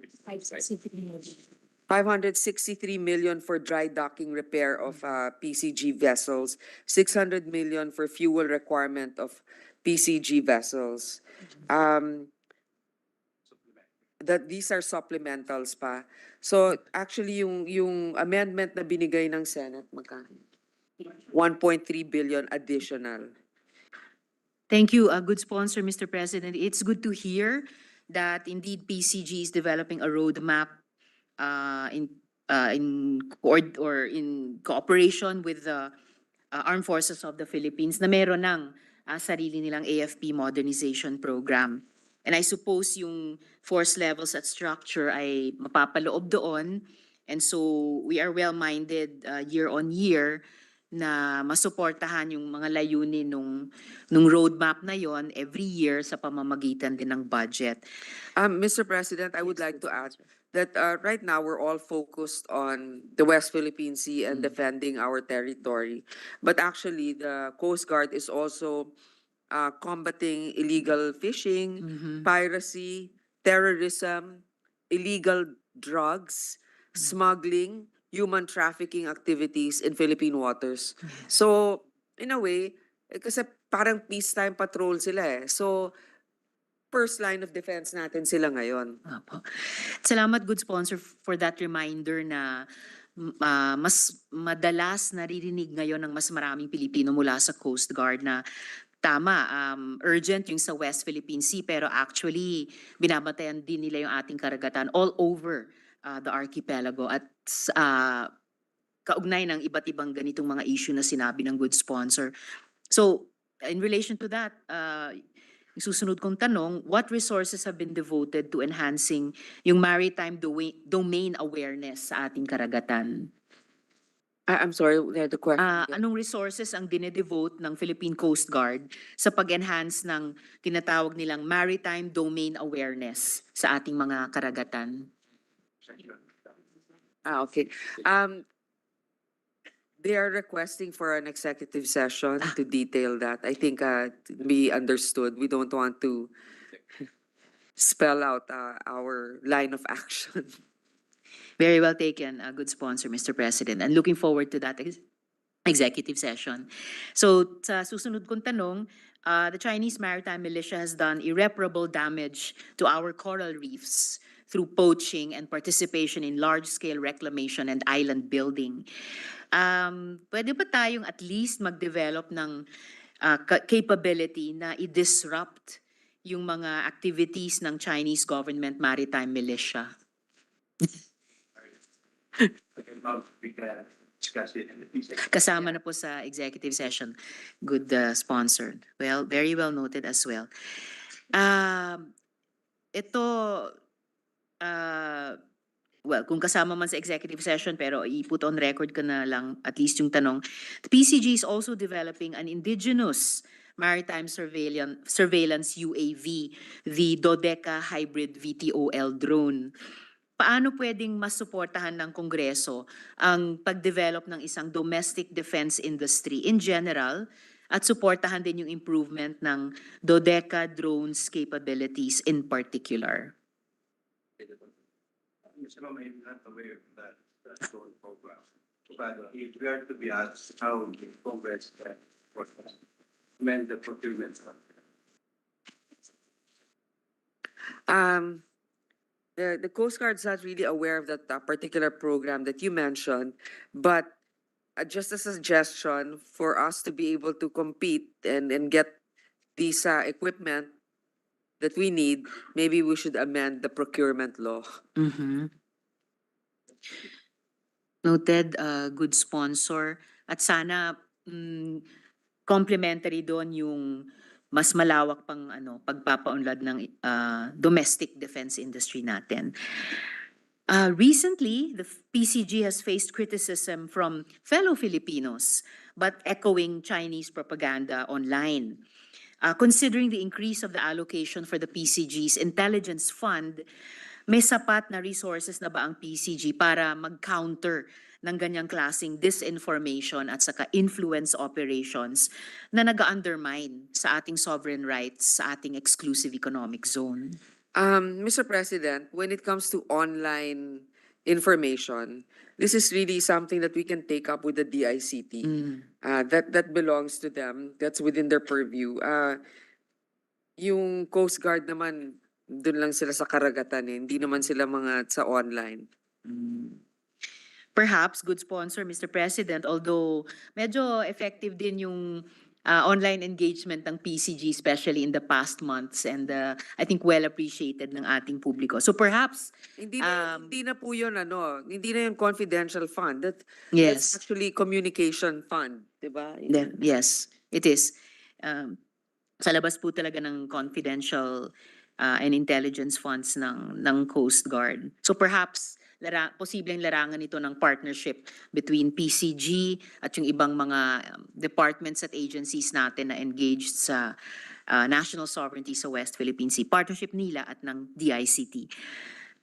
563 million for dry docking repair of PCG vessels, 600 million for fuel requirement of PCG vessels. That these are supplementals pa. So actually yung amendment na binigay ng Senate magkano? 1.3 billion additional. Thank you, a good sponsor, Mr. President. It's good to hear that indeed PCG is developing a roadmap in cooperation with the Armed Forces of the Philippines na meron ng sarili nilang AFP modernization program. And I suppose yung force levels at structure ay mapapaloob doon. And so we are well-minded year on year na masuportahan yung mga layunin nung roadmap na yon every year sa pamamagitan din ng budget. Mr. President, I would like to add that right now we're all focused on the West Philippine Sea and defending our territory. But actually, the Coast Guard is also combating illegal fishing, piracy, terrorism, illegal drugs, smuggling, human trafficking activities in Philippine waters. So, in a way, kasi parang peacetime patrol sila eh. So, first line of defense natin sila ngayon. Apo. Salamat, good sponsor, for that reminder na mas madalas naririnig ngayon ng mas maraming Pilipino mula sa Coast Guard na tama, urgent yung sa West Philippine Sea pero actually binabantayan din nila yung ating karagatan all over the archipelago at kaugnay ng iba't ibang ganitong mga issue na sinabi ng good sponsor. So, in relation to that, yung susunod kong tanong, what resources have been devoted to enhancing yung maritime domain awareness sa ating karagatan? I'm sorry, the question. again. Anong resources ang dinedevote ng Philippine Coast Guard sa pag-enhance ng tinatawag nilang maritime domain awareness sa ating mga karagatan? Okay. They are requesting for an executive session to detail that. I think we understood. We don't want to spell out our line of action. Very well taken, good sponsor, Mr. President. And looking forward to that executive session. So sa susunod kong tanong, the Chinese maritime militia has done irreparable damage to our coral reefs through poaching and participation in large-scale reclamation and island building. Pwede ba tayong at least mag-develop ng capability na i-disrupt yung mga activities ng Chinese government maritime militia? We can discuss it in the future. Kasama na po sa executive session. Good sponsor. Well, very well noted as well. Ito, well, kung kasama man sa executive session, pero i-put on record ko na lang at least yung tanong. The PCG is also developing an indigenous maritime surveillance UAV, the Dodeca Hybrid VTOL drone. Paano pwedeng masuportahan ng Kongreso ang pag-develop ng isang domestic defense industry in general at suportahan din yung improvement ng Dodeca drones capabilities in particular? Mr. Mama, I'm not aware of that drone program. But if we are to be asked how the Congress can amend the procurement. The Coast Guard's not really aware of that particular program that you mentioned, but just a suggestion for us to be able to compete and get these equipment that we need, maybe we should amend the procurement law. Noted, good sponsor. At sana complementary doon yung mas malawak pang pagpapaunlad ng domestic defense industry natin. Recently, the PCG has faced criticism from fellow Filipinos, but echoing Chinese propaganda online. Considering the increase of the allocation for the PCG's intelligence fund, may sapat na resources na ba ang PCG para mag-counter ng ganyang klaseng disinformation at saka influence operations na nag-undermine sa ating sovereign rights sa ating exclusive economic zone? Mr. President, when it comes to online information, this is really something that we can take up with the DICT. That belongs to them. That's within their purview. Yung Coast Guard naman, dun lang sila sa karagatan eh. Hindi naman sila mga sa online. Perhaps, good sponsor, Mr. President, although medyo effective din yung online engagement ng PCG, especially in the past months, and I think well appreciated ng ating publiko. So perhaps, Hindi na po yun, hindi na yung confidential fund. That's yes, actually communication fund, di ba? yes, it is. Sa labas po talaga ng confidential and intelligence funds ng Coast Guard. So perhaps, posibleng larangan ito ng partnership between PCG at yung ibang mga departments at agencies natin na engaged sa national sovereignty sa West Philippine Sea. Partnership nila at ng DICT.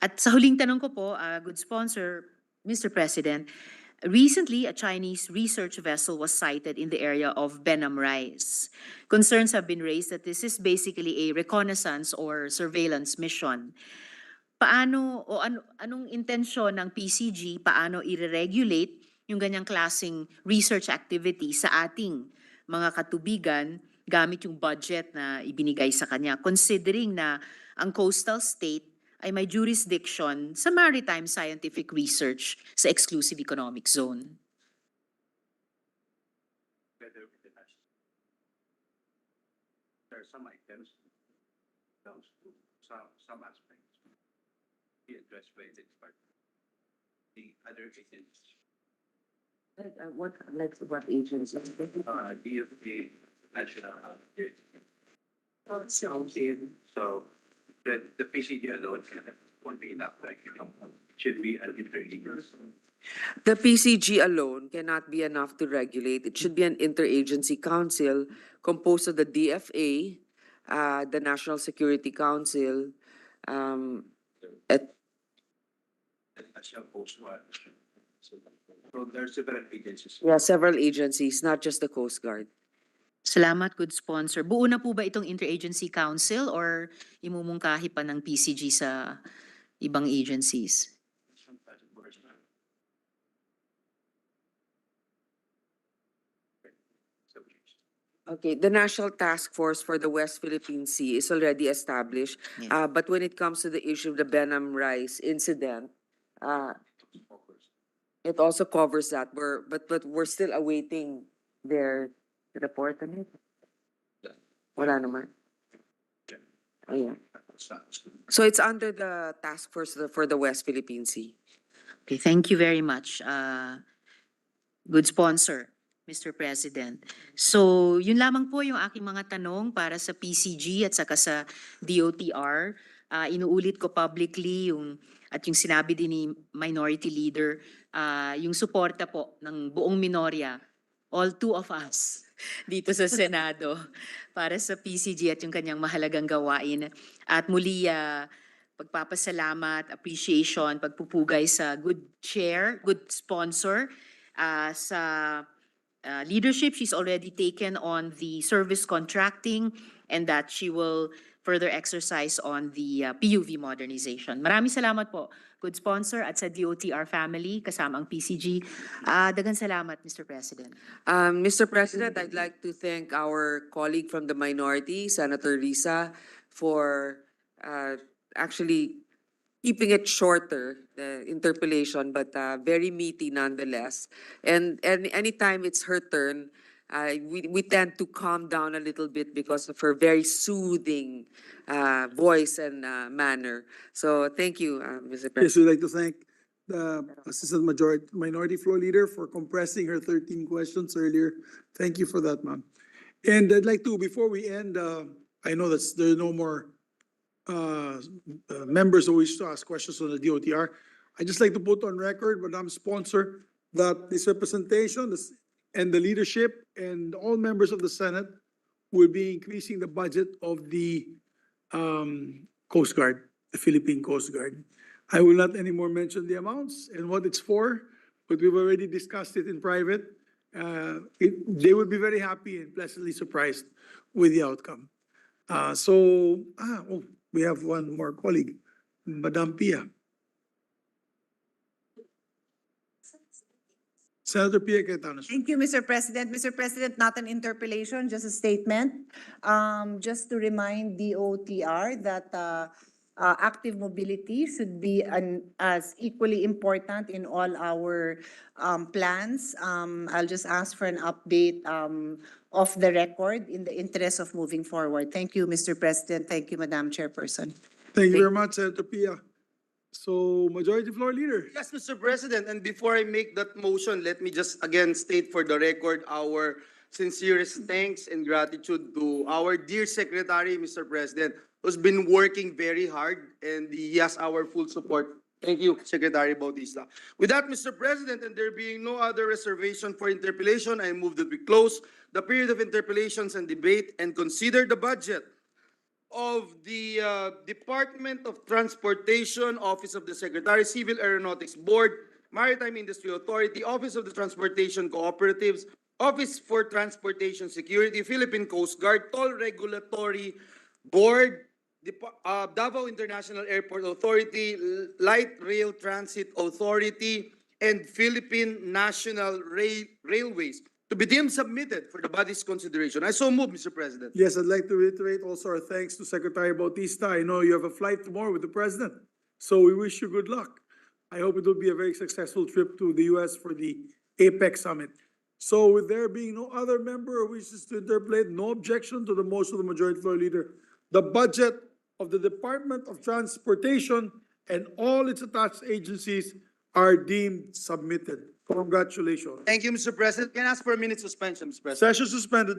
At sa huling tanong ko po, good sponsor, Mr. President, recently a Chinese research vessel was sighted in the area of Benam Rise. Concerns have been raised that this is basically a reconnaissance or surveillance mission. Paano o anong intensyon ng PCG, paano i-regulate yung ganyang klaseng research activity sa ating mga katubigan gamit yung budget na ibinigay sa kanya, considering na ang coastal state ay may jurisdiction sa maritime scientific research sa exclusive economic zone? Whether with the national. There are some items, some aspects. Be addressed by the expert. the other agencies. What agencies? DFA, National So the PCG alone won't be enough, like, it should be an interagency. The PCG alone cannot be enough to regulate. It should be an interagency council composed of the DFA, the National Security Council, at National Coast Guard. So there's several agencies. several agencies, not just the Coast Guard. Salamat, good sponsor. Buo na po ba itong interagency council or imumungkahi pa ng PCG sa ibang agencies? Okay, the National Task Force for the West Philippine Sea is already established. Yeah. But when it comes to the issue of the Benham Rice incident, it also covers that. But we're still awaiting their report on it. Wala naman. Ayan. So it's under the task force for the West Philippine Sea. Okay, thank you very much. Good sponsor, Mr. President. So, yun lamang po yung aking mga tanong para sa PCG at saka sa DOTR. Inuulit ko publicly yung sinabi din ni Minority Leader, yung suporta po ng buong minorya, all two of us dito sa Senado para sa PCG at yung kanyang mahalagang gawain. At muli, pagpapasalamat, appreciation, pagpupugay sa good chair, good sponsor, sa leadership. She's already taken on the service contracting and that she will further exercise on the PUV modernization. Maraming salamat po, good sponsor, at sa DOTR family, kasama ang PCG. Daghang salamat, Mr. President. Mr. President, I'd like to thank our colleague from the minority, Senator Risa, for actually keeping it shorter, the interpellation, but very meaty nonetheless. And anytime it's her turn, we tend to calm down a little bit because of her very soothing voice and manner. So thank you, Mr. President. Yes, we'd like to thank the Assistant Minority Floor Leader for compressing her 13 questions earlier. Thank you for that, ma'am. And I'd like to, before we end, I know that there are no more members who wish to ask questions on the DOTR. I'd just like to put on record, Madam Sponsor, that this representation and the leadership and all members of the Senate will be increasing the budget of the Coast Guard, the Philippine Coast Guard. I will not anymore mention the amounts and what it's for, but we've already discussed it in private. They will be very happy and pleasantly surprised with the outcome. We have one more colleague, Madam Pia. Senator Pia Cayetano. Thank you, Mr. President. Mr. President, not an interpellation, just a statement. Just to remind DOTR that active mobility should be as equally important in all our plans. I'll just ask for an update of the record in the interest of moving forward. Thank you, Mr. President. Thank you, Madam Chairperson. Thank you very much, Senator Pia. So, Majority Floor Leader. Yes, Mr. President, and before I make that motion, let me just again state for the record our sincerest thanks and gratitude to our dear Secretary, Mr. President, who's been working very hard and he has our full support. Thank you, Secretary Bautista. With that, Mr. President, and there being no other reservation for interpellation, I move that we close the period of interpellations and debate and consider the budget of the Department of Transportation, Office of the Secretary, Civil Aeronautics Board, Maritime Industry Authority, Office of the Transportation Cooperatives, Office for Transportation Security, Philippine Coast Guard, Toll Regulatory Board, Davao International Airport Authority, Light Rail Transit Authority, and Philippine National Railways to be deemed submitted for the body's consideration. I so move, Mr. President. Yes, I'd like to reiterate also our thanks to Secretary Bautista. I know you have a flight tomorrow with the President, so we wish you good luck. I hope it will be a very successful trip to the U.S. for the APEC Summit. So with there being no other member who wishes to interpolate, no objection to the motion of the Majority Floor Leader, the budget of the Department of Transportation and all its attached agencies are deemed submitted. Congratulations. Thank you, Mr. President. Can I ask for a minute suspension, Mr. President? Session suspended.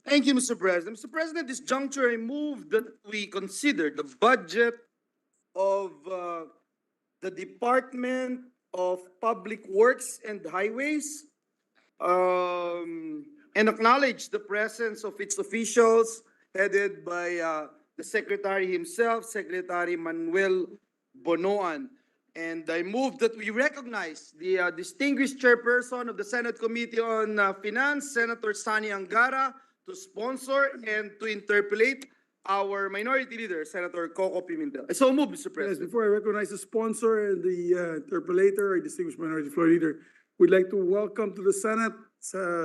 Thank you, Mr. President. Mr. President, this juncture, I move that we consider the budget of the Department of Public Works and Highways, and acknowledge the presence of its officials headed by the Secretary himself, Secretary Manuel Bonoan. And I move that we recognize the distinguished chairperson of the Senate Committee on Finance, Senator Sani Angara, to sponsor and to interpolate our minority leader, Senator Coco Pimentel. So move, Mr. Yes, President. before I recognize the sponsor and the interpolator, our distinguished minority floor leader, we'd like to welcome to the Senate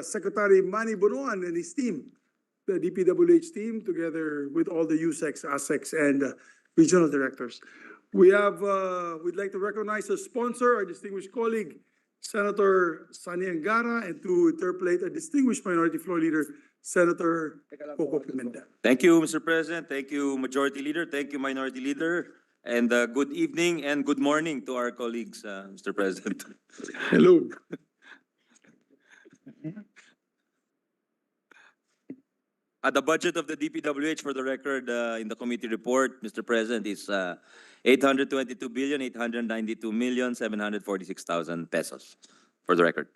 Secretary Manny Bonoan and his team, the DPWH team, together with all the USECs, ASECs, and regional directors. We'd like to recognize the sponsor, our distinguished colleague, Senator Sani Angara, and to interpolate our distinguished minority floor leader, Senator Coco Pimentel. Thank you, Mr. President. Thank you, Majority Leader. Thank you, Minority Leader. And good evening and good morning to our colleagues, Mr. President. Hello. The budget of the DPWH, for the record, in the committee report, Mr. President, is 822,892,746,000 pesos, for the record.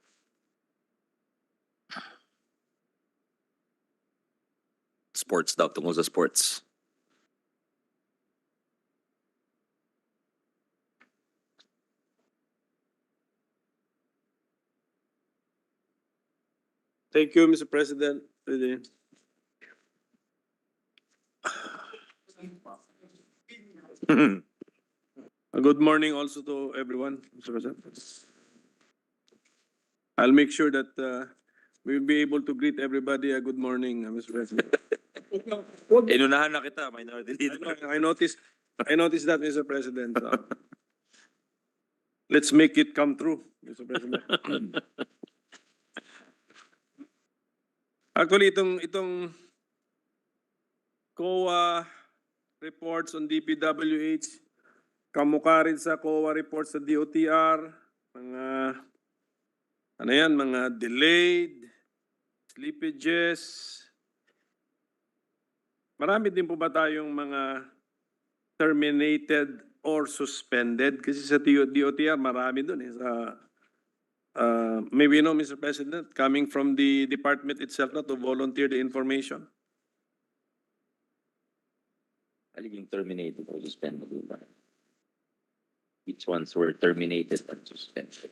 Sports daw, tungkol sa sports. Thank you, Mr. President. Good morning also to everyone, Mr. President. I'll make sure that we'll be able to greet everybody a good morning, Mr. President. Inunahan na kita, Minority Leader. I noticed that, Mr. President. Let's make it come true, Mr. President. Actually, itong COA reports on DPWH, kamukha rin sa COA reports sa DOTR, mga delayed, slippages. Marami din po ba tayong mga terminated or suspended? Kasi sa DOTR, marami dun eh. Maybe you know, Mr. President, coming from the department itself na to volunteer the information. Aliging terminated or suspended. Which ones were terminated and suspended?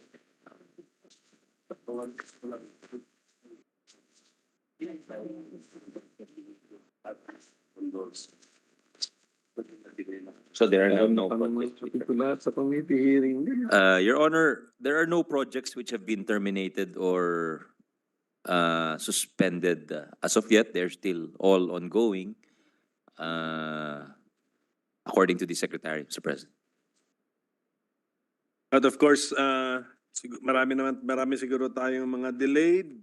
So there are no projects. Your Honor, there are no projects which have been terminated or suspended as of yet. They're still all ongoing, according to the Secretary, Mr. President. But of course, marami siguro tayong mga delayed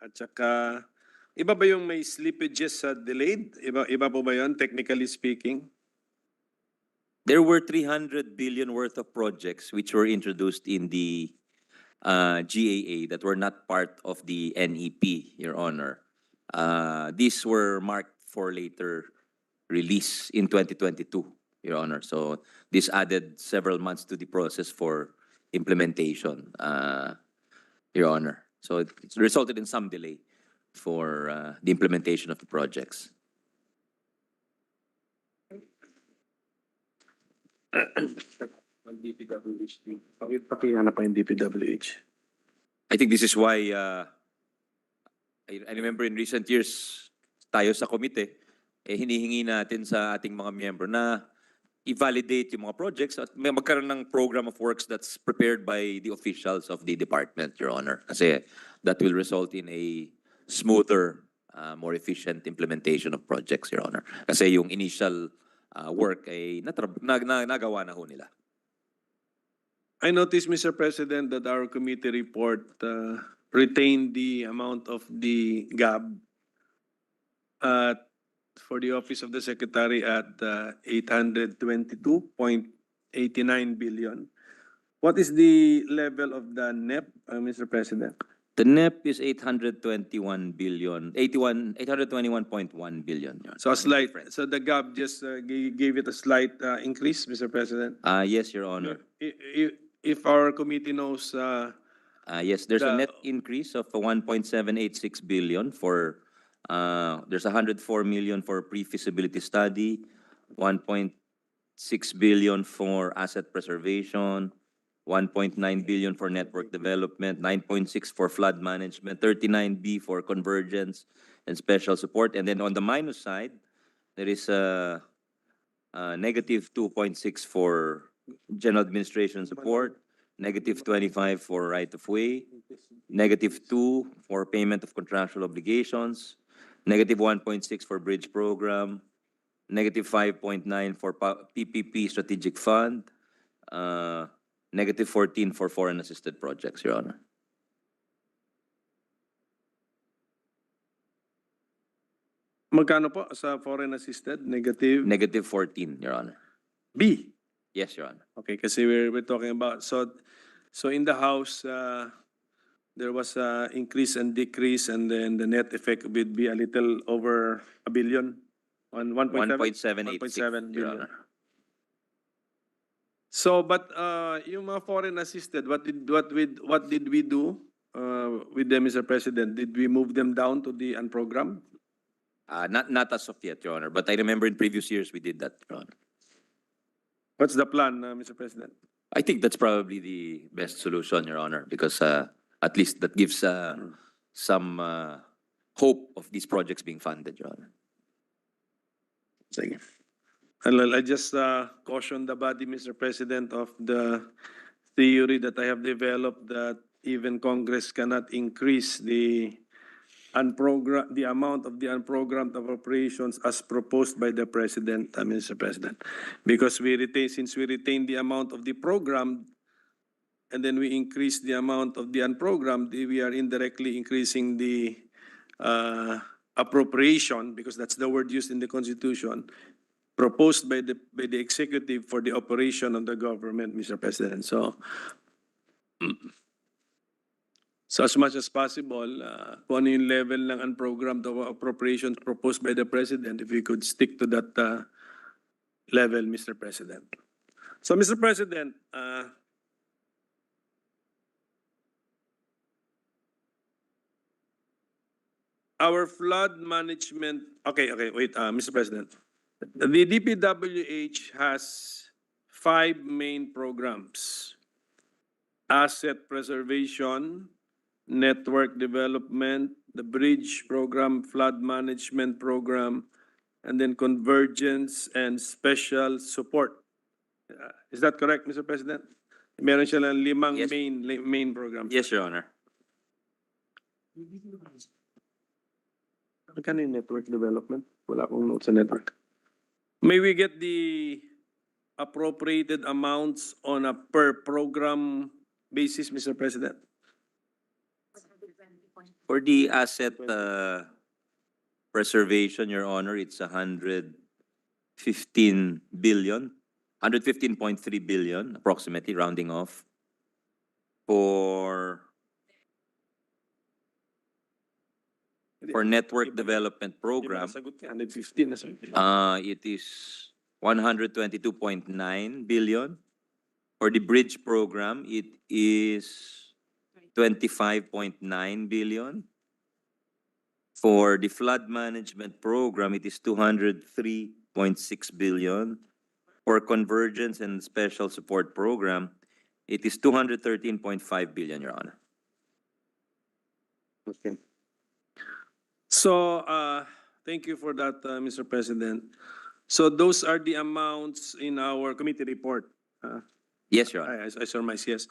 at saka iba ba yung may slippages sa delayed? Iba po ba yun, technically speaking? There were 300 billion worth of projects which were introduced in the GAA that were not part of the NEP, Your Honor. These were marked for later release in 2022, Your Honor. So this added several months to the process for implementation, Your Honor. So it resulted in some delay for the implementation of the projects. Pakihanap pa yung DPWH. I think this is why I remember in recent years tayo sa komite hinihingi natin sa ating mga miyembro na i-validate yung mga projects at may magkaroon ng program of works that's prepared by the officials of the department, Your Honor. Kasi that will result in a smoother, more efficient implementation of projects, Your Honor. Kasi yung initial work ay nagawa na ho nila. I noticed, Mr. President, that our committee report retained the amount of the GAB for the Office of the Secretary at 822.89 billion. What is the level of the NEP, Mr. President? The NEP is 821 billion, 821.1 billion. Your So a Honor. slight, so the gap just gave it a slight increase, Mr. President. Yes, Your Honor. If our committee knows, Yes, there's a The- net increase of 1.786 billion for, there's 104 million for pre-feasibility study, 1.6 billion for asset preservation, 1.9 billion for network development, 9.6 for flood management, 39B for convergence and special support. And then on the minus side, there is a negative 2.6 for general administration support, negative 25 for right-of-way, negative 2 for payment of contractual obligations, negative 1.6 for bridge program, negative 5.9 for PPP strategic fund, negative 14 for foreign assisted projects, Your Honor. magkano po sa foreign assisted? Negative Negative 14, Your Honor. B. Yes, Your Honor. Okay, kasi we're talking about, so in the House, there was a increase and decrease, and then the net effect would be a little over a billion, on 1.7 1.786, Your billion. Honor. So, but yung mga foreign assisted, what did we do with them, Mr. President? Did we move them down to the unprogrammed? Not as of yet, Your Honor, but I remember in previous years we did that, Your Honor. What's the plan, Mr. President? I think that's probably the best solution, Your Honor, because at least that gives some hope of these projects being funded, Your Honor. Sige. I just caution the body, Mr. President, of the theory that I have developed that even Congress cannot increase the amount of the unprogrammed appropriations as proposed by the President, Mr. President. Because since we retain the amount of the programmed, and then we increase the amount of the unprogrammed, we are indirectly increasing the appropriation, because that's the word used in the Constitution, proposed by the executive for the operation of the government, Mr. President. So as much as possible, kung ano yung level ng unprogrammed appropriations proposed by the President, if we could stick to that level, Mr. President. So, Mr. President, our flood management, wait, Mr. President. The DPWH has 5 main programs: asset preservation, network development, the bridge program, flood management program, and then convergence and special support. Is that correct, Mr. President? Meron siya lang 5 Yes. main programs. Yes, Your Honor. Magkano yung network development? Wala akong notes sa network. May we get the appropriated amounts on a per program basis, Mr. President? For the asset preservation, Your Honor, it's 115 billion, 115.3 billion, approximately, rounding off. For network development program, Sagot ka, 115 na sagot. it is 122.9 billion. For the bridge program, it is 25.9 billion. For the flood management program, it is 203.6 billion. For convergence and special support program, it is 213.5 billion, Your Honor. Okay. So, thank you for that, Mr. President. So those are the amounts in our committee report. Yes, Your Honor. I surmise, yes.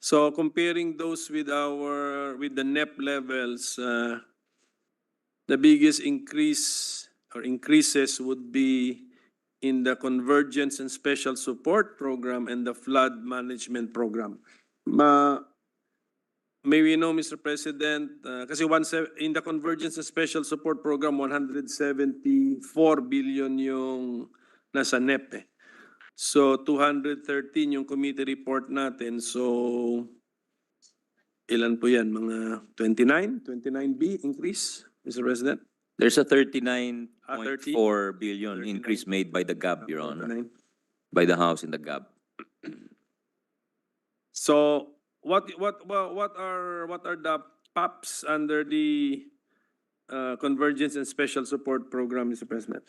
So comparing those with the NEP levels, the biggest increase or increases would be in the convergence and special support program and the flood management program. May we know, Mr. President, kasi in the convergence and special support program, 174 billion yung nasa NEP eh. So 213 yung committee report natin. So ilan po yan? Mga 29B increase, Mr. President? There's a 30? 39.4 billion 39. increase made by the GAB, Your Honor, 39. by the House in the GAB. So what are the PAPs under the Convergence and Special Support Program, Mr. President?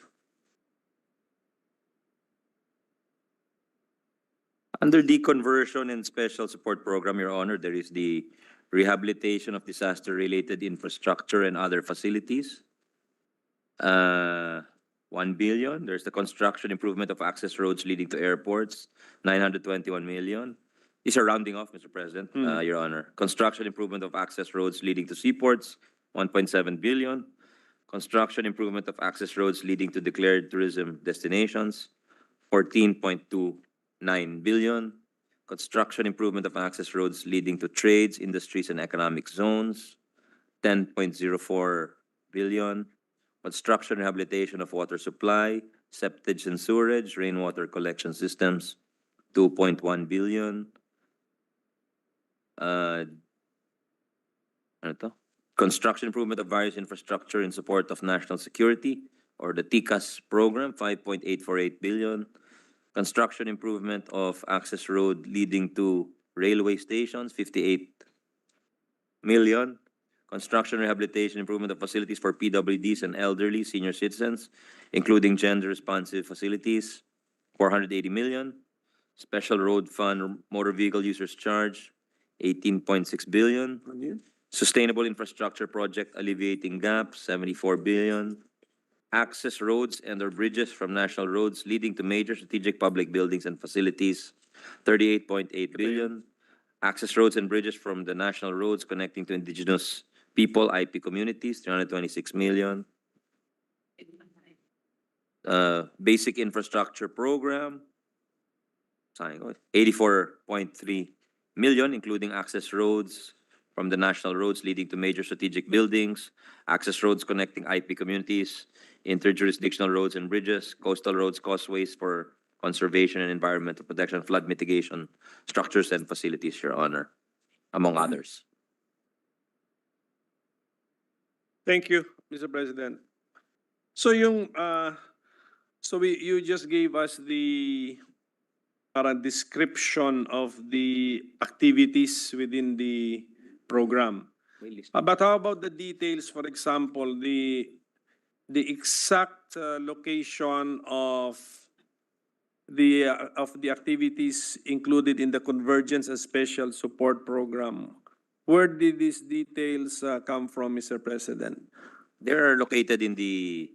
Under the Conversion and Special Support Program, Your Honor, there is the rehabilitation of disaster-related infrastructure and other facilities. 1 billion. There's the construction improvement of access roads leading to airports, 921 million. These are rounding off, Mr. President, Your Honor. Construction improvement of access roads leading to seaports, 1.7 billion. Construction improvement of access roads leading to declared tourism destinations, 14.29 billion. Construction improvement of access roads leading to trades, industries, and economic zones, 10.04 billion. Construction rehabilitation of water supply, septage and sewerage, rainwater collection systems, 2.1 billion. Ano to? Construction improvement of various infrastructure in support of national security, or the TICAS program, 5.848 billion. Construction improvement of access road leading to railway stations, 58 million. Construction rehabilitation improvement of facilities for PWDs and elderly senior citizens, including gender-responsive facilities, 480 million. Special road fund motor vehicle users charge, 18.6 billion. Sustainable infrastructure project alleviating gaps, 74 billion. Access roads and or bridges from national roads leading to major strategic public buildings and facilities, 38.8 billion. Access roads and bridges from the national roads connecting to indigenous people, IP communities, 326 million. Basic infrastructure program, 84.3 million, including access roads from the national roads leading to major strategic buildings, access roads connecting IP communities, interjurisdictional roads and bridges, coastal roads, causeways for conservation and environmental protection, flood mitigation, structures and facilities, Your Honor, among others. Thank you, Mr. President. So you just gave us the description of the activities within the program. But how about the details, for example, the exact location of the activities included in the Convergence and Special Support Program? Where did these details come from, Mr. President? They're located in the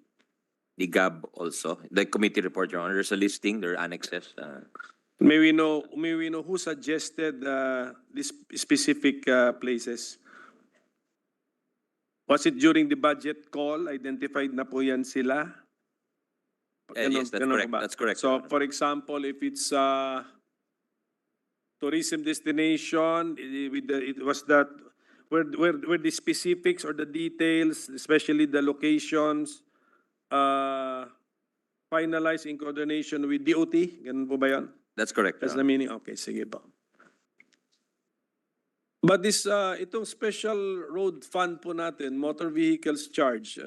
GAB also, the committee report, Your Honor. There's a listing, there are annexes. May we know who suggested these specific places? Was it during the budget call? Identified na po yan sila? Yes, that's correct. ba? That's correct. So, for example, if it's tourism destination, where the specifics or the details, especially the locations, finalized in coordination with DOT? Ganun po ba yan? That's correct. That's Your the Honor. meaning? Okay, sige po. But this, itong special road fund po natin, motor vehicles charge,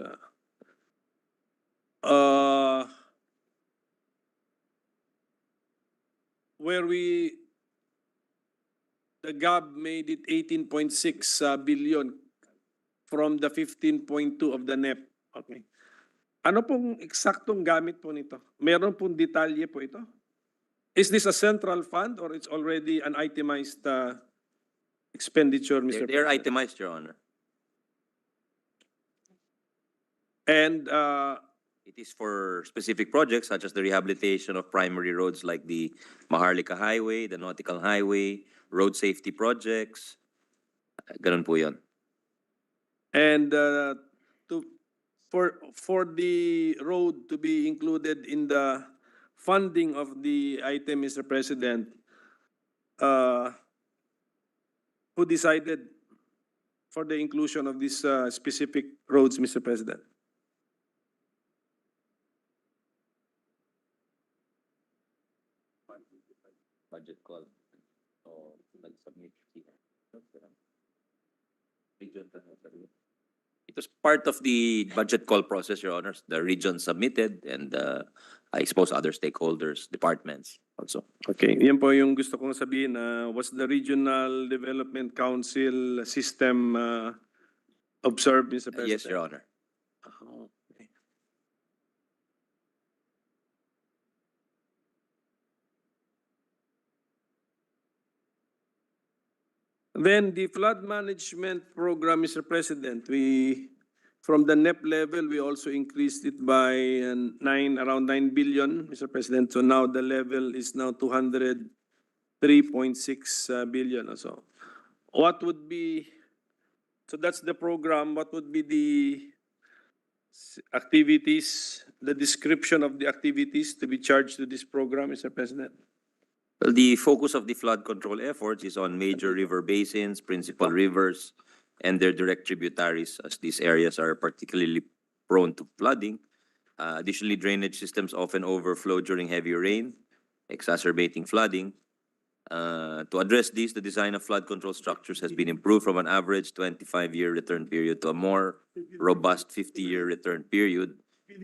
where the GAB made it 18.6 billion from the 15.2 of the NEP. Okay. Ano pong eksaktong gamit po nito? Meron pong detalye po ito? Is this a central fund or it's already an itemized expenditure, Mr. They're President? itemized, Your Honor. And It is for specific projects such as the rehabilitation of primary roads like the Maharlika Highway, the Nautical Highway, road safety projects. Ganun po yun. and for the road to be included in the funding of the item, Mr. President, who decided for the inclusion of these specific roads, Mr. President? Budget call. So, nag-submit siya. It was part of the budget call process, Your Honors. The region submitted and I suppose other stakeholders, departments also. Okay, yan po yung gusto kong sabihin. Was the Regional Development Council system observed, Mr. President? Yes, Your Honor. Okay. Then the flood management program, Mr. President, from the NEP level, we also increased it by around 9 billion, Mr. President. So now the level is now 203.6 billion or so. What would be, so that's the program, what would be the activities, the description of the activities to be charged to this program, Mr. President? Well, the focus of the flood control efforts is on major river basins, principal rivers, and their direct tributaries, as these areas are particularly prone to flooding. Additionally, drainage systems often overflow during heavy rain, exacerbating flooding. To address this, the design of flood control structures has been improved from an average 25-year return period to a more robust 50-year return period.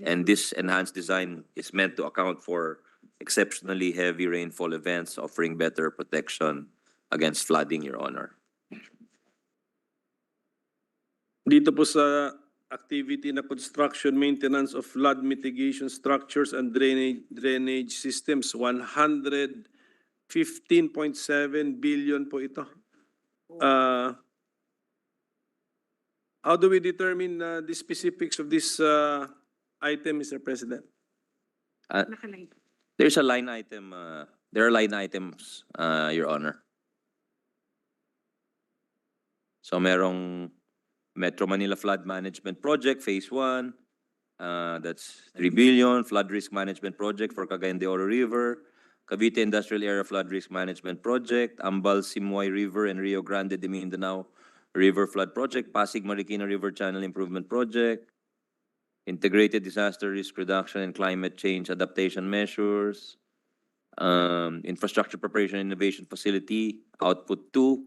And this enhanced design is meant to account for exceptionally heavy rainfall events, offering better protection against flooding, Your Honor. Dito po sa activity na construction, maintenance of flood mitigation structures and drainage systems, 115.7 billion po ito. How do we determine the specifics of this item, Mr. President? There's a line item, there are line items, Your Honor. So merong Metro Manila Flood Management Project, Phase 1, that's 3 billion. Flood Risk Management Project for Cagayan de Oro River, Cavite Industrial Area Flood Risk Management Project, Ambal Simoy River and Rio Grande de Mindanao River Flood Project, Pasig Marikina River Channel Improvement Project, Integrated Disaster Risk Reduction and Climate Change Adaptation Measures, Infrastructure Preparation and Innovation Facility, Output 2,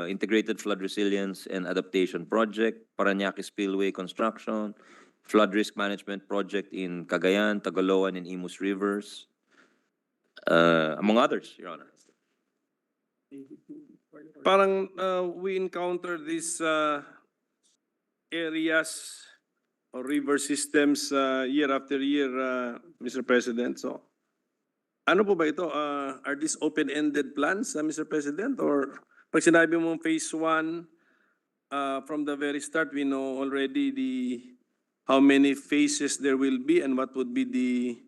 Integrated Flood Resilience and Adaptation Project, Parañaque Spillway Construction, Flood Risk Management Project in Cagayan, Tagoloan, and Imus Rivers, among others, Your Honor. Parang we encounter these areas or river systems year after year, Mr. President. So, ano po ba ito? Are these open-ended plans, Mr. President? Or pag sinabi mo phase 1, from the very start, we know already how many phases there will be and what would be the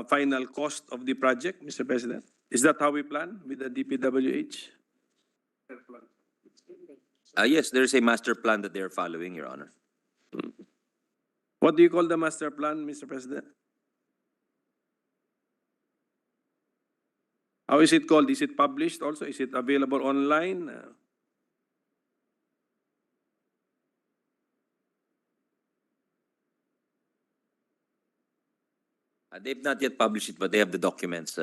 final cost of the project, Mr. President? Is that how we plan with the DPWH? Yes, there's a master plan that they're following, Your Honor. What do you call the master plan, Mr. President? How is it called? Is it published also? Is it available online? They've not yet published it, but they have the documents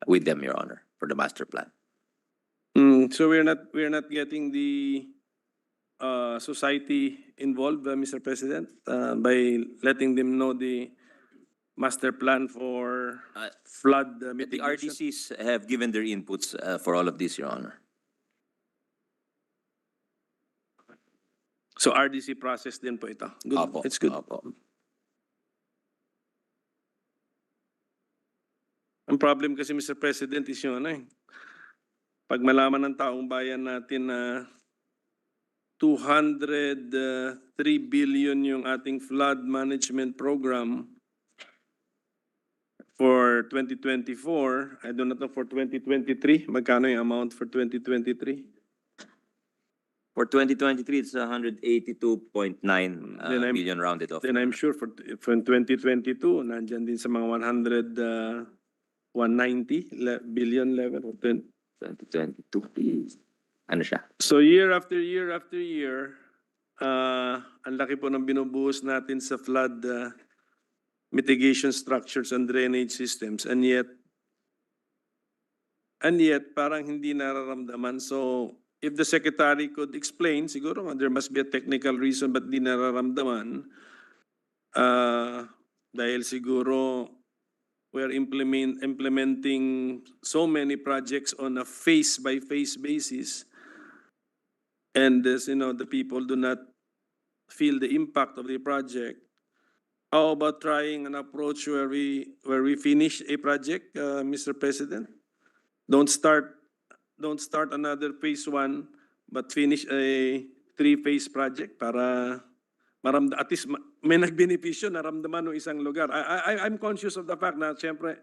with them, Your Honor, for the master plan. So we're not getting the society involved, Mr. President, by letting them know the master plan for flood The mitigation. RDCs have given their inputs for all of this, Your Honor. So RDC process din po ito. Good. Opo, It's good. opo. Ang problem kasi, Mr. President, is yun pag malaman ng taong bayan natin na 203 billion yung ating flood management program for 2024, I do not know for 2023, magkano yung amount for 2023? For 2023, it's 182.9 billion rounded off. Then I'm sure for 2022, nandyan din sa mga 190 billion level. 2022. Ano siya? So year after year after year, ang laki po ng binubuhos natin sa flood mitigation structures and drainage systems, and yet parang hindi nararamdaman. So if the secretary could explain, siguro nga there must be a technical reason but di nararamdaman. Dahil siguro we're implementing so many projects on a phase-by-phase basis. And as you know, the people do not feel the impact of the project. How about trying an approach where we finish a project, Mr. President? Don't start another phase 1, but finish a 3-phase project para at least may nagbenepisyo, naramdaman ng isang lugar. I'm conscious of the fact na siyempre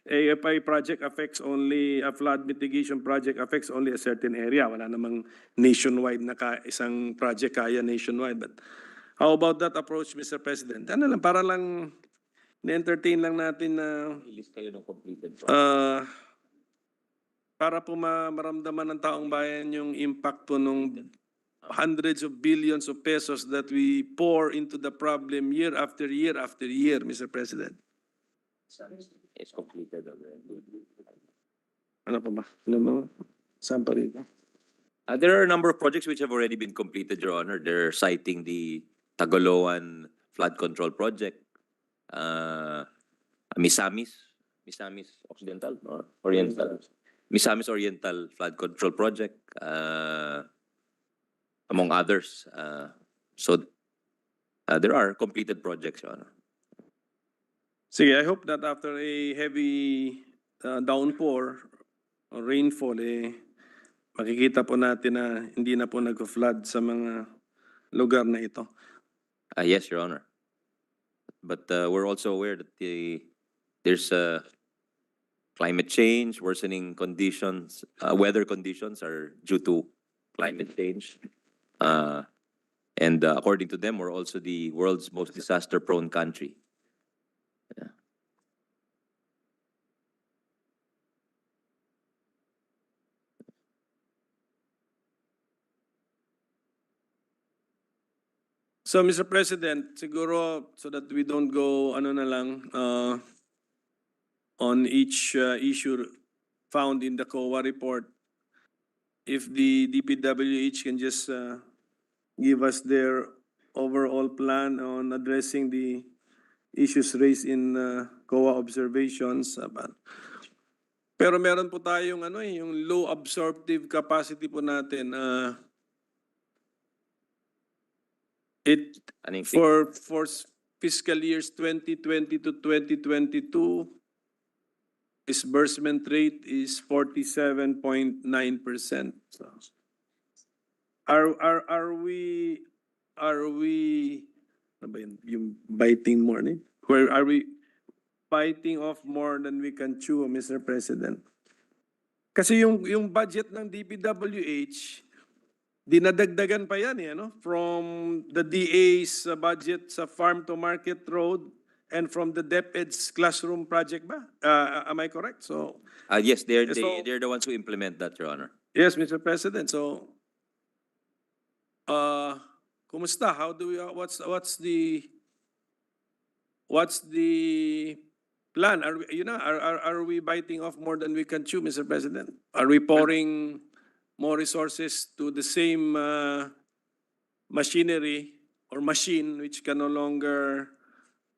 a project affects only, a flood mitigation project affects only a certain area. Wala namang nationwide na isang project kaya nationwide. But how about that approach, Mr. President? Ano lang, para lang na-entertain lang natin na para po maramdaman ng taong bayan yung impact po nung hundreds of billions of pesos that we pour into the problem year after year after year, Mr. President. It's completed already. Ano pa ba? Ano ba? Saan pa rin? There are a number of projects which have already been completed, Your Honor. They're citing the Tagaloan Flood Control Project, Misamis Occidental or Oriental, Misamis Oriental Flood Control Project, among others. So there are completed projects, Your Honor. Sige, I hope that after a heavy downpour or rainfall, makikita po natin na hindi na po nag-flood sa mga lugar na ito. Yes, Your Honor. But we're also aware that there's climate change, worsening conditions, weather conditions are due to climate change. And according to them, we're also the world's most disaster-prone country. Yeah. So, Mr. President, siguro so that we don't go ano na lang on each issue found in the COA report, if the DPWH can just give us their overall plan on addressing the issues raised in COA observations. Pero meron po tayong yung low absorptive capacity po natin. For fiscal years 2020 to 2022, disbursement rate is 47.9%. So, are we ano ba yun? Yung biting more ni? Where are we biting off more than we can chew, Mr. President? Kasi yung budget ng DPWH, dinadagdagan pa yan from the DA's budget sa Farm to Market Road and from the DepEd's classroom project ba? Am I correct? So Yes, they're the ones who implement that, Your Honor. yes, Mr. President. So kumusta? How do we what's the plan? Are we biting off more than we can chew, Mr. President? Are we pouring more resources to the same machinery or machine which can no longer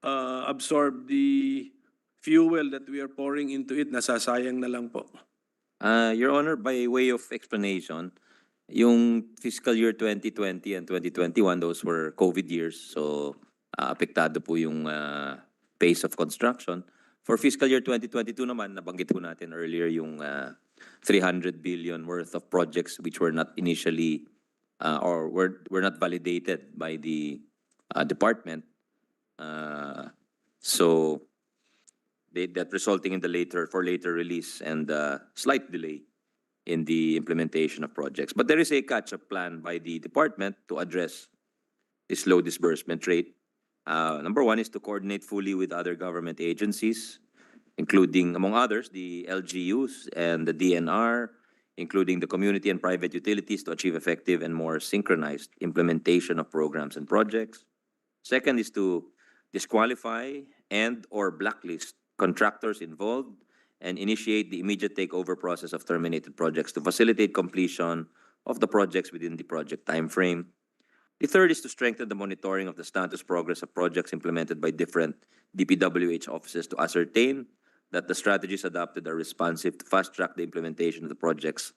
absorb the fuel that we are pouring into it? Nasasayang na lang po. Your Honor, by way of explanation, yung fiscal year 2020 and 2021, those were COVID years. So, apektado po yung pace of construction. For fiscal year 2022 naman, nabanggit po natin earlier yung 300 billion worth of projects which were not initially or were not validated by the department. So that resulting in the later release and slight delay in the implementation of projects. But there is a catch-up plan by the department to address this low disbursement rate. Number one is to coordinate fully with other government agencies, including, among others, the LGUs and the DNR, including the community and private utilities, to achieve effective and more synchronized implementation of programs and projects. Second is to disqualify and or blacklist contractors involved and initiate the immediate takeover process of terminated projects to facilitate completion of the projects within the project timeframe. The third is to strengthen the monitoring of the status progress of projects implemented by different DPWH offices to ascertain that the strategies adopted are responsive to fast-track the implementation of the projects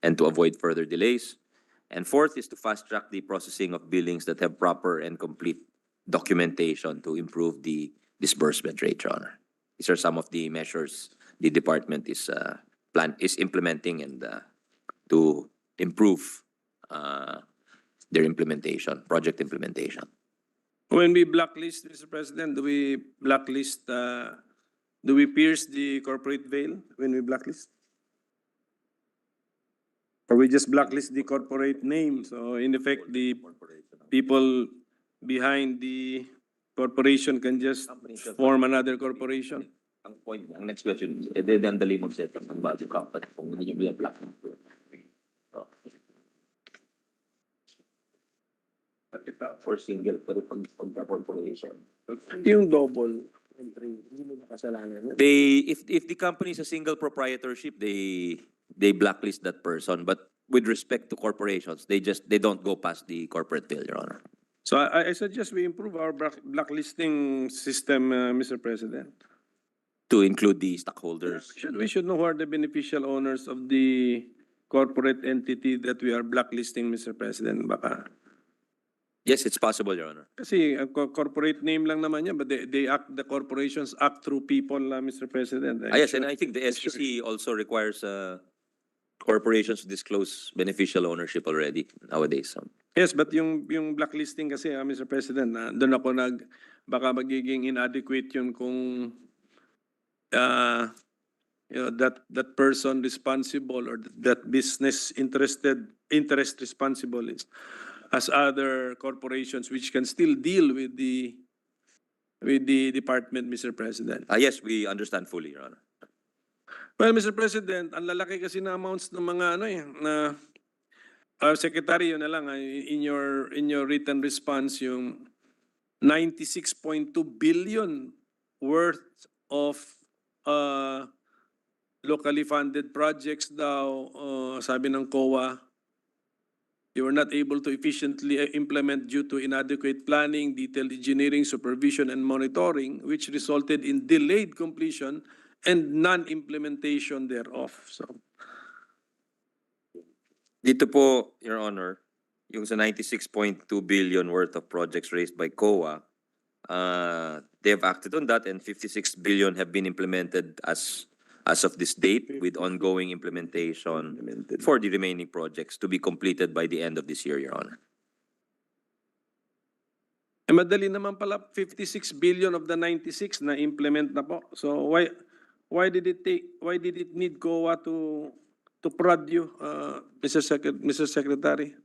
and to avoid further delays. And fourth is to fast-track the processing of billings that have proper and complete documentation to improve the disbursement rate, Your Honor. These are some of the measures the department is implementing and to improve their implementation, project implementation. When we blacklist, Mr. President, do we pierce the corporate veil when we blacklist? Or we just blacklist the corporate name? So in effect, the people behind the corporation can just form another corporation? Ang next question, ang dali mag-set up ng value company kung hindi nyo black. For single, pero pag corporation. Yung double entry, hindi mo kasalanan. If the company is a single proprietorship, they blacklist that person. But with respect to corporations, they don't go past the corporate veil, Your Honor. So I suggest we improve our blacklisting system, Mr. President. To include the stockholders. We should know who are the beneficial owners of the corporate entity that we are blacklisting, Mr. President. Baka. Yes, it's possible, Your Honor. Kasi corporate name lang naman yan, but the corporations act through people, Mr. President. Yes, and I think the SEC also requires corporations to disclose beneficial ownership already nowadays. Yes, but yung blacklisting kasi, Mr. President, doon ako baka magiging inadequate yun kung that person responsible or that business interest responsible is as other corporations which can still deal with the department, Mr. President. Yes, we understand fully, Your Honor. Well, Mr. President, ang lalaki kasi na amounts ng mga na Secretary, yun na lang, in your written response, yung 96.2 billion worth of locally funded projects daw, sabi ng COA, you were not able to efficiently implement due to inadequate planning, detailed engineering, supervision, and monitoring, which resulted in delayed completion and non-implementation thereof. So, dito po, Your Honor, yung sa 96.2 billion worth of projects raised by COA, they have acted on that and 56 billion have been implemented as of this date with ongoing implementation for the remaining projects to be completed by the end of this year, Your Honor. madali naman pala 56 billion of the 96 na implement na po. So why did it need COA to prod you, Mr. Secretary?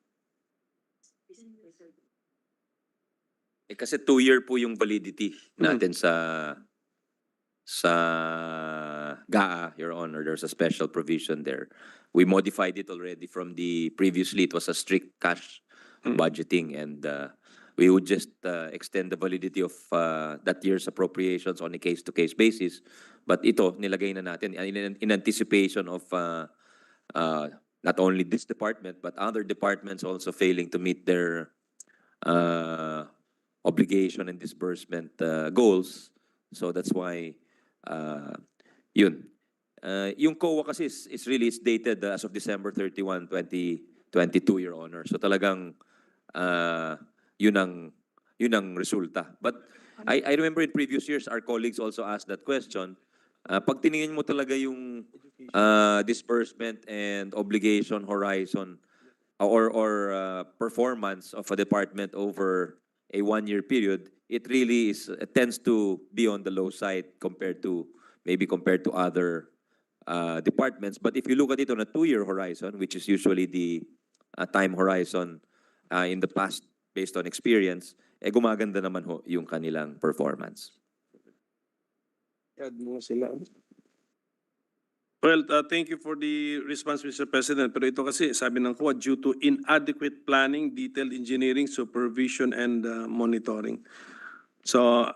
Kasi 2-year po yung validity natin sa GAA, Your Honor. There's a special provision there. We modified it already from the previously it was a strict cash budgeting, and we would just extend the validity of that year's appropriations on a case-to-case basis. But ito, nilagay na natin in anticipation of not only this department, but other departments also failing to meet their obligation and disbursement goals. So that's why, yun. Yung COA kasi is really dated as of December 31, 2022, Your Honor. So talagang yun ang resulta. But I remember in previous years, our colleagues also asked that question. Pag tiningin mo talaga yung disbursement and obligation horizon or performance of a department over a 1-year period, it really tends to be on the low side compared to other departments. But if you look at it on a 2-year horizon, which is usually the time horizon in the past based on experience, gumaganda naman ho yung kanilang performance. Well, thank you for the response, Mr. President. Pero ito kasi, sabi ng COA, due to inadequate planning, detailed engineering, supervision, and monitoring. So,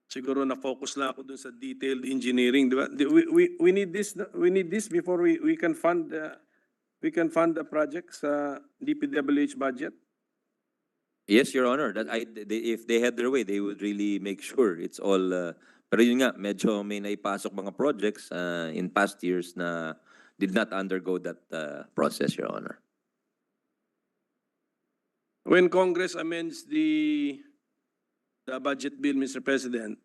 siguro na-focus lang ako dun sa detailed engineering. Di ba? We need this before we can fund we can fund the project sa DPWH budget? Yes, Your Honor, that if they had their way, they would really make sure it's all, pero yun nga, medyo may naipasok mga projects in past years na did not undergo that process, Your Honor. When Congress amends the budget bill, Mr. President,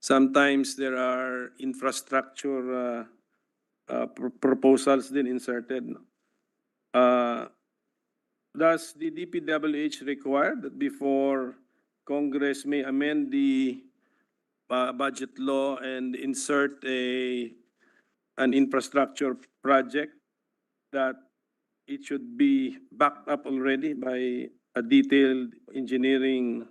sometimes there are infrastructure proposals din inserted. No? Does the DPWH require that before Congress may amend the budget law and insert an infrastructure project that it should be backed up already by a detailed engineering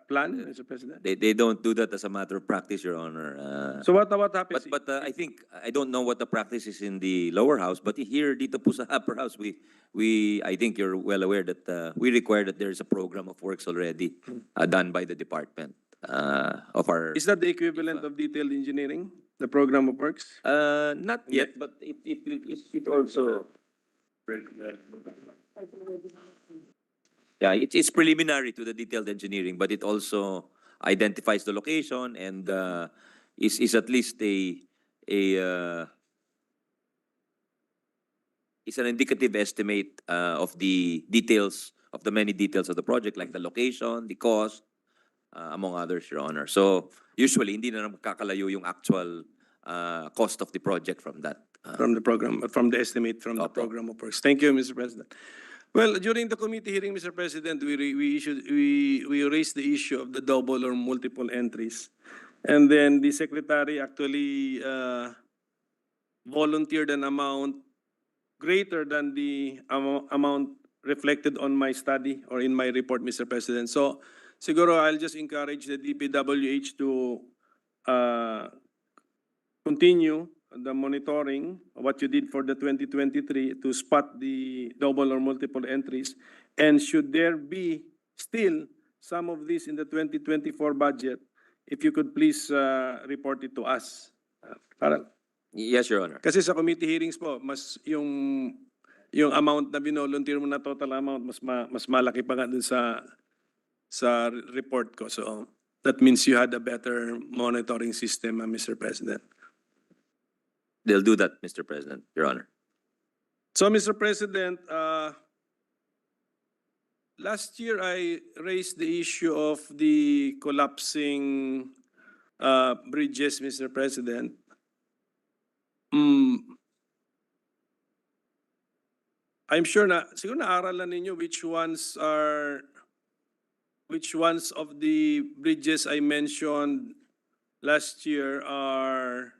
plan, Mr. President? They don't do that as a matter of practice, Your Honor. So what happens? But I think, I don't know what the practice is in the lower house, but here dito po sa upper house, I think you're well aware that we require that there is a program of works already done by the department of our. Is that the equivalent of detailed engineering, the program of works? Not yet, but it also. Yeah, it's preliminary to the detailed engineering, but it also identifies the location and is at least it's an indicative estimate of the details, of the many details of the project, like the location, the cost, among others, Your Honor. So usually hindi na magkakalayo yung actual cost of the project from that. From the program, from the estimate from the program of works. Thank you, Mr. President. Well, during the committee hearing, Mr. President, we raised the issue of the double or multiple entries. And then the secretary actually volunteered an amount greater than the amount reflected on my study or in my report, Mr. President. So siguro I'll just encourage the DPWH to continue the monitoring of what you did for the 2023 to spot the double or multiple entries. And should there be still some of this in the 2024 budget, if you could please report it to us. Yes, Your Honor. Kasi sa committee hearings po, mas yung amount na binolunteer mo na total amount, mas malaki pa nga dun sa report ko. So that means you had a better monitoring system, Mr. President. They'll do that, Mr. President, Your Honor. So, Mr. President, last year I raised the issue of the collapsing bridges, Mr. President. I'm sure na siguro naaralan ninyo which ones of the bridges I mentioned last year are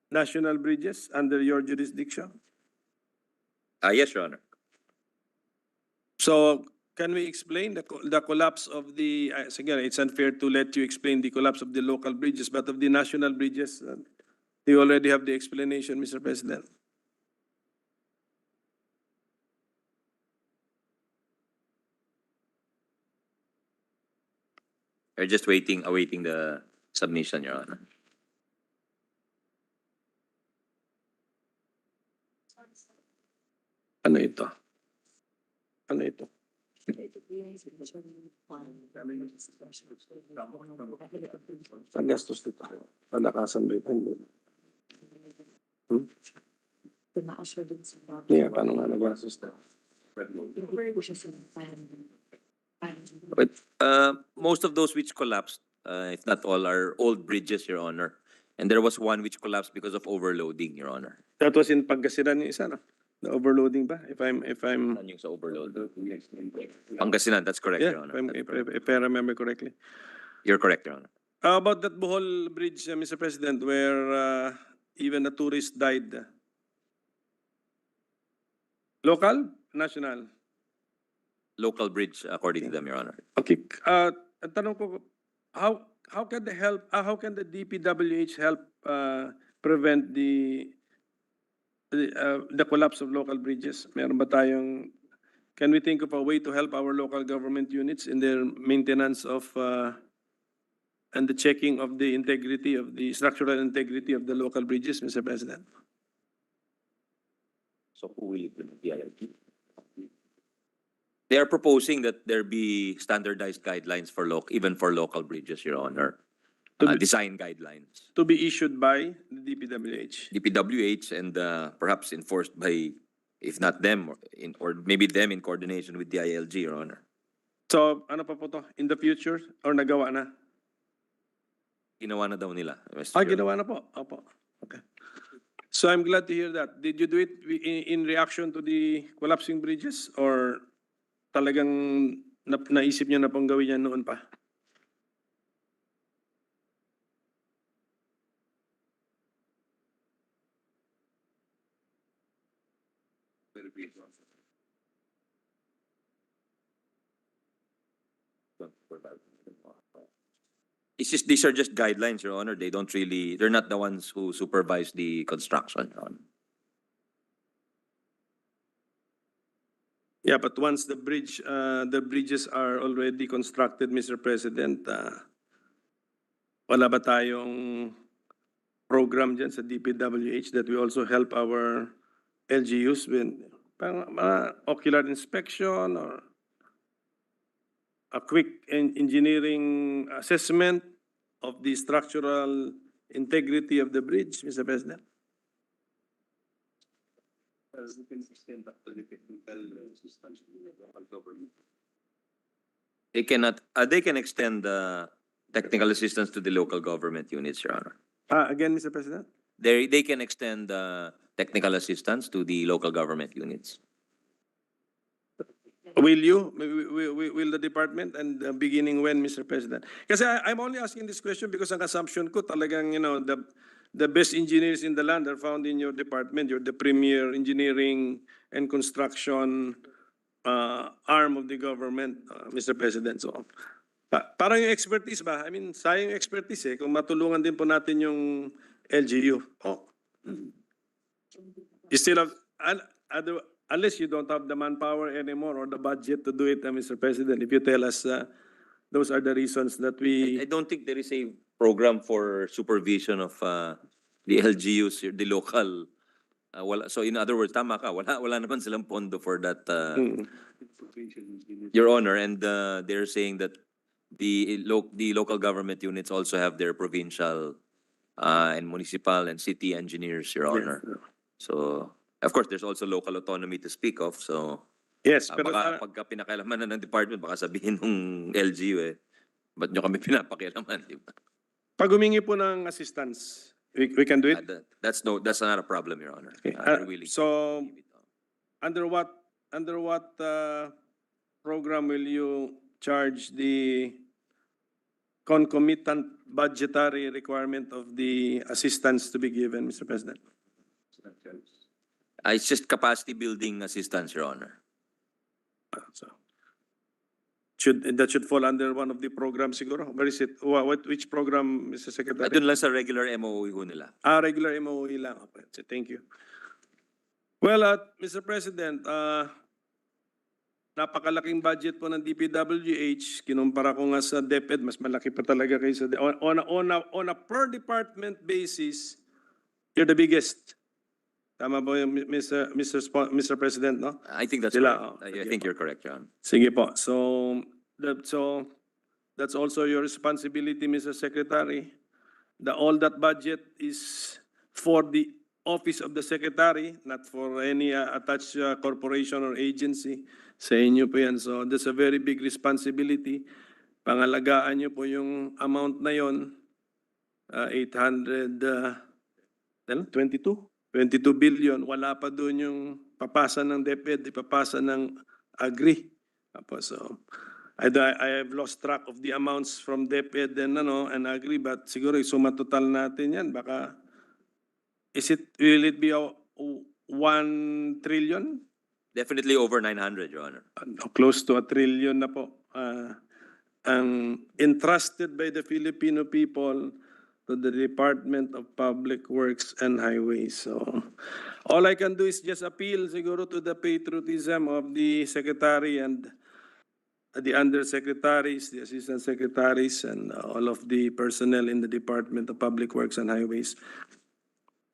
national bridges under your jurisdiction? Yes, Your Honor. So can we explain the collapse of the, again, it's unfair to let you explain the collapse of the local bridges, but of the national bridges, you already have the explanation, Mr. President. We're just awaiting the submission, Your Honor. Ano ito? Ano ito? Ang gastos nito. Palakasan ba ito? Yeah, paano nga nagastos ito? But most of those which collapsed, if not all, are old bridges, Your Honor. And there was one which collapsed because of overloading, Your Honor. That was in Pangasinan yung isa, no? The overloading ba? If I'm Saan yung sa overload? Pangasinan, that's correct, yeah, Your Honor. if I remember correctly. You're correct, Your Honor. How about that Bohol Bridge, Mr. President, where even a tourist died? Local? National? Local bridge, according to them, Your Honor. Okay. Ang tanong ko, how can the DPWH help prevent the collapse of local bridges? Meron ba tayong, can we think of a way to help our local government units in their maintenance of and the checking of the integrity of the structural integrity of the local bridges, Mr. President? So who will implement the ILG? They are proposing that there be standardized guidelines for even for local bridges, Your Honor. Design guidelines. To be issued by the DPWH. DPWH and perhaps enforced by, if not them, or maybe them in coordination with the ILG, Your Honor. So, ano pa po to? In the future? Or nagawa na? Ginawa na daw nila, Mr. Ah, Chair. ginawa na po. Opo. Okay. So I'm glad to hear that. Did you do it in reaction to the collapsing bridges? Or talagang naisip niyo na pong gawin yan noon pa? These are just guidelines, Your Honor. They're not the ones who supervise the construction, Your Honor. Yeah, but once the bridges are already constructed, Mr. President, wala ba tayong program dyan sa DPWH that we also help our LGUs with mga ocular inspection or a quick engineering assessment of the structural integrity of the bridge, Mr. President? As we can extend up to the technical assistance to the local government. They can extend technical assistance to the local government units, Your Honor. Again, Mr. President? They can extend technical assistance to the local government units. Will you? Will the department? And beginning when, Mr. President? Kasi I'm only asking this question because ang assumption ko talagang, the best engineers in the land are found in your department. You're the premier engineering and construction arm of the government, Mr. President. So, parang yung expertise ba? I mean, sayang yung expertise kung matulungan din po natin yung LGU. Oh. You still have, unless you don't have the manpower anymore or the budget to do it, Mr. President, if you tell us those are the reasons that I don't think there is a program for supervision of the LGUs, the local. So in other words, tama ka, wala naman silang pondo for that, Your Honor. And they're saying that the local government units also have their provincial and municipal and city engineers, Your Honor. So, of course, there's also local autonomy to speak of. So, yes, pero baka pagka pinakailaman na ng department, baka sabihin ng LGU ba't nyo kami pinapakialaman, di ba? pag humingi po ng assistance, we can do it? That's not a problem, Your Honor. Okay. They're willing. So, under what program will you charge the concomitant budgetary requirement of the assistance to be given, Mr. President? It's just capacity building assistance, Your Honor. So, that should fall under one of the programs siguro? Where is it? Which program, Mr. Secretary? Doon lang sa regular MOE ho nila. Regular MOE lang. Okay. So, thank you. Well, Mr. President, napakalaking budget po ng DPWH. Kinumpara ko nga sa DepEd, mas malaki pa talaga kaysa on a per department basis, you're the biggest. Tama ba yung Mr. President, no? I think that's Sila, correct. I think you're correct, John. Sige po. So that's also your responsibility, Mr. Secretary. All that budget is for the office of the Secretary, not for any attached corporation or agency. Sa inyo po yan. So that's a very big responsibility. Pangalagaan nyo po yung amount na yon, 22 billion. Wala pa doon yung papasa ng DepEd, ipapasa ng Agri. So, I have lost track of the amounts from DepEd and Agri, but siguro suma total natin yan. Baka, will it be 1 trillion? Definitely over 900, Your Honor. Close to 1 trillion na po. Entrusted by the Filipino people to the Department of Public Works and Highways. So, all I can do is just appeal siguro to the patriotism of the Secretary and the Undersecretaries, the Assistant Secretaries, and all of the personnel in the Department of Public Works and Highways.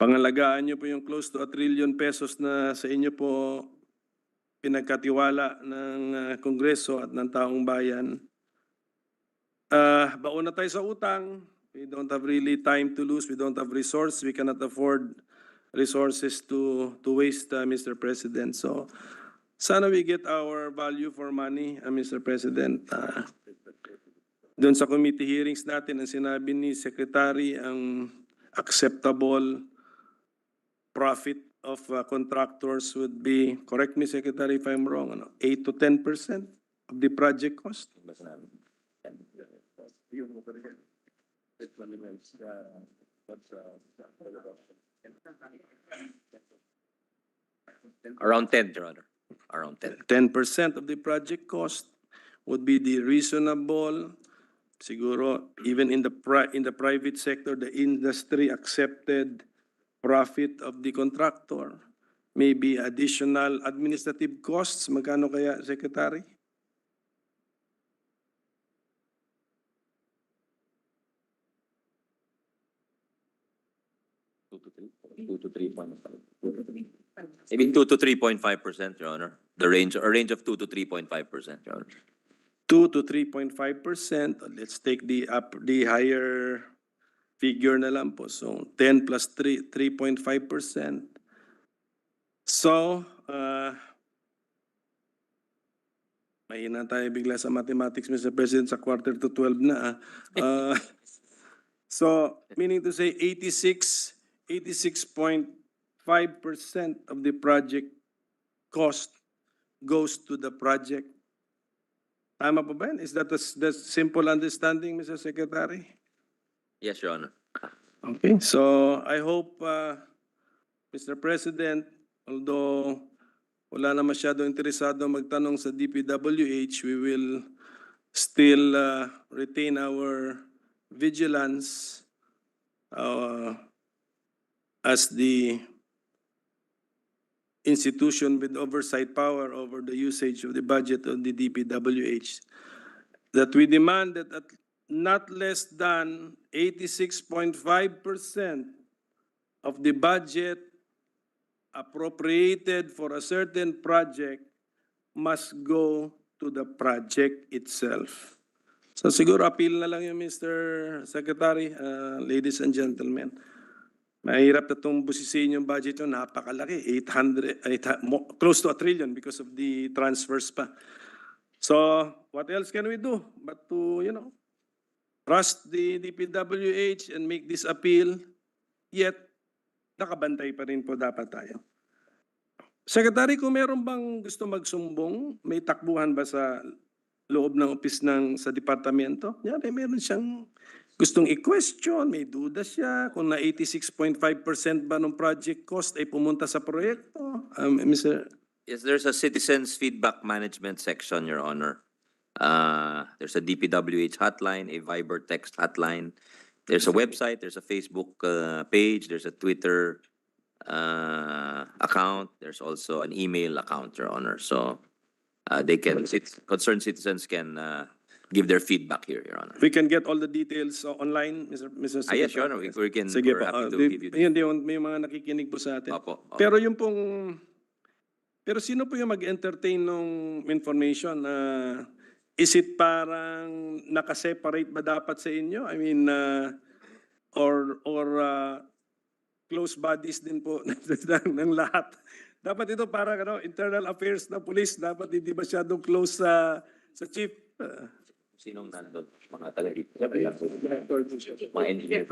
pangalagaan niyo po yung close to 1 trillion pesos na sa inyo po pinagkatiwala ng Kongreso at ng taong bayan. Baon na tayo sa utang. We don't have really time to lose. We don't have resource. We cannot afford resources to waste, Mr. President. So, sana we get our value for money, Mr. President. Doon sa committee hearings natin, ang sinabi ni Secretary, ang acceptable profit of contractors would be, correct me, Secretary, if I'm wrong, 8 to 10% of the project cost? Around 10, Your Honor. Around 10. 10% of the project cost would be the reasonable, siguro, even in the private sector, the industry accepted profit of the contractor. Maybe additional administrative costs, magkano kaya, Secretary? Maybe 2 to 3.5%, Your Honor. A range of 2 to 3.5%, Your Honor. 2 to 3.5%. Let's take the higher figure na lang po. So 10 plus 3, 3.5%. So, mahina tayo bigla sa mathematics, Mr. President, sa quarter to 12 na. So, meaning to say 86.5% of the project cost goes to the project. Tama po ba yan? Is that the simple understanding, Mr. Secretary? Yes, Your Honor. Okay, so I hope, Mr. President, although wala na masyado interesado magtanong sa DPWH, we will still retain our vigilance as the institution with oversight power over the usage of the budget of the DPWH, that we demand that at not less than 86.5% of the budget appropriated for a certain project must go to the project itself. So siguro appeal na lang yun, Mr. Secretary, ladies and gentlemen. Mahirap na itong busisiin yung budget yun, napakalaki, close to 1 trillion because of the transfers pa. So what else can we do but to, trust the DPWH and make this appeal, yet nakabantay pa rin po dapat tayo. Secretary, kung meron bang gusto magsumbong, may takbuhan ba sa loob ng office sa departamento? Yan, meron siyang gustong i-question, may duda siya kung na 86.5% ba ng project cost ay pumunta sa proyekto. Mr. Yes, there's a citizens feedback management section, Your Honor. There's a DPWH hotline, a Viber text hotline. There's a website, there's a Facebook page, there's a Twitter account, there's also an email account, Your Honor. So concerned citizens can give their feedback here, Your Honor. We can get all the details online, Mr. Secretary. Yes, Your Honor. Sige We're po. happy to give you May mga nakikinig po sa atin. Opo. Pero sino po yung mag-entertain ng information? Is it parang nakaseparate ba dapat sa inyo? I mean, or close bodies din po ng lahat? Dapat ito parang internal affairs na police, dapat hindi masyadong close sa chief. Sinong nandun? Mga taga-dito. Mga engineer.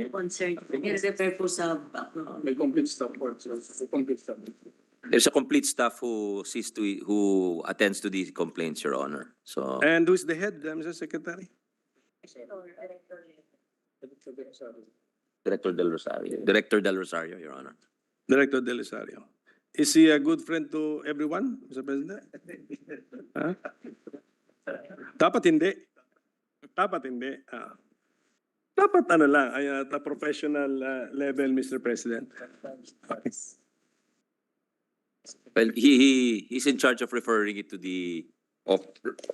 Concerned. I-refer po sa background. May complete staff for complete staff. There's a complete staff who attends to these complaints, Your Honor. So. And who's the head, Mr. Secretary? Director Del Rosario. Director Del Rosario, Your Honor. Director Del Rosario. Is he a good friend to everyone, Mr. President? Huh? Dapat hindi. Dapat hindi. Dapat lang, at a professional level, Mr. President. Well, he's in charge of referring it to the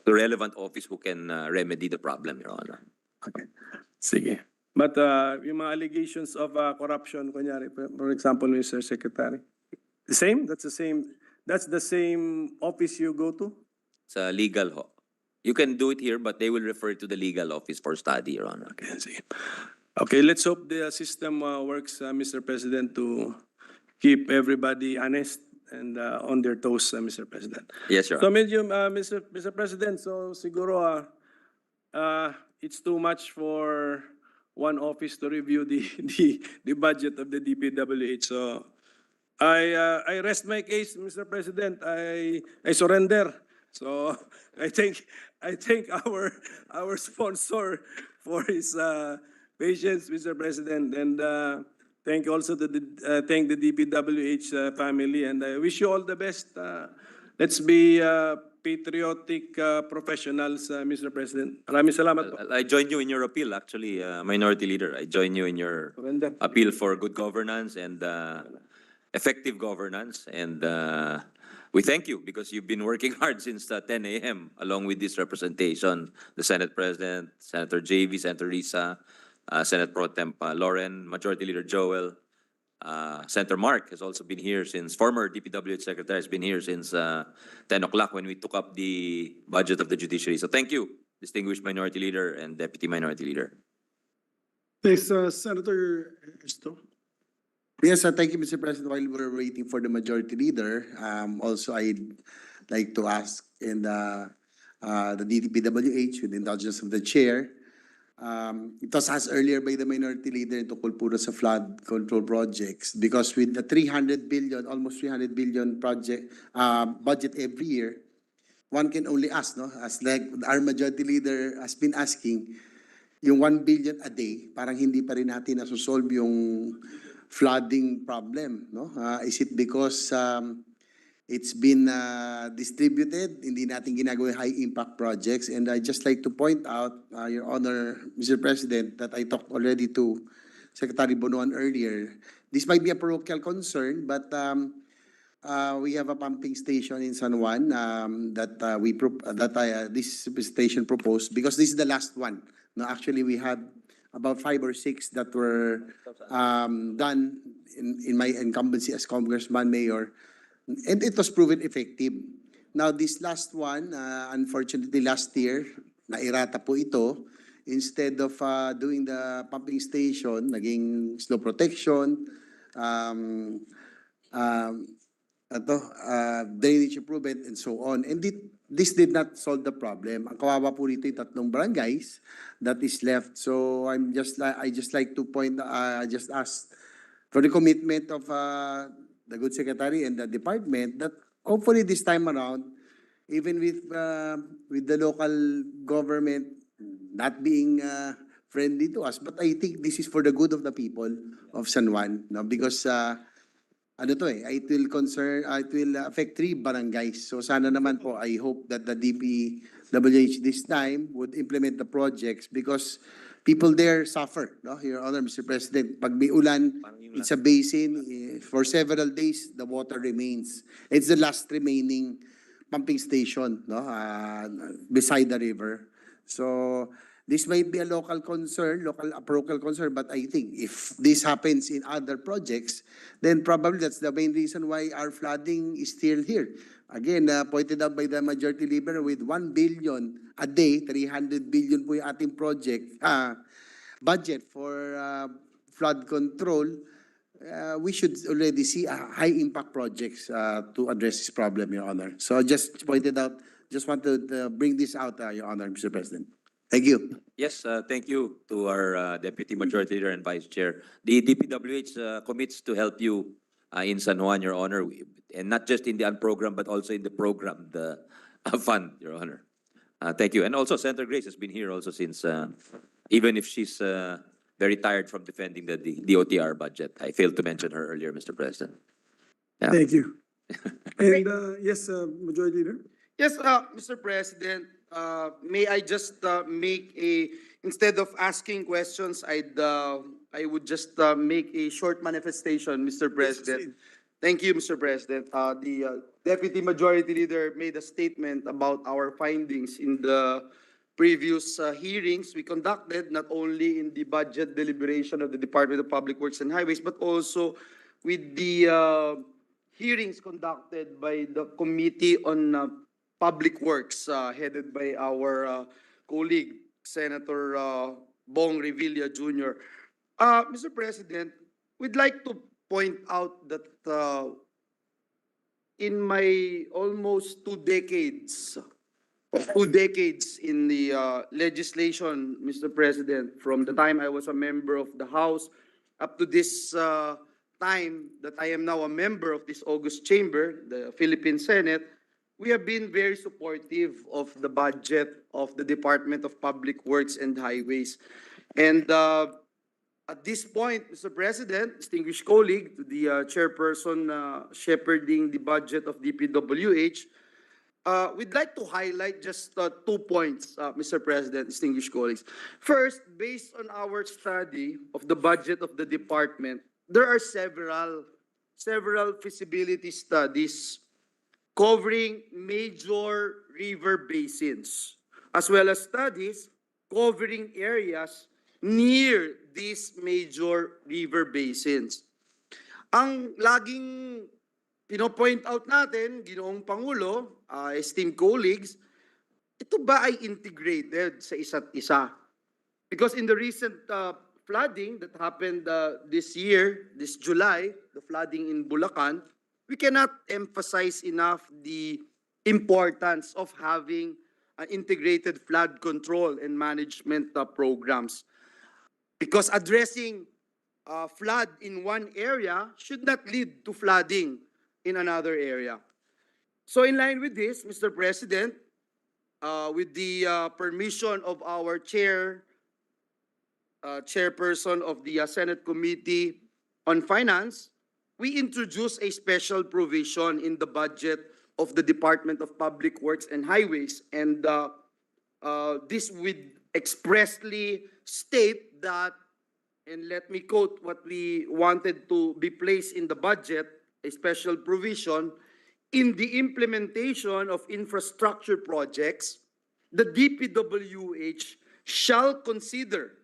relevant office who can remedy the problem, Your Honor. Okay. Sige. But yung mga allegations of corruption, kunyari, for example, Mr. Secretary, the same? That's the same office you go to? Sa legal ho. You can do it here, but they will refer it to the legal office for study, Your Honor. Okay, sige. Okay, let's hope the system works, Mr. President, to keep everybody honest and on their toes, Mr. President. Yes, Your So Honor. medyo, Mr. President, so siguro it's too much for one office to review the budget of the DPWH. So I rest my case, Mr. President. I surrender. So I thank our sponsor for his patience, Mr. President, and thank also thank the DPWH family, and I wish you all the best. Let's be patriotic professionals, Mr. President. Maraming salamat po. I join you in your appeal, actually, Minority Leader. I join you in your Surrender. appeal for good governance and effective governance. And we thank you because you've been working hard since 10 a.m. along with this representation, the Senate President, Senator JV, Senator Risa, Senate Pro Temp Lauren, Majority Leader Joel, Senator Mark has also been here since, former DPWH Secretary has been here since 10 o'clock when we took up the budget of the judiciary. So thank you, distinguished Minority Leader and Deputy Minority Leader. Next, Senator Esto. Yes, thank you, Mr. President. While we're waiting for the Majority Leader, also I'd like to ask in the DPWH, with the indulgence of the Chair, it was asked earlier by the Minority Leader tungkol puro sa flood control projects, because with the 300 billion, almost 300 billion project budget every year, one can only ask, no, as like our Majority Leader has been asking, yung 1 billion a day, parang hindi pa rin natin nasusolve yung flooding problem, no? Is it because it's been distributed, hindi natin ginagawa high impact projects? And I just like to point out, Your Honor, Mr. President, that I talked already to Secretary Bonoan earlier. This might be a parochial concern, but we have a pumping station in San Juan this station proposed, because this is the last one. No, actually, we had about 5 or 6 that were done in my incumbency as Congressman, Mayor, and it was proven effective. Now, this last one, unfortunately, last year, nairata po ito. Instead of doing the pumping station, naging snow protection, drainage improvement, and so on. And this did not solve the problem. Ang kawawa po rito yung 3 barangays that is left. So I just like to point, just ask for the commitment of the good secretary and the department that hopefully this time around, even with the local government not being friendly to us, but I think this is for the good of the people of San Juan, no? Because it will affect 3 barangays. So sana naman po, I hope that the DPWH this time would implement the projects, because people there suffer, no? Your Honor, Mr. President, pag may ulan, it's a basin, for several days, the water remains. It's the last remaining pumping station, no? Beside the river. So this might be a local concern, but I think if this happens in other projects, then probably that's the main reason why our flooding is still here. Again, pointed out by the Majority Leader, with 1 billion a day, 300 billion po yung ating budget for flood control, we should already see high impact projects to address this problem, Your Honor. So just pointed out, just want to bring this out, Your Honor, Mr. President. Thank you. Yes, thank you to our Deputy Majority Leader and Vice Chair. The DPWH commits to help you in San Juan, Your Honor, and not just in the unprogrammed, but also in the programmed fund, Your Honor. Thank you. And also, Senator Grace has been here also since, even if she's very tired from defending the DOTR budget. I failed to mention her earlier, Mr. President. Yeah. Thank you. And yes, Majority Leader. Yes, Mr. President, may I just instead of asking questions, I would just make a short manifestation, Mr. President. Thank you, Mr. President. The Deputy Majority Leader made a statement about our findings in the previous hearings we conducted, not only in the budget deliberation of the Department of Public Works and Highways, but also with the hearings conducted by the Committee on Public Works, headed by our colleague, Senator Bong Revilla Jr. Mr. President, we'd like to point out that in my almost 2 decades in the legislation, Mr. President, from the time I was a member of the House up to this time that I am now a member of this August chamber, the Philippine Senate, we have been very supportive of the budget of the Department of Public Works and Highways. And at this point, Mr. President, distinguished colleague, to the chairperson shepherding the budget of DPWH, we'd like to highlight just 2 points, Mr. President, distinguished colleagues. First, based on our study of the budget of the department, there are several feasibility studies covering major river basins, as well as studies covering areas near these major river basins. Ang laging pinopoint out natin, Ginoong Pangulo, esteemed colleagues, ito ba ay integrated sa isa't isa? Because in the recent flooding that happened this year, this July, the flooding in Bulacan, we cannot emphasize enough the importance of having integrated flood control and management programs. Because addressing flood in one area should not lead to flooding in another area. So in line with this, Mr. President, with the permission of our chairperson of the Senate Committee on Finance, we introduced a special provision in the budget of the Department of Public Works and Highways. And this would expressly state that, and let me quote what we wanted to be placed in the budget, a special provision, in the implementation of infrastructure projects, the DPWH shall consider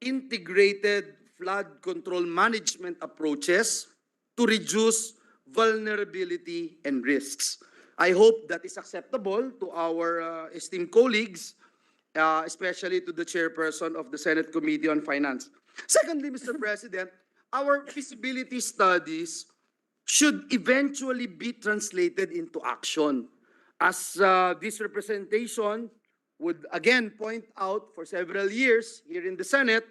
integrated flood control management approaches to reduce vulnerability and risks. I hope that is acceptable to our esteemed colleagues, especially to the chairperson of the Senate Committee on Finance. Secondly, Mr. President, our feasibility studies should eventually be translated into action. As this representation would again point out, for several years here in the Senate,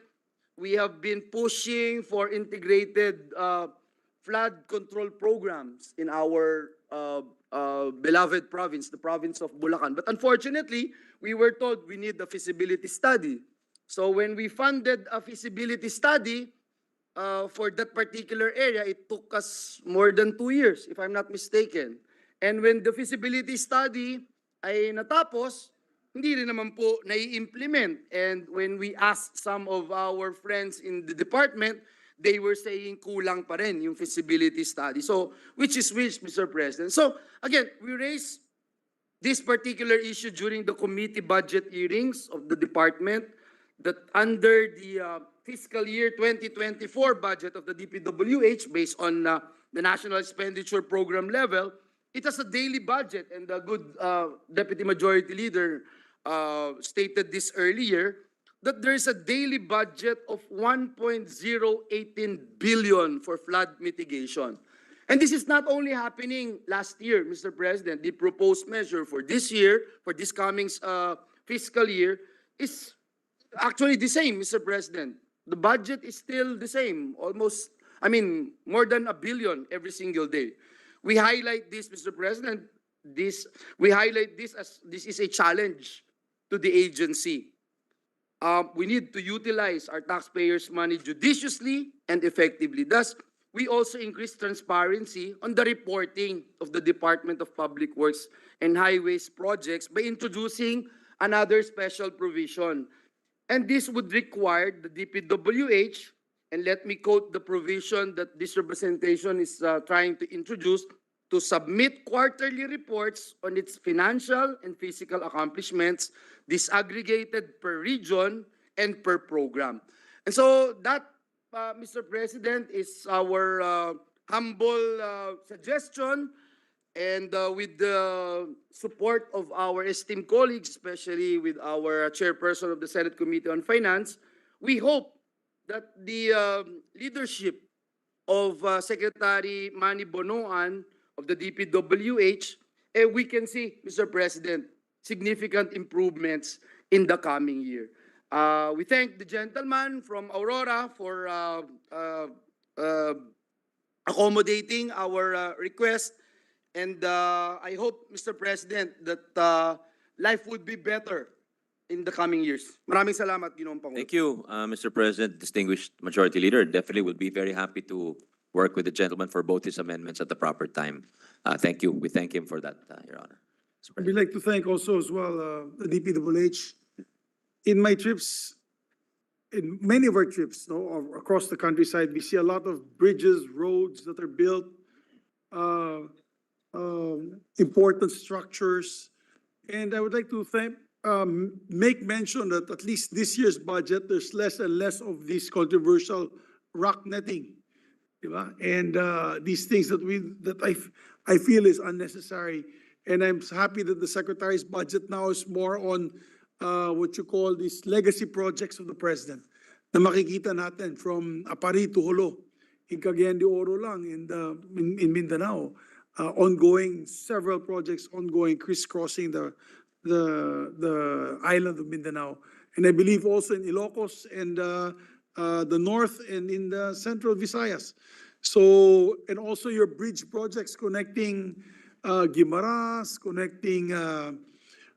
we have been pushing for integrated flood control programs in our beloved province, the province of Bulacan. But unfortunately, we were told we need a feasibility study. So when we funded a feasibility study for that particular area, it took us more than 2 years, if I'm not mistaken. And when the feasibility study ay natapos, hindi rin naman po nai-implement. And when we asked some of our friends in the department, they were saying kulang pa rin yung feasibility study. So, which is which, Mr. President? So, again, we raised this particular issue during the committee budget hearings of the department, that under the fiscal year 2024 budget of the DPWH, based on the National Expenditure Program level, it has a daily budget, and the good Deputy Majority Leader stated this earlier, that there is a daily budget of 1.018 billion for flood mitigation. And this is not only happening last year, Mr. President. The proposed measure for this year, for this coming fiscal year, is actually the same, Mr. President. The budget is still the same, almost, more than 1 billion every single day. We highlight this, Mr. President, we highlight this as this is a challenge to the agency. We need to utilize our taxpayers' money judiciously and effectively. Thus, we also increase transparency on the reporting of the Department of Public Works and Highways projects by introducing another special provision. And this would require the DPWH, and let me quote the provision that this representation is trying to introduce, to submit quarterly reports on its financial and physical accomplishments, disaggregated per region and per program. And so that, Mr. President, is our humble suggestion. And with the support of our esteemed colleagues, especially with our chairperson of the Senate Committee on Finance, we hope that the leadership of Secretary Manny Bonoan of the DPWH, we can see, Mr. President, significant improvements in the coming year. We thank the gentleman from Aurora for accommodating our request. And I hope, Mr. President, that life would be better in the coming years. Maraming salamat, Ginoong Pangulo. Thank you, Mr. President, distinguished Majority Leader. Definitely would be very happy to work with the gentleman for both his amendments at the proper time. Thank you. We thank him for that, Your Honor. Mr. We'd President. like to thank also as well the DPWH. In my trips, in many of our trips, no, across the countryside, we see a lot of bridges, roads that are built, important structures. And I would like to make mention that at least this year's budget, there's less and less of this controversial rock netting. Diba? And these things that I feel is unnecessary. And I'm happy that the Secretary's budget now is more on what you call these legacy projects of the President na makikita natin from Apari to Holo, in Cagayan de Oro lang, in Mindanao. Ongoing, several projects ongoing, crisscrossing the island of Mindanao. And I believe also in Ilocos and the north and in the central Visayas. So, and also your bridge projects connecting Guimaras, connecting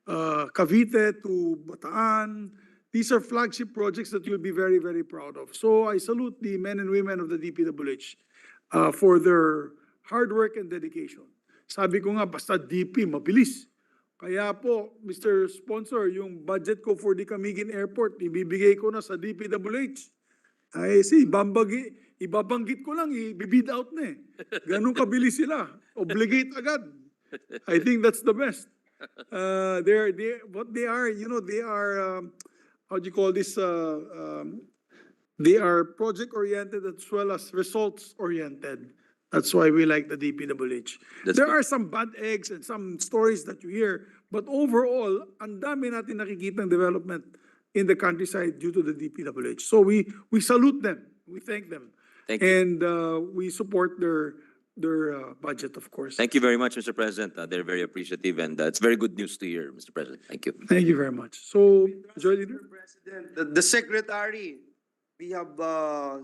Cavite to Bataan. These are flagship projects that you'll be very, very proud of. So I salute the men and women of the DPWH for their hard work and dedication. Sabi ko nga, basta DP, mabilis. Kaya po, Mr. Sponsor, yung budget ko for the Kaibigan Airport, ibibigay ko na sa DPWH. Ay, ibabanggit ko lang, ibibid out na eh. Ganun kabilis sila. Obligate agad. I think that's the best. What they are, you know, they are, how do you call this? They are project-oriented as well as results-oriented. That's why we like the DPWH. There are some bad eggs and some stories that you hear, but overall, ang dami natin nakikitang development in the countryside due to the DPWH. So we salute them. We thank them. Thank you. And we support their budget, of course. Thank you very much, Mr. President. They're very appreciative, and it's very good news to hear, Mr. President. Thank you. Thank you very much. So, Majority Leader? President, the Secretary, we have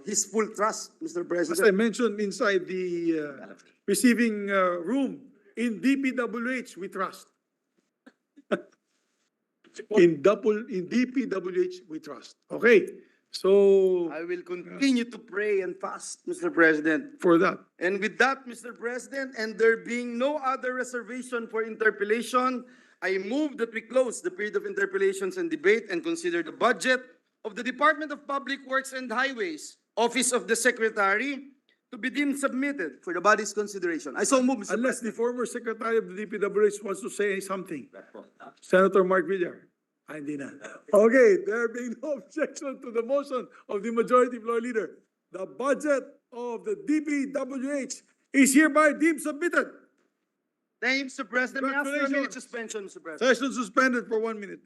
his full trust, Mr. As I President. mentioned, inside the receiving room, in DPWH, we trust. In DPWH, we trust. Okay, so I will continue to pray and fast, Mr. President. for that, And with that, Mr. President, and there being no other reservation for interpellation, I move that we close the period of interpellations and debate and consider the budget of the Department of Public Works and Highways, Office of the Secretary, to be deemed submitted for the body's consideration. I so move, Mr. unless the President. former Secretary of the DPWH wants to say something. Senator Mark Villar. Ay, hindi na. Okay, there being no objection to the motion of the Majority Floor Leader, the budget of the DPWH is hereby deemed submitted. Thank you, Mr. President. May I ask for a minute Congratulations. suspension, Mr. President? Session suspended for 1 minute.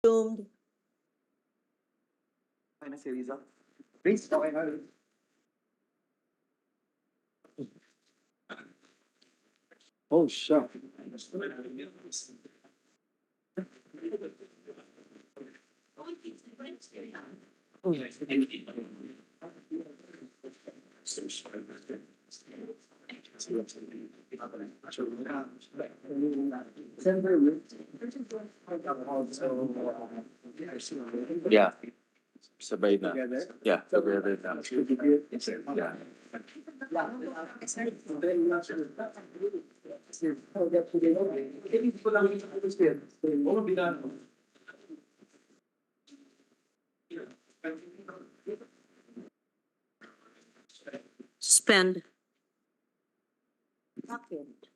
Doomed. Oh, sure. Yeah, sabay na. Yeah, together na. Yeah. Suspend. Bakit?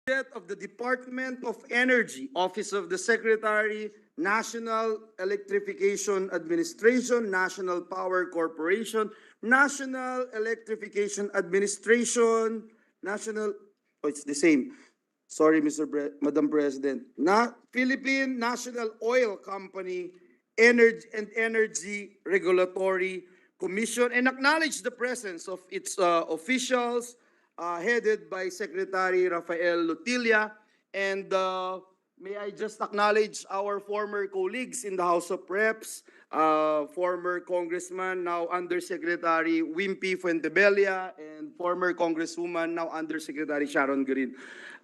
Budget of the Department of Energy, Office of the Secretary, National Electrification Administration, National Power Corporation, National Electrification Administration, it's the same. Sorry, Madam President. Philippine National Oil Company, Energy Regulatory Commission, and acknowledge the presence of its officials, headed by Secretary Rafael Lutilla. And may I just acknowledge our former colleagues in the House of Reps, former Congressman, now Undersecretary Wimpy Fuentebella, and former Congresswoman, now Undersecretary Sharon Green.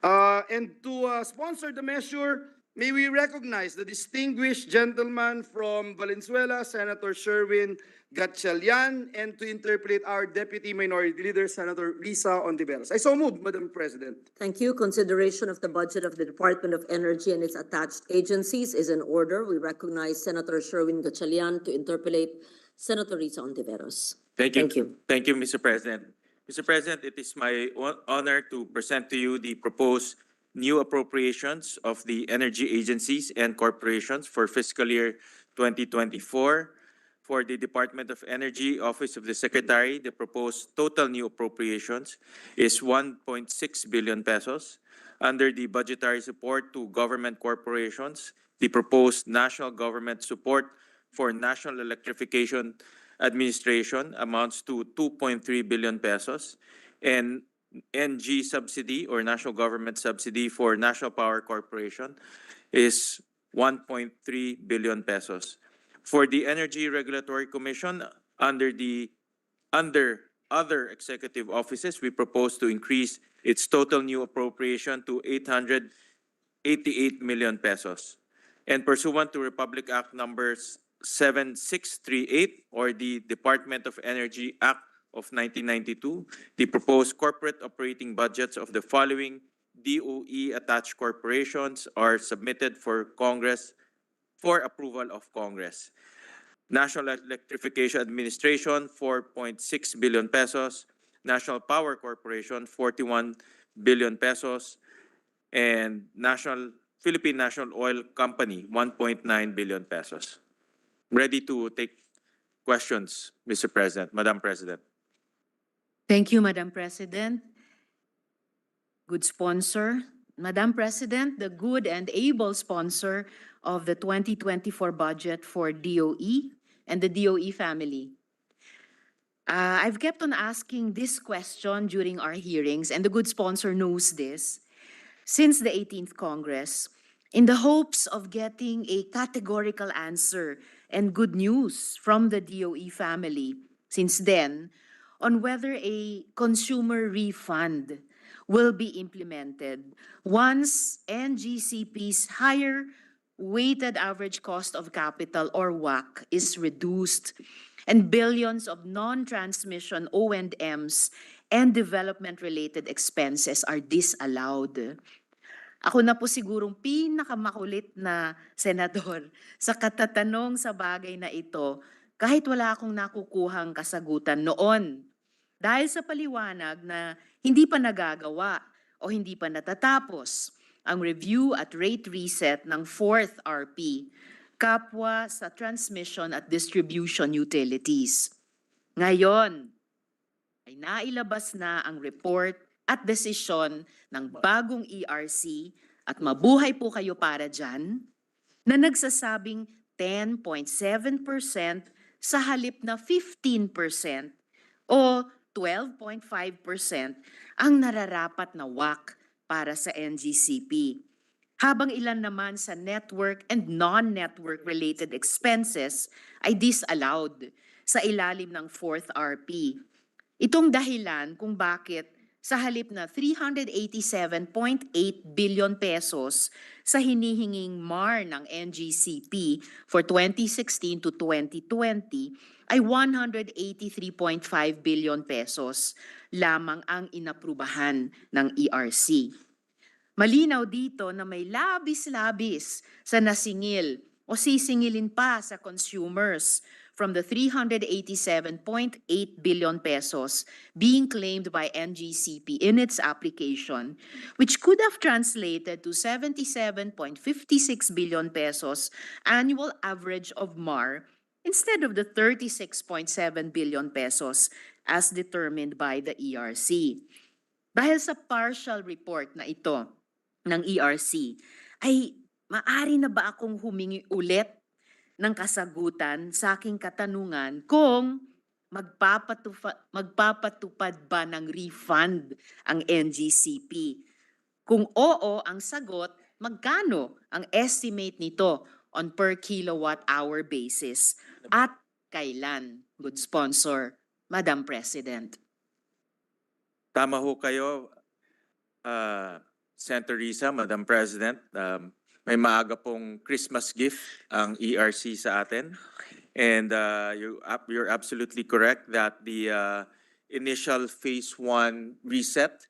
And to sponsor the measure, may we recognize the distinguished gentleman from Valenzuela, Senator Sherwin Gatchalian, and to interpret our Deputy Minority Leader, Senator Risa Ontiveros. I so move, Madam President. Thank you. Consideration of the budget of the Department of Energy and its attached agencies is in order. We recognize Senator Sherwin Gatchalian to interpolate Senator Risa Ontiveros. Thank you. Thank you. Thank you, Mr. President. Mr. President, it is my honor to present to you the proposed new appropriations of the energy agencies and corporations for fiscal year 2024. For the Department of Energy, Office of the Secretary, the proposed total new appropriations is 1.6 billion pesos. Under the budgetary support to government corporations, the proposed national government support for National Electrification Administration amounts to 2.3 billion pesos, and NG subsidy or national government subsidy for National Power Corporation is 1.3 billion pesos. For the Energy Regulatory Commission, under other executive offices, we propose to increase its total new appropriation to 888 million pesos. And pursuant to Republic Act numbers 7638 or the Department of Energy Act of 1992, the proposed corporate operating budgets of the following DOE attached corporations are submitted for Congress for approval of Congress. National Electrification Administration, 4.6 billion pesos. National Power Corporation, 41 billion pesos. And Philippine National Oil Company, 1.9 billion pesos. Ready to take questions, Mr. President, Madam President. Thank you, Madam President. Good sponsor. Madam President, the good and able sponsor of the 2024 budget for DOE and the DOE family. I've kept on asking this question during our hearings, and the good sponsor knows this, since the 18th Congress, in the hopes of getting a categorical answer and good news from the DOE family since then on whether a consumer refund will be implemented once NGCP's higher weighted average cost of capital or WACC is reduced and billions of non-transmission O&Ms and development-related expenses are disallowed. Ako na po sigurong pinakamakulit na senador sa katatanong sa bagay na ito kahit wala akong nakukuhang kasagutan noon. Dahil sa paliwanag na hindi pa nagagawa o hindi pa natatapos ang review at rate reset ng 4th RP, kapwa sa transmission at distribution utilities. Ngayon, ay nailabas na ang report at desisyon ng bagong ERC at mabuhay po kayo para dyan, na nagsasabing 10.7% sa halip na 15% o 12.5% ang nararapat na WACC para sa NGCP. Habang ilan naman sa network and non-network related expenses ay disallowed sa ilalim ng 4th RP. Itong dahilan kung bakit sa halip na 387.8 billion pesos sa hinihinging MAR ng NGCP for 2016 to 2020 ay 183.5 billion pesos lamang ang inaprubahan ng ERC. Malinaw dito na may labis-labis sa nasingil o sisingilin pa sa consumers from the 387.8 billion pesos being claimed by NGCP in its application, which could have translated to 77.56 billion pesos annual average of MAR instead of the 36.7 billion pesos as determined by the ERC. Dahil sa partial report na ito ng ERC, ay maari na ba akong humingi ulit ng kasagutan sa aking katanungan kung magpapatupad ba ng refund ang NGCP? Kung oo ang sagot, magkano ang estimate nito on per kilowatt hour basis at kailan? Good sponsor, Madam President. Tama ho kayo, Senator Risa, Madam President. May maaga pong Christmas gift ang ERC sa atin. And you're absolutely correct that the initial phase 1 reset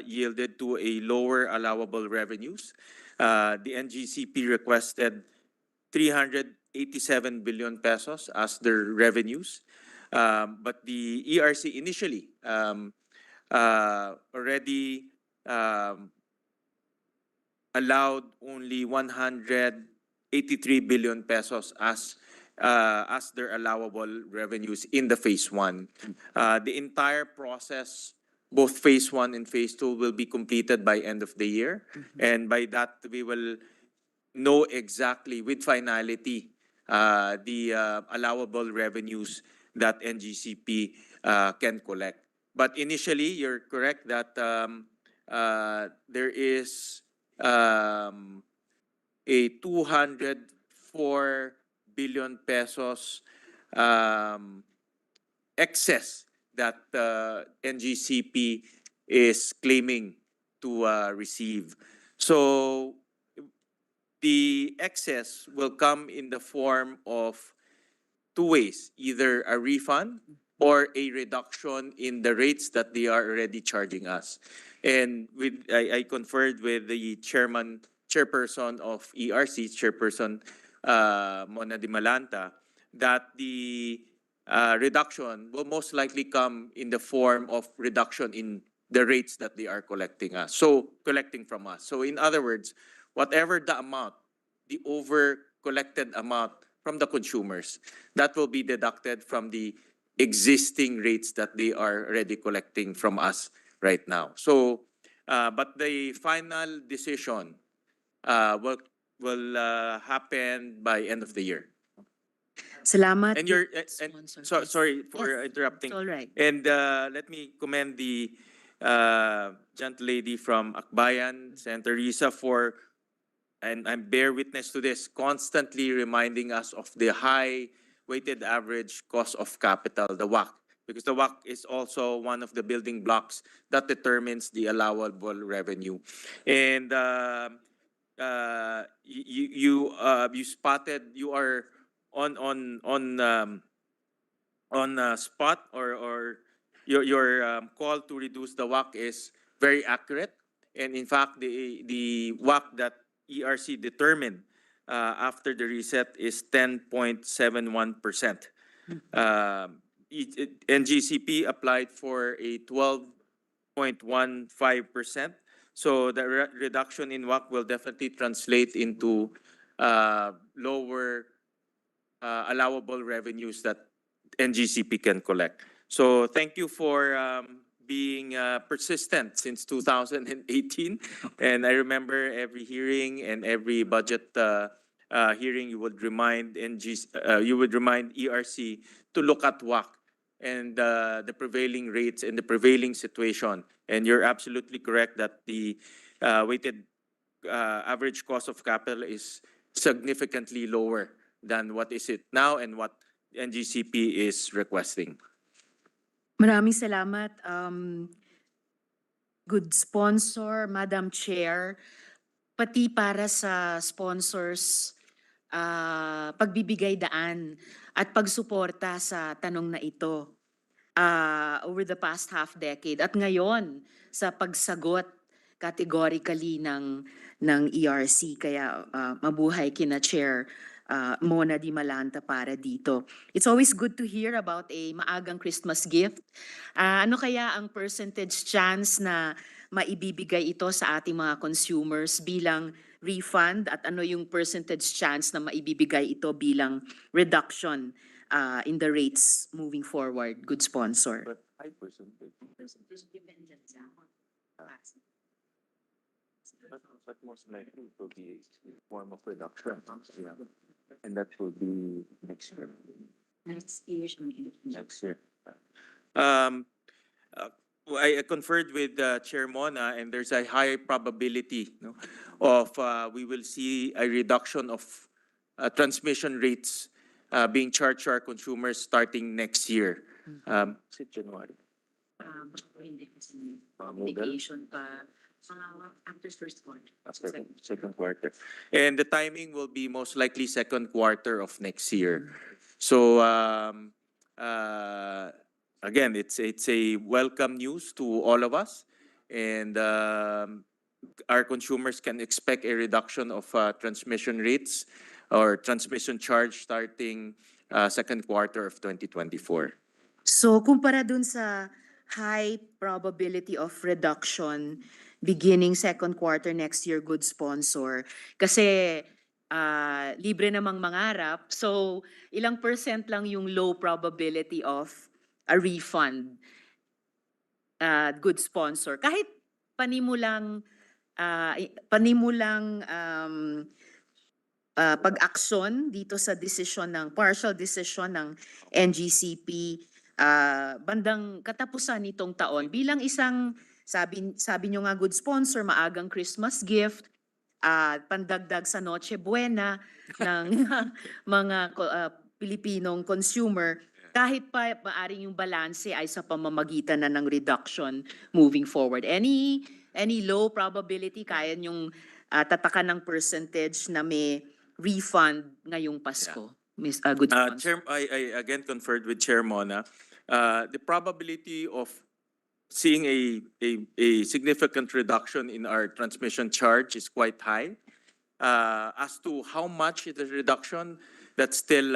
yielded to a lower allowable revenues. The NGCP requested 387 billion pesos as their revenues. But the ERC initially already allowed only 183 billion pesos as their allowable revenues in the phase 1. The entire process, both phase 1 and phase 2, will be completed by end of the year. And by that, we will know exactly with finality the allowable revenues that NGCP can collect. But initially, you're correct that there is a 204 billion pesos excess that NGCP is claiming to receive. So the excess will come in the form of two ways, either a refund or a reduction in the rates that they are already charging us. And I conferred with the chairperson of ERC, Chairperson Mona Di Malanta, that the reduction will most likely come in the form of reduction in the rates that they are collecting from us. So in other words, whatever the amount, the over collected amount from the consumers, that will be deducted from the existing rates that they are already collecting from us right now. So, but the final decision will happen by end of the year. Salamat. And you're Sponsor. sorry for Yes, interrupting. it's all right. And let me commend the gentle lady from Akbayan, Senator Risa, for, and I bear witness to this, constantly reminding us of the high weighted average cost of capital, the WACC, because the WACC is also one of the building blocks that determines the allowable revenue. And you spotted, you are on spot, or your call to reduce the WACC is very accurate. And in fact, the WACC that ERC determined after the reset is 10.71%. NGCP applied for a 12.15%. So the reduction in WACC will definitely translate into lower allowable revenues that NGCP can collect. So thank you for being persistent since 2018. And I remember every hearing and every budget hearing, you would remind ERC to look at WACC and the prevailing rates and the prevailing situation. And you're absolutely correct that the weighted average cost of capital is significantly lower than what is it now and what NGCP is requesting. Maraming salamat. Good sponsor, Madam Chair, pati para sa sponsors, pagbibigay daan at pagsuporta sa tanong na ito over the past half decade at ngayon sa pagsagot categorically ng ERC. Kaya mabuhay kina Chair Mona Di Malanta para dito. It's always good to hear about a maagang Christmas gift. Ano kaya ang percentage chance na maibibigay ito sa ating mga consumers bilang refund at ano yung percentage chance na maibibigay ito bilang reduction in the rates moving forward? Good sponsor. But 5%. But most likely it will be a form of reduction. Yeah. And that will be next year. Next year. Next year. Um, I conferred with Chair Mona, and there's a high probability, no, of we will see a reduction of transmission rates being charged to our consumers starting next year. Is it January? Hindi kasi Model? vacation pa. After first quarter. After second quarter. And the timing will be most likely second quarter of next year. So, again, it's a welcome news to all of us. And our consumers can expect a reduction of transmission rates or transmission charge starting second quarter of 2024. So kumpara dun sa high probability of reduction beginning second quarter next year, good sponsor, kasi libre namang mangarap, so ilang percent lang yung low probability of a refund, good sponsor. Kahit panimulang pag-aksyon dito sa desisyon ng partial decision ng NGCP bandang katapusan nitong taon bilang isang sabi nyo nga good sponsor, maagang Christmas gift, pandagdag sa Noche Buena ng mga Pilipinong consumer, kahit pa maaring yung balanse ay sa pamamagitan na ng reduction moving forward. Any low probability kaya nyong tatakan ng percentage na may refund ngayong Pasko? Miss good sponsor. Chair, I again conferred with Chair Mona. The probability of seeing a significant reduction in our transmission charge is quite high. As to how much is the reduction, that's still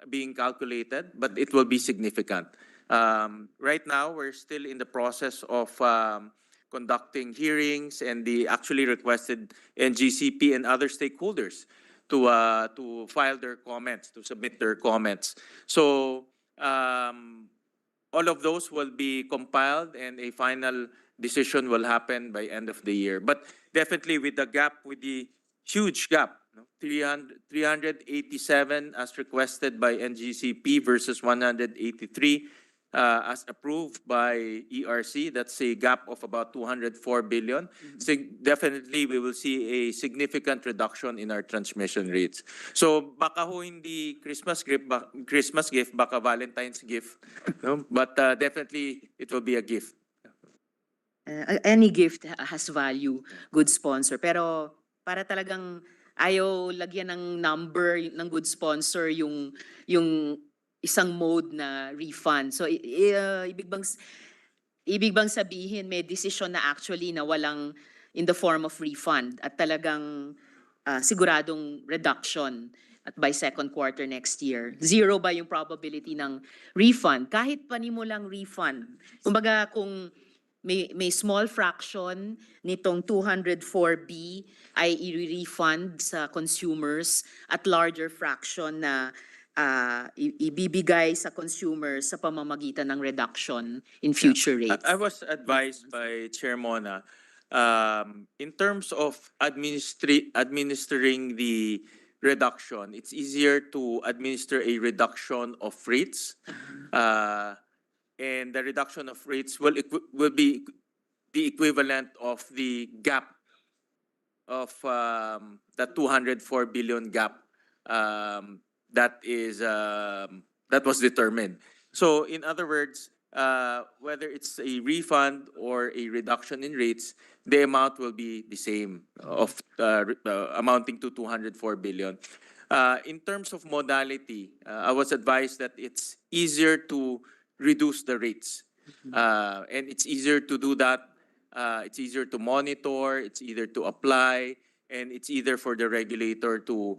being calculated, but it will be significant. Right now, we're still in the process of conducting hearings, and the actually requested NGCP and other stakeholders to file their comments, to submit their comments. So all of those will be compiled, and a final decision will happen by end of the year. But definitely with the gap, with the huge gap, 387 as requested by NGCP versus 183 as approved by ERC. That's a gap of about 204 billion. So definitely we will see a significant reduction in our transmission rates. So baka ho hindi Christmas gift, baka Valentine's gift, no? But definitely it will be a gift. Any gift has value, good sponsor. Pero para talagang ayaw lagyan ng number ng good sponsor yung isang mode na refund. So ibig bang sabihin may decision na actually na walang in the form of refund at talagang siguradong reduction at by second quarter next year? Zero ba yung probability ng refund? Kahit panimulang refund. Kumbaga kung may small fraction nitong 204B ay i-refund sa consumers at larger fraction na ibibigay sa consumers sa pamamagitan ng reduction in future rates. I was advised by Chair Mona, in terms of administering the reduction, it's easier to administer a reduction of rates. And the reduction of rates will be the equivalent of the gap of the 204 billion gap that was determined. So in other words, whether it's a refund or a reduction in rates, the amount will be the same of amounting to 204 billion. In terms of modality, I was advised that it's easier to reduce the rates. And it's easier to do that. It's easier to monitor, it's easier to apply, and it's either for the regulator to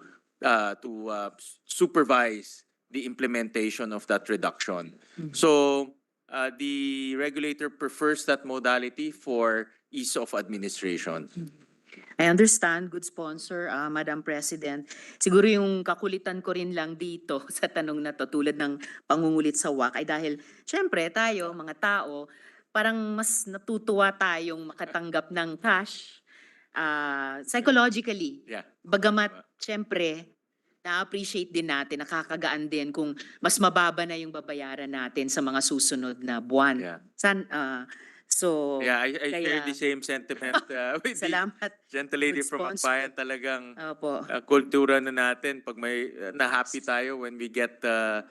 supervise the implementation of that reduction. So the regulator prefers that modality for ease of administration. I understand, good sponsor, Madam President. Siguro yung kakulitan ko rin lang dito sa tanong na to, tulad ng pangungulit sa WAC, ay dahil syempre tayo, mga tao, parang mas natutuwa tayong makatanggap ng cash psychologically. Yeah. Bagamat syempre, na-appreciate din natin, nakakagaan din kung mas mababa na yung babayaran natin sa mga susunod na buwan. Yeah. So, Yeah, I share kaya- the same sentiment with the Salamat. gentle lady Good from sponsor. Akbayan. Talagang Opo. kultura na natin pag may na-happy tayo when we get the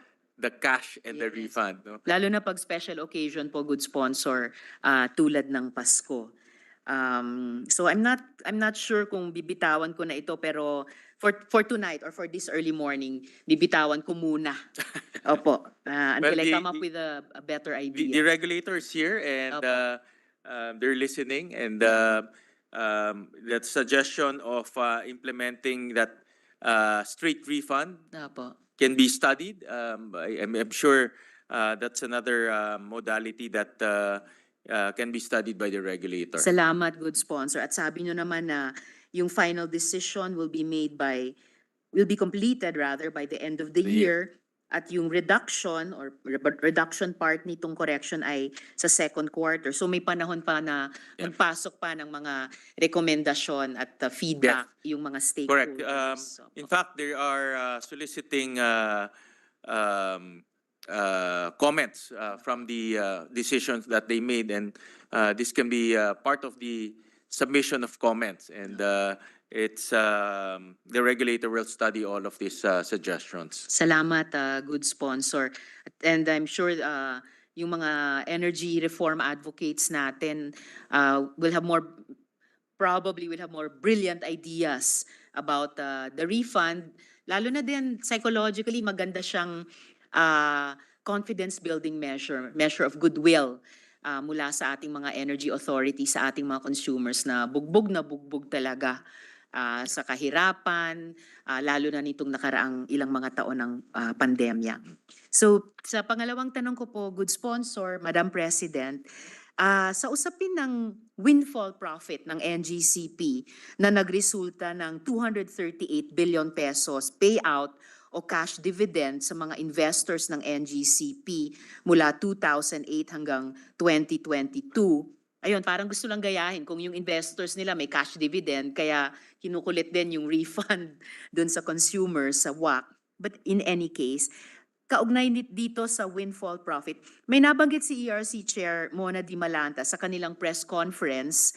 cash and the Yes. refund. No? Lalo na pag special occasion po, good sponsor, tulad ng Pasko. So I'm not sure kung bibitawan ko na ito, pero for tonight or for this early morning, bibitawan ko muna. Opo. Until I come up with a better The idea. regulator is here and they're listening, and that suggestion of implementing that straight refund Opo. can be studied. I'm sure that's another modality that can be studied by the regulator. Salamat, good sponsor. At sabi nyo naman na yung final decision will be completed rather by the end of the year. At yung reduction or reduction part nitong correction ay sa second quarter. So may panahon pa na magpasok pa ng mga rekomendasyon at feedback yung mga Correct. stakeholders. In fact, they are soliciting comments from the decisions that they made, and this can be part of the submission of comments. And it's the regulator will study all of these suggestions. Salamat, good sponsor. And I'm sure yung mga energy reform advocates natin probably will have more brilliant ideas about the refund. Lalo na din psychologically maganda siyang confidence building measure of goodwill mula sa ating mga energy authority, sa ating mga consumers na bugbog talaga sa kahirapan, lalo na nitong nakaraang ilang mga taon ng pandemya. So sa pangalawang tanong ko po, good sponsor, Madam President, sa usapin ng windfall profit ng NGCP na nagresulta ng 238 billion pesos payout o cash dividend sa mga investors ng NGCP mula 2008 hanggang 2022, ayun, parang gusto lang gayahin kung yung investors nila may cash dividend, kaya kinukulit din yung refund dun sa consumers sa WAC. But in any case, kaugnay dito sa windfall profit, may nabanggit si ERC Chair Mona Di Malanta sa kanilang press conference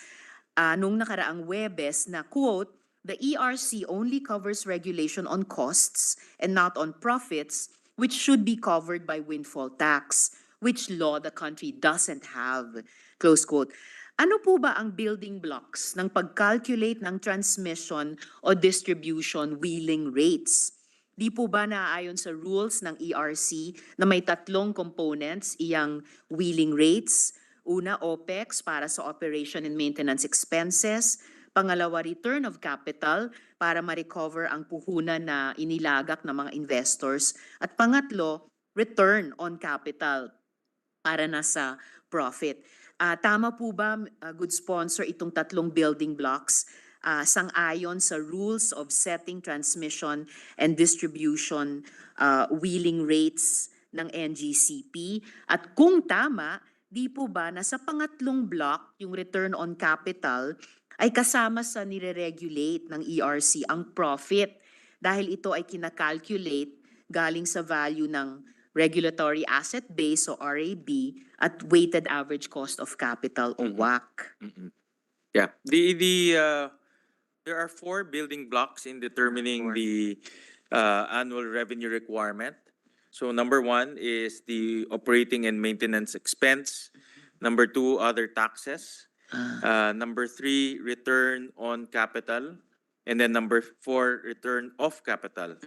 nung nakaraang Webes na, quote, "The ERC only covers regulation on costs and not on profits, which should be covered by windfall tax, which law the country doesn't have." Close quote. Ano po ba ang building blocks ng pag-calculate ng transmission o distribution wheeling rates? Di po ba naaayon sa rules ng ERC na may tatlong components, iyang wheeling rates? Una, OPEX para sa operation and maintenance expenses. Pangalawa, return of capital para ma-recover ang puhunan na inilagak ng mga investors. At pangatlo, return on capital para nasa profit. Tama po ba, good sponsor, itong tatlong building blocks sang-ayon sa rules of setting transmission and distribution wheeling rates ng NGCP? At kung tama, di po ba na sa pangatlong block, yung return on capital, ay kasama sa nire-regulate ng ERC ang profit dahil ito ay kinakalculate galing sa value ng regulatory asset base o RAB at weighted average cost of capital o WACC. Yeah, there are 4 building blocks in determining the annual revenue requirement. So number 1 is the operating and maintenance expense. Number 2, other taxes. Number 3, return on capital. And then number 4, return of capital,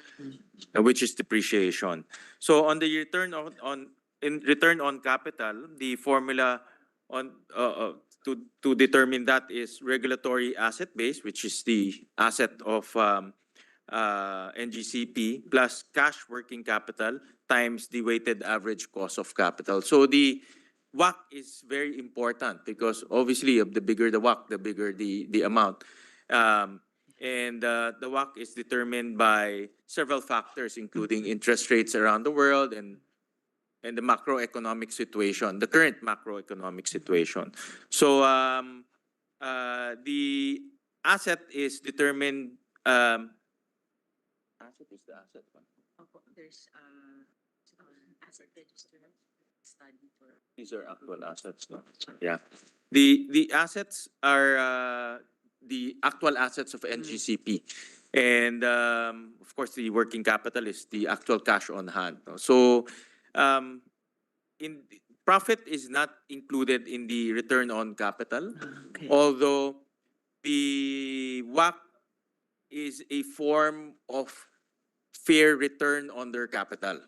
which is depreciation. So on the return on capital, the formula on to determine that is regulatory asset base, which is the asset of NGCP plus cash working capital times the weighted average cost of capital. So the WACC is very important because obviously the bigger the WACC, the bigger the amount. The WACC is determined by several factors, including interest rates around the world and the macroeconomic situation, the current macroeconomic situation. So the asset is determined. Asset is the asset one. There's asset register study for. These are actual assets. No? Yeah. The assets are the actual assets of NGCP. And of course, the working capital is the actual cash on hand. No? So in profit is not included in the return on capital, Okay. although the WACC is a form of fair return on their capital.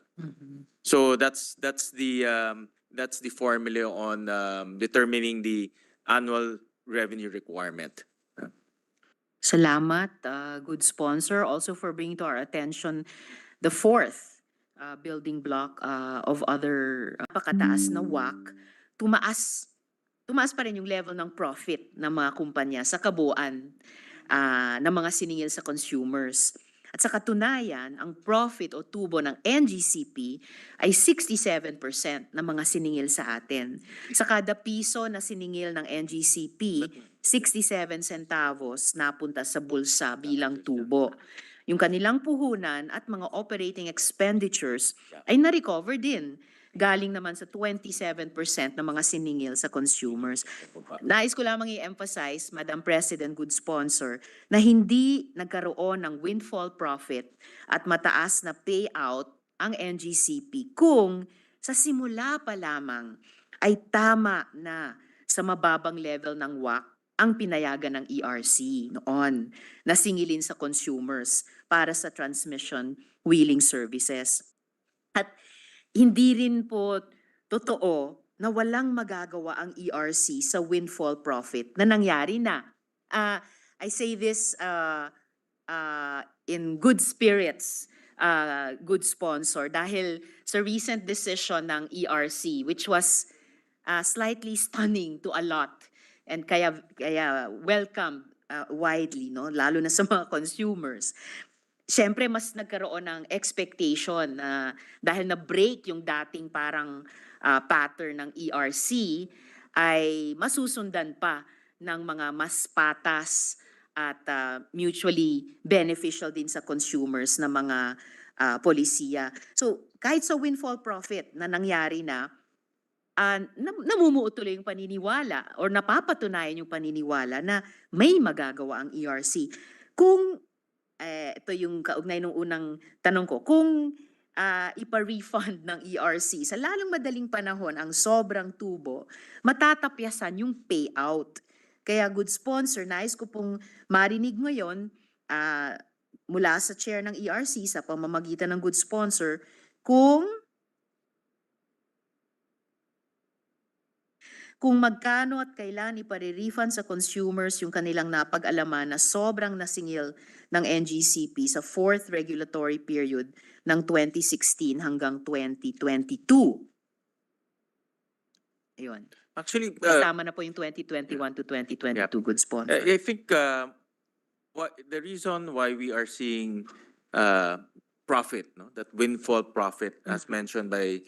So that's the formula on determining the annual revenue requirement. Salamat, good sponsor, also for bringing to our attention the fourth building block of other napakataas na WACC. Tumaas pa rin yung level ng profit ng mga kumpanya sa kabuuan ng mga siningil sa consumers. At sa katunayan, ang profit o tubo ng NGCP ay 67% ng mga siningil sa atin. Sa kada piso na siningil ng NGCP, 67 centavos napunta sa bulsa bilang tubo. Yung kanilang puhunan at mga operating expenditures ay na-recover din. Galing naman sa 27% ng mga siningil sa consumers. Nais ko lamang i-emphasize, Madam President, good sponsor, na hindi nagkaroon ng windfall profit at mataas na payout ang NGCP kung sa simula pa lamang ay tama na sa mababang level ng WACC ang pinayagan ng ERC noon na singilin sa consumers para sa transmission wheeling services. At hindi rin po totoo na walang magagawa ang ERC sa windfall profit na nangyari na. I say this in good spirits, good sponsor, dahil sa recent decision ng ERC, which was slightly stunning to a lot, and kaya welcome widely, no? Lalo na sa mga consumers. Siyempre, mas nagkaroon ng expectation na dahil na-break yung dating parang pattern ng ERC, ay masusundan pa ng mga mas patas at mutually beneficial din sa consumers na mga polisiya. So, kahit sa windfall profit na nangyari na, namumuo tuloy yung paniniwala or napapatunayan yung paniniwala na may magagawa ang ERC. Kung ito yung kaugnay ng unang tanong ko, kung ipa-refund ng ERC sa lalong madaling panahon ang sobrang tubo, matatapyasan yung payout. Kaya good sponsor, nais ko pong marinig ngayon mula sa chair ng ERC sa pamamagitan ng good sponsor kung magkano at kailan ipare-refund sa consumers yung kanilang napag-alaman na sobrang nasingil ng NGCP sa fourth regulatory period ng 2016 hanggang 2022. Ayun. Actually, kasama na po yung 2021 to 2022, good sponsor. I think the reason why we are seeing profit, no, that windfall profit, as mentioned by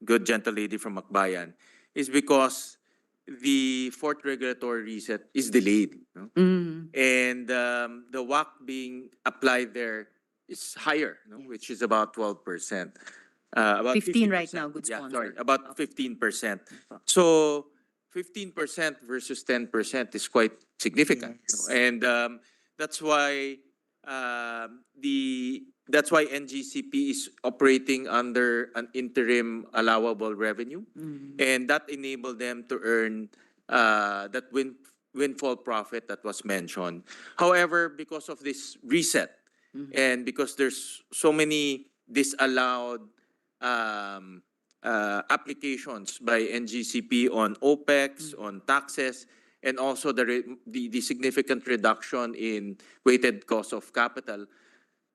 good gentle lady from Macbayan, is because the fourth regulatory reset is delayed. No? And the WACC being applied there is higher, no? Which is about 12%. About 15 right now, good Yeah, sponsor. sorry, about 15%. So 15% versus 10% is quite significant. Yes. No? And that's why that's why NGCP is operating under an interim allowable revenue, and that enabled them to earn that windfall profit that was mentioned. However, because of this reset, and because there's so many disallowed applications by NGCP on OPEX, on taxes, and also the significant reduction in weighted cost of capital,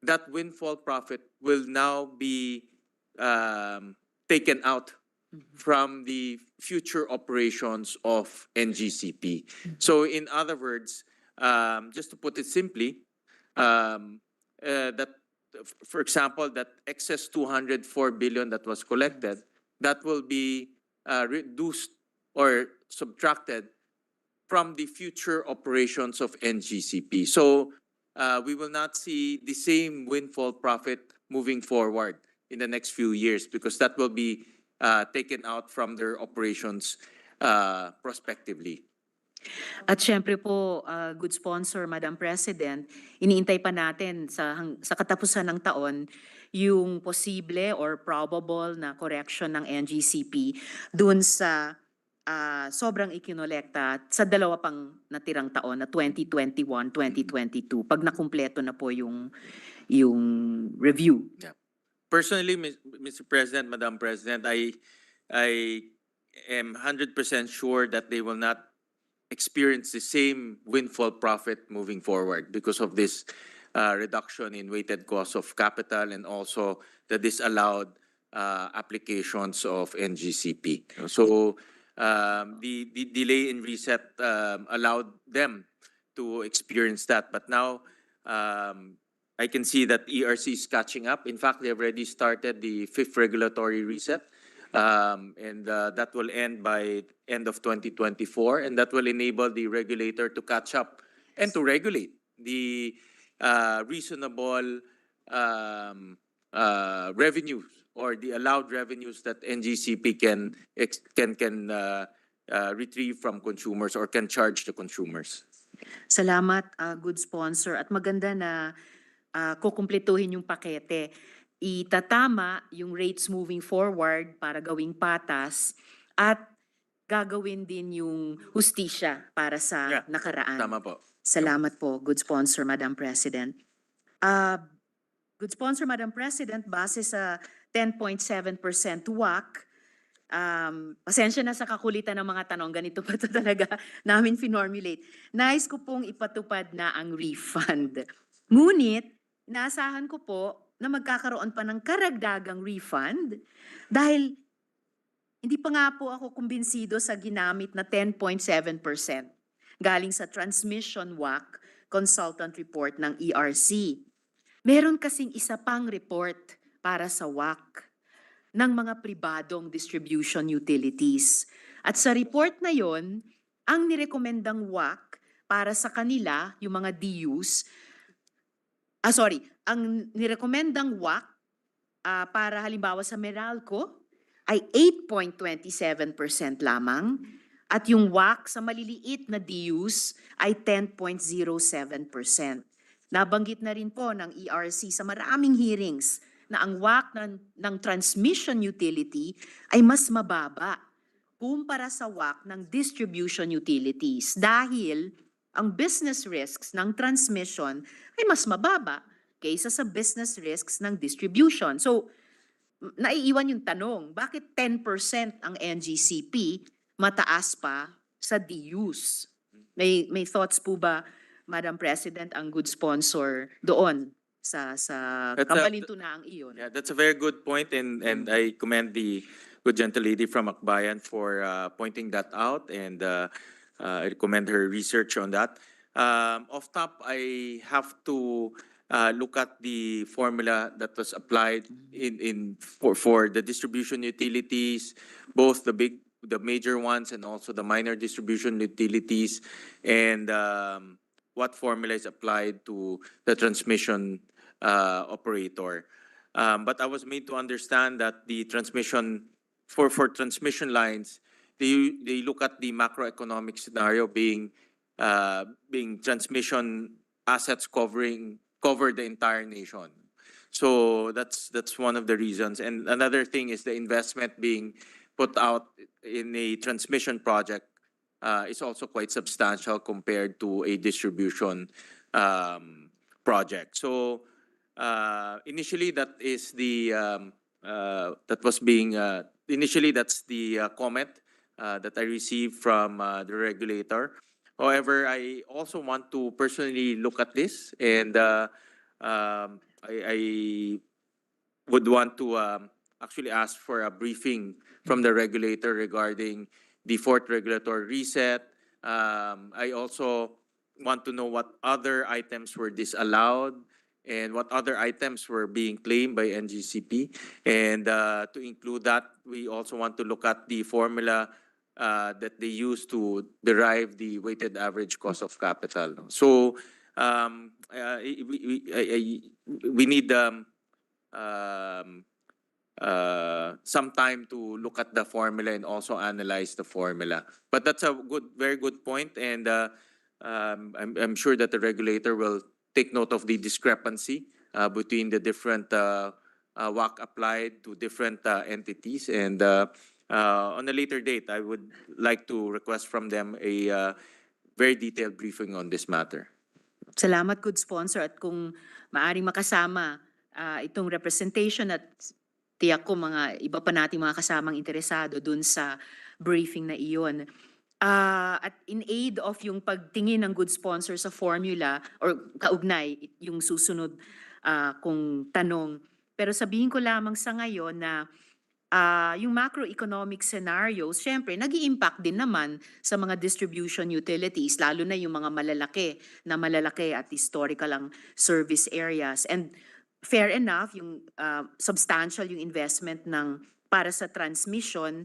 that windfall profit will now be taken out from the future operations of NGCP. So in other words, just to put it simply, that, for example, that excess 204 billion that was collected, that will be reduced or subtracted from the future operations of NGCP. So we will not see the same windfall profit moving forward in the next few years because that will be taken out from their operations prospectively. At syempre po, good sponsor, Madam President, iniintay pa natin sa katapusan ng taon yung posible or probable na correction ng NGCP dun sa sobrang ikinolekta sa dalawa pang natirang taon na 2021, 2022 pag nakumpleto na po yung review. Personally, Mr. President, Madam President, I am 100% sure that they will not experience the same windfall profit moving forward because of this reduction in weighted cost of capital and also the disallowed applications of NGCP. So the delay in reset allowed them to experience that. But now I can see that ERC is catching up. In fact, they have already started the 5th regulatory reset. And that will end by end of 2024, and that will enable the regulator to catch up and to regulate the reasonable revenues or the allowed revenues that NGCP can retrieve from consumers or can charge the consumers. Salamat, good sponsor. At maganda na kukumpletuhin yung pakete. Itatama yung rates moving forward para gawing patas at gagawin din yung hustisya para sa nakaraan. Tama po. Salamat po, good sponsor, Madam President. Good sponsor, Madam President, base sa 10.7% WAC, pasensya na sa kakulitan ng mga tanong, ganito pa ito talaga namin finormulate. Nais ko pong ipatupad na ang refund. Ngunit, inaasahan ko po na magkakaroon pa ng karagdagang refund dahil hindi pa nga po ako kumbinsido sa ginamit na 10.7% galing sa transmission WAC consultant report ng ERC. Meron kasing isa pang report para sa WAC ng mga pribadong distribution utilities. At sa report na yon, ang nirekomendang WAC para sa kanila, yung mga DUs, ang nirekomendang WAC para halimbawa sa Meralco ay 8.27% lamang at yung WAC sa maliliit na DUs ay 10.07%. Nabanggit na rin po ng ERC sa maraming hearings na ang WAC ng transmission utility ay mas mababa kumpara sa WAC ng distribution utilities dahil ang business risks ng transmission ay mas mababa kaysa sa business risks ng distribution. So, naiiwan yung tanong, bakit 10% ang NGCP mataas pa sa DUs? May thoughts po ba, Madam President, ang good sponsor doon sa kabalintunaang iyon? Yeah, that's a very good point, and I commend the good gentle lady from Akbayan for pointing that out, and I recommend her research on that. Off top, I have to look at the formula that was applied for the distribution utilities, both the major ones and also the minor distribution utilities, and what formula is applied to the transmission operator. But I was made to understand that the transmission for transmission lines, they look at the macroeconomic scenario being transmission assets cover the entire nation. So that's one of the reasons. And another thing is the investment being put out in a transmission project is also quite substantial compared to a distribution project. So initially that is the initially that's the comment that I received from the regulator. However, I also want to personally look at this, and I would want to actually ask for a briefing from the regulator regarding the fourth regulatory reset. I also want to know what other items were disallowed and what other items were being claimed by NGCP. And to include that, we also want to look at the formula that they use to derive the weighted average cost of capital. So we need some time to look at the formula and also analyze the formula. But that's a very good point, and I'm sure that the regulator will take note of the discrepancy between the different WACC applied to different entities. And on a later date, I would like to request from them a very detailed briefing on this matter. Salamat, good sponsor. At kung maaring makasama itong representation at tiyak ko mga iba pa nating mga kasamang interesado dun sa briefing na iyon. At in aid of yung pagtingin ng good sponsor sa formula or kaugnay yung susunod kung tanong. Pero sabihin ko lamang sa ngayon na yung macroeconomic scenarios, syempre, nag-i-impact din naman sa mga distribution utilities, lalo na yung mga malalaki at historical ang service areas. And fair enough, yung substantial yung investment para sa transmission,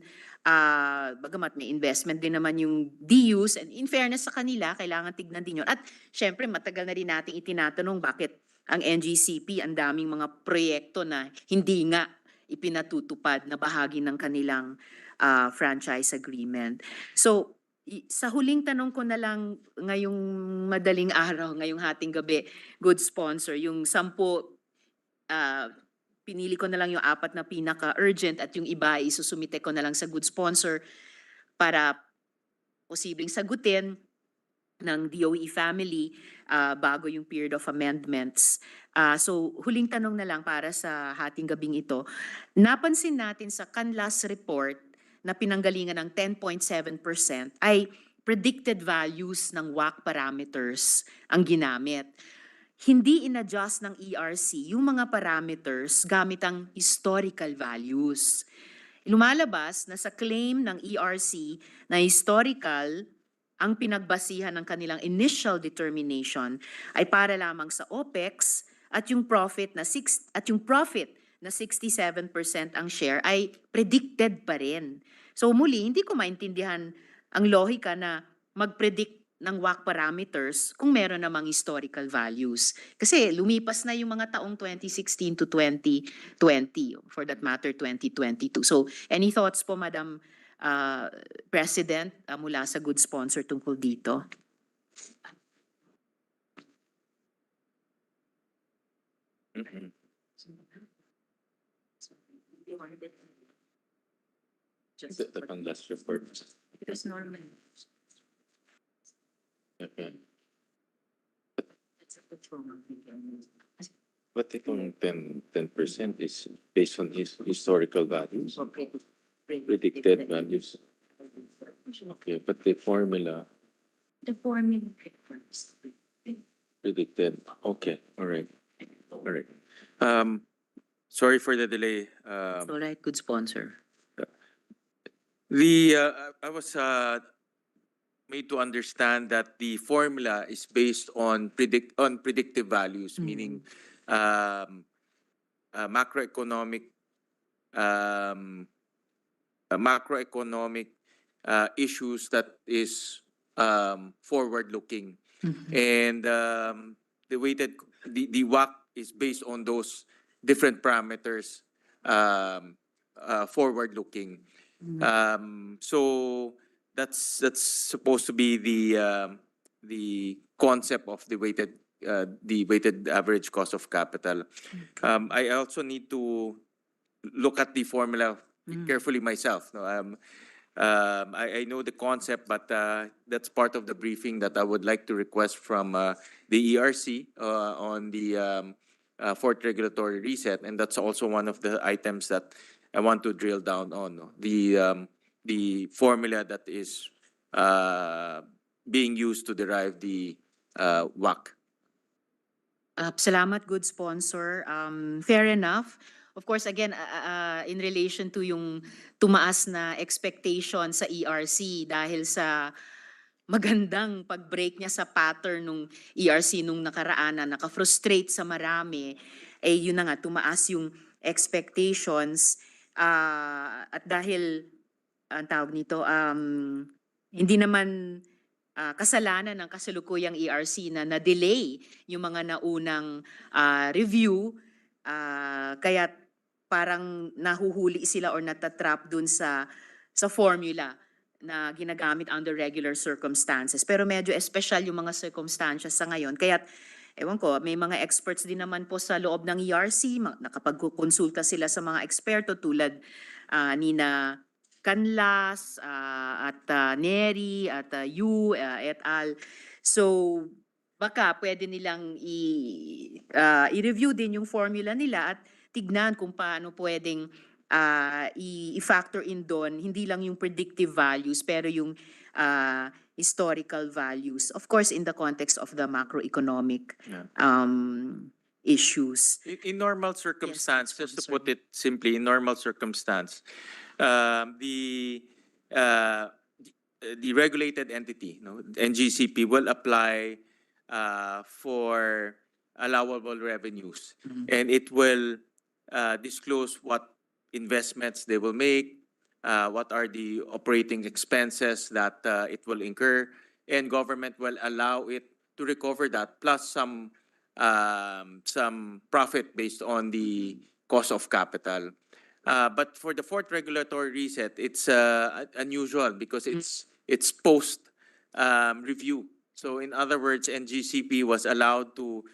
bagamat may investment din naman yung DUs, and in fairness sa kanila, kailangan tignan din yun. At syempre, matagal na rin nating itinatanong bakit ang NGCP, ang daming mga proyekto na hindi nga ipinatutupad na bahagi ng kanilang franchise agreement. So, sa huling tanong ko na lang ngayong madaling araw, ngayong hating gabi, good sponsor, yung 10, pinili ko na lang yung 4 na pinaka-urgent at yung iba isusumite ko na lang sa good sponsor para posibleng sagutin ng DOE family bago yung period of amendments. So huling tanong na lang para sa hating gabing ito. Napansin natin sa Canlas report na pinanggalingan ng 10.7% ay predicted values ng WACC parameters ang ginamit. Hindi in-adjust ng ERC yung mga parameters gamit ang historical values. Lumalabas na sa claim ng ERC na historical ang pinagbasihan ng kanilang initial determination ay para lamang sa OPEX at yung profit na 67% ang share ay predicted pa rin. So muli, hindi ko maintindihan ang lohika na mag-predict ng WACC parameters kung meron namang historical values. Kasi lumipas na yung mga taong 2016 to 2020, for that matter 2022. So any thoughts po, Madam President, mula sa good sponsor tungkol dito? The Canlas report. Because normally, Okay. that's a patrol. But itong 10% is based on historical values, predicted values. Okay, but the formula The formula prefers. predicted. Okay, all right. Sorry for the delay. It's all right, good sponsor. I was made to understand that the formula is based on predictive values, meaning macroeconomic issues that is forward looking, and the WACC is based on those different parameters forward looking. So that's supposed to be the concept of the weighted average cost of capital. I also need to look at the formula carefully myself. No? I know the concept, but that's part of the briefing that I would like to request from the ERC on the fourth regulatory reset, and that's also one of the items that I want to drill down on. No? The formula that is being used to derive the WACC. Salamat, good sponsor. Fair enough. Of course, again, in relation to yung tumaas na expectation sa ERC dahil sa magandang pag-break niya sa pattern nung ERC nung nakaraan na naka-frustrate sa marami, eh yun na nga, tumaas yung expectations. At dahil, ang tawag nito, hindi naman kasalanan ng kasalukuyang ERC na na-delay yung mga naunang review, kaya parang nahuhuli sila or natatrap dun sa formula na ginagamit under regular circumstances. Pero medyo espesyal yung mga circumstances sa ngayon. Kaya, ewan ko, may mga experts din naman po sa loob ng ERC, nakapagkonsulta sila sa mga eksperto tulad nina Canlas, at Neri, at Yu, et al. So, baka pwede nilang i-review din yung formula nila at tignan kung paano pwedeng i-factor in doon, hindi lang yung predictive values, pero yung historical values. Of course, in the context of the macroeconomic issues. In normal circumstance, Yes, just to sponsor. put it simply, in normal circumstance, the regulated entity, NGCP, will apply for allowable revenues, and it will disclose what investments they will make, what are the operating expenses that it will incur, and government will allow it to recover that plus some profit based on the cost of capital. But for the fourth regulatory reset, it's unusual because it's post review. So in other words, NGCP was allowed to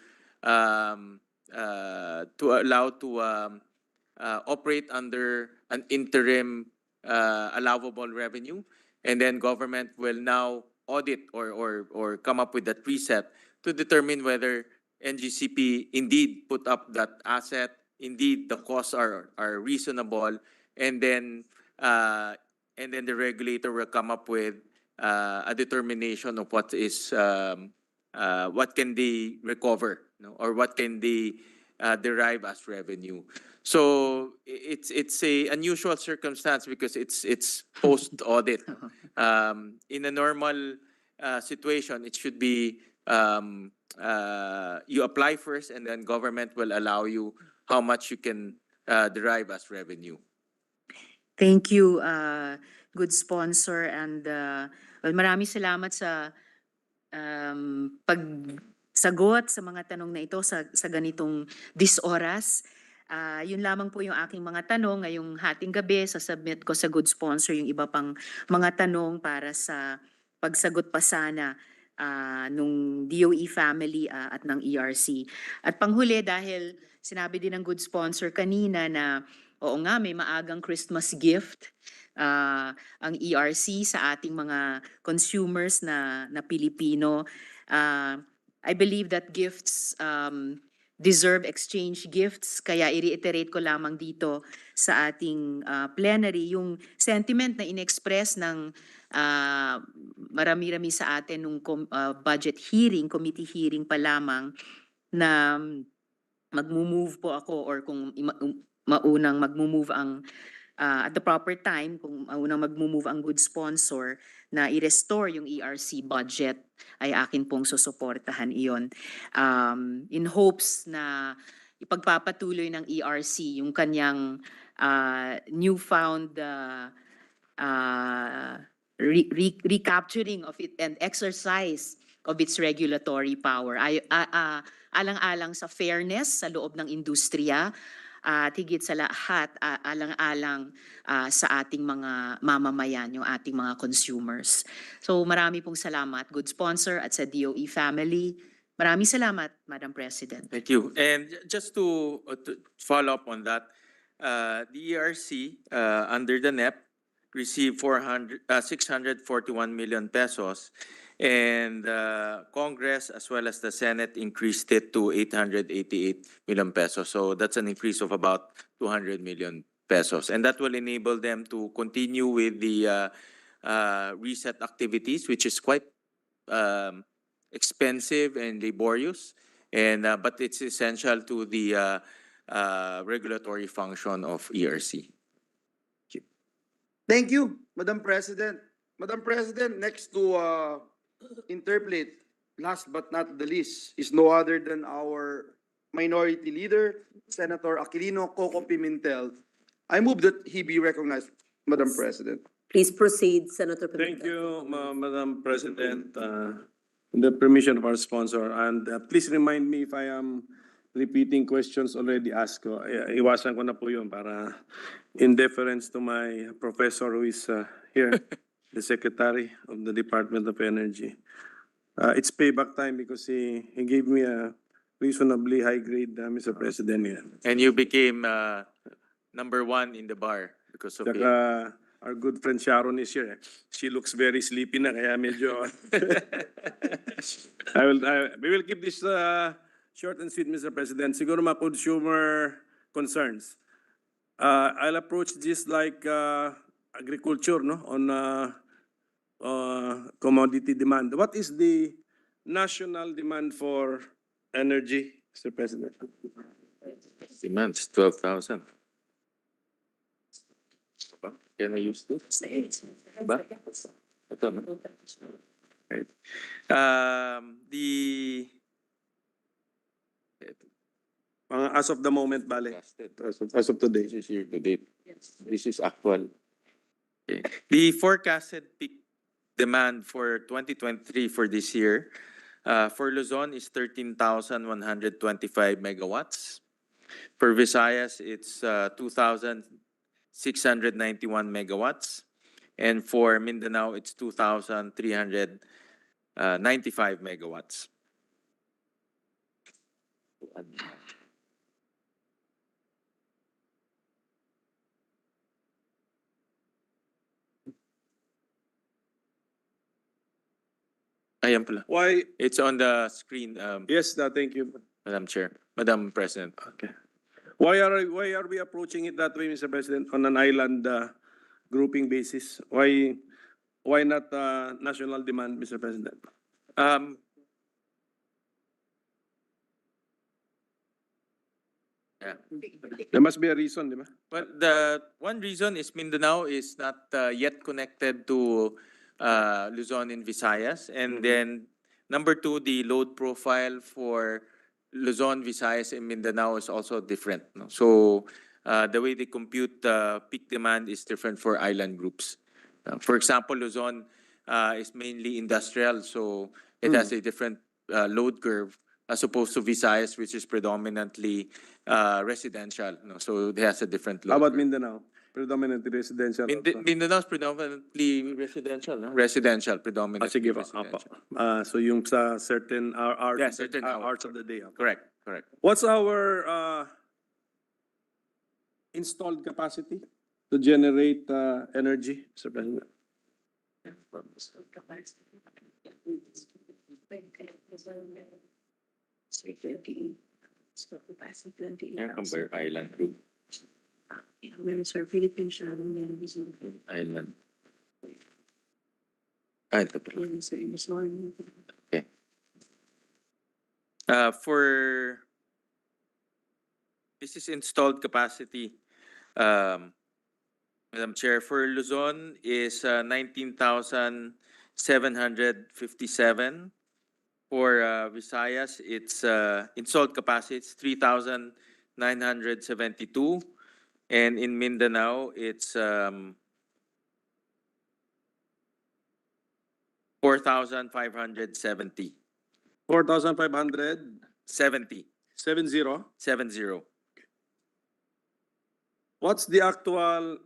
operate under an interim allowable revenue, and then government will now audit or come up with that preset to determine whether NGCP indeed put up that asset, indeed the costs are reasonable, and then the regulator will come up with a determination of what can they recover, or what can they derive as revenue. So it's a unusual circumstance because it's post audit. In a normal situation, it should be you apply first, and then government will allow you how much you can derive as revenue. Thank you, good sponsor, and well, maraming salamat sa pagsagot sa mga tanong na ito sa ganitong oras. Yun lamang po yung aking mga tanong ngayong hating gabi. Sasubmit ko sa good sponsor yung iba pang mga tanong para sa pagsagot pa sana nung DOE family at ng ERC. At panghuli, dahil sinabi din ng good sponsor kanina na oo nga, may maagang Christmas gift ang ERC sa ating mga consumers na Pilipino. I believe that gifts deserve exchange gifts, kaya i-reiterate ko lamang dito sa ating plenary yung sentiment na in-express ng marami-rami sa atin nung budget hearing, committee hearing pa lamang, na mag-move po ako, or kung maunang mag-move ang at the proper time, kung maunang mag-move ang good sponsor na i-restore yung ERC budget, ay akin pong susuportahan iyon. In hopes na ipagpapatuloy ng ERC yung kanyang newfound recapturing of it and exercise of its regulatory power. Alang-alang sa fairness sa loob ng industriya, at higit sa lahat, alang-alang sa ating mga mamamayan, yung ating mga consumers. So marami pong salamat, good sponsor, at sa DOE family. Maraming salamat, Madam President. Thank you. And just to follow up on that, the ERC under the NEP received 641 million pesos, and Congress as well as the Senate increased it to 888 million pesos. So that's an increase of about 200 million pesos. And that will enable them to continue with the reset activities, which is quite expensive and laborious, and but it's essential to the regulatory function of ERC. Thank you, Madam President. Madam President, next to interpolate, last but not the least, is no other than our Minority Leader, Senator Aquilino Coco Pimentel. I move that he be recognized, Madam President. Please proceed, Senator Pimentel. Thank you, Madam President. With the permission of our sponsor, and please remind me if I am repeating questions already asked ko. Iwasan ko na po yun para in deference to my professor who is here, the Secretary of the Department of Energy. It's payback time because he gave me a reasonably high grade, Mr. President. Yeah. And you became #1 in the bar because of it. Saka, our good friend Sharon is here. She looks very sleepy na kaya medyo we will keep this short and sweet, Mr. President. Siguro mga consumer concerns. I'll approach this like agriculture, no, on commodity demand. What is the national demand for energy, Mr. President? Demands 12,000. Can I use this? Ba? Ito, no? Right. As of the moment, bale. As of today. This is year to date. This is actual. Okay. The forecasted peak demand for 2023 for this year for Luzon is 13,125 megawatts. For Visayas, it's 2,691 megawatts. And for Mindanao, it's 2,395 megawatts. Ayan pala. Why? It's on the screen, Yes, thank you. Madam Chair, Madam President. Okay. Why are we approaching it that way, Mr. President, on an island grouping basis? Why not national demand, Mr. President? Yeah. There must be a reason, di ba? Well, the one reason is Mindanao is not yet connected to Luzon and Visayas. And then number two, the load profile for Luzon, Visayas, and Mindanao is also different. No? So the way they compute peak demand is different for island groups. For example, Luzon is mainly industrial, so it has a different load curve as opposed to Visayas, which is predominantly residential. No? So it has a different load How about curve. Mindanao? Predominantly residential. also. Mindanao is predominantly residential. No? Residential, predominantly Sige po. residential. Opo. So yung sa certain hours, Yeah, certain hours of the day. Okay. Correct, correct. What's our installed capacity to generate energy, Mr. President? Yeah, compare island group. Philippine Island. Ito pa. Okay. For this is installed capacity, Madam Chair, for Luzon is 19,757. For Visayas, it's installed capacity, it's 3,972. And in Mindanao, it's 4,570. 4,500? 70. 70? 70. What's the actual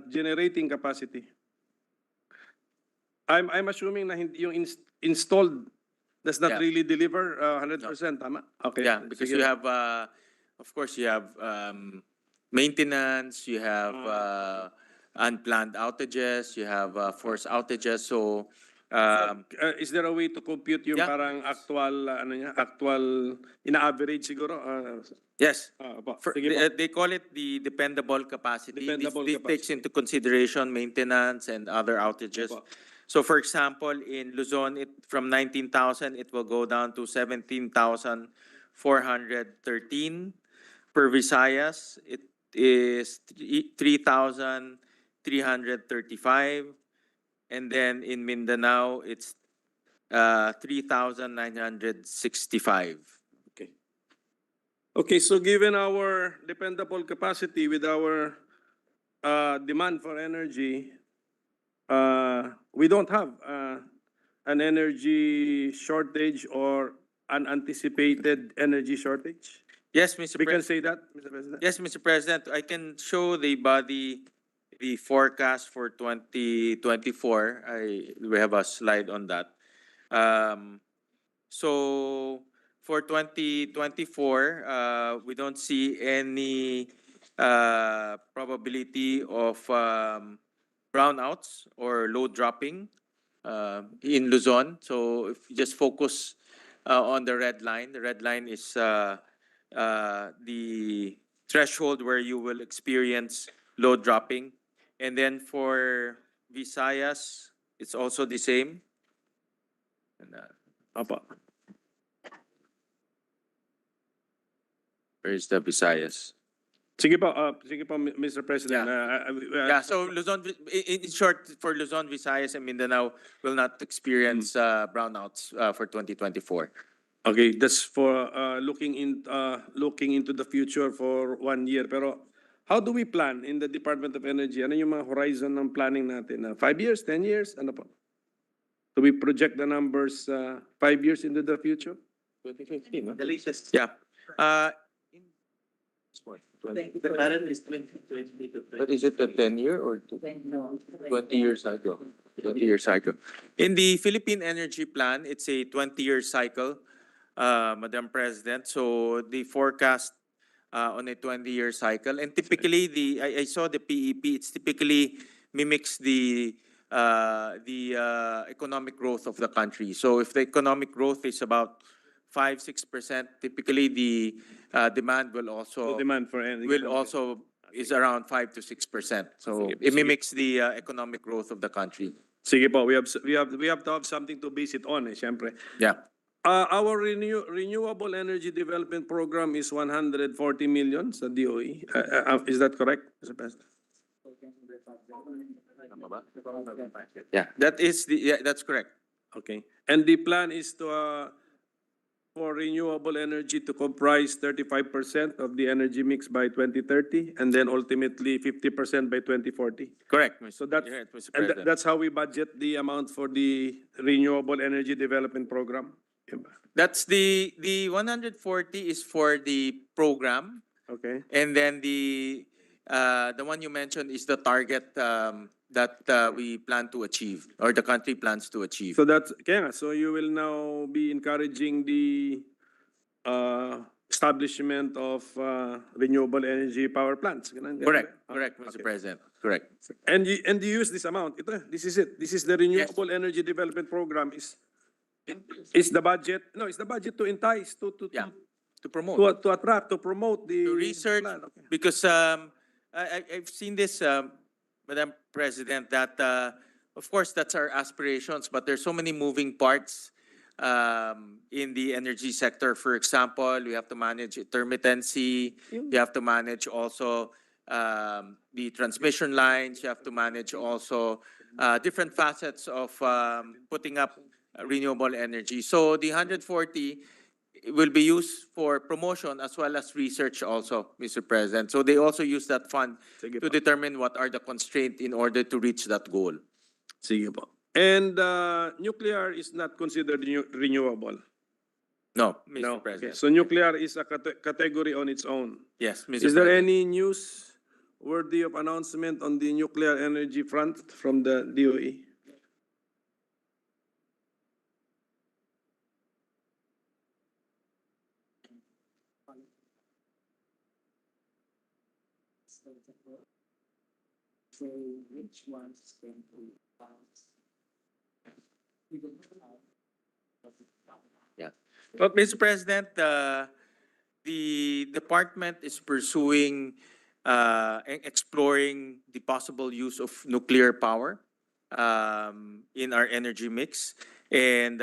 generating capacity? I'm assuming na hindi yung installed does not Yeah. really deliver 100%, tama? Okay. Yeah, because Sige. you have, of course, you have maintenance, you have unplanned outages, you have forced outages. So, Is there a way to compute yung Yeah. parang actual, actual, ina-average siguro? yes, Opo. for, Sige po. they call it the dependable capacity. Dependable This takes capacity. into consideration maintenance and other outages. Opo. So for example, in Luzon, from 19,000, it will go down to 17,413. Per Visayas, it is 3,335. And then in Mindanao, it's 3,965. Okay. Okay, so given our dependable capacity with our demand for energy, we don't have an energy shortage or unanticipated energy shortage. Yes, Mr. We can President. say that, Mr. President? Yes, Mr. President, I can show the forecast for 2024. We have a slide on that. So for 2024, we don't see any probability of brownouts or load dropping in Luzon. So if you just focus on the red line is the threshold where you will experience load dropping. And then for Visayas, it's also the same. And, Apa. where is the Visayas? Sige po, Mr. President. Yeah, so Luzon, in short, for Luzon, Visayas, and Mindanao will not experience brownouts for 2024. Okay, that's for looking into the future for 1 year. Pero how do we plan in the Department of Energy? Ano yung mga horizon ng planning natin? 5 years, 10 years? Ano po? Do we project the numbers 5 years into the future? 2015, no? The latest. Yeah. The current is 2020 to 20. But is it a 10-year or 20-year cycle? 20-year cycle. In the Philippine Energy Plan, it's a 20-year cycle, Madam President. So the forecast on a 20-year cycle, and typically I saw the PEP. It's typically mimics the economic growth of the country. So if the economic growth is about 5-6%, typically the demand will also Demand for energy is around 5 to 6%. So it mimics the economic growth of the country. Sige po, we have to have something to base it on, syempre. Yeah. Our renewable energy development program is 140 million sa DOE. Is that correct, Mr. President? Yeah, that's correct. Okay. And the plan is to for renewable energy to comprise 35% of the energy mix by 2030, and then ultimately 50% by 2040. Correct, So that's You're right, Mr. and President. that's how we budget the amount for the renewable energy development program. That's the 140 is for the program, Okay. and then the one you mentioned is the target that we plan to achieve, or the country plans to achieve. So that's kaya nga, so you will now be encouraging the establishment of renewable energy power plants. Ganun, Correct, ganun. correct, Mr. Okay. President. Correct. And you use this amount. This is it. This is the renewable energy development program. Is the budget? No, it's the budget to entice to Yeah. To promote. to attract, to promote the To research, plan. Okay. because I've seen this, Madam President, that of course that's our aspirations, but there's so many moving parts in the energy sector. For example, we have to manage intermittency. You have to manage also the transmission lines. You have to manage also different facets of putting up renewable energy. So the 140 will be used for promotion as well as research also, Mr. President. So they also use that fund Sige to po. determine what are the constraints in order to reach that goal. Sige po. And nuclear is not considered renewable. No, Mr. No. President. Okay. So nuclear is a category on its own. Yes, Mr. Is there President. any news worthy of announcement on the nuclear energy front from the DOE? So which ones can we pass? We don't have. But Mr. President, the department is pursuing and exploring the possible use of nuclear power in our energy mix. And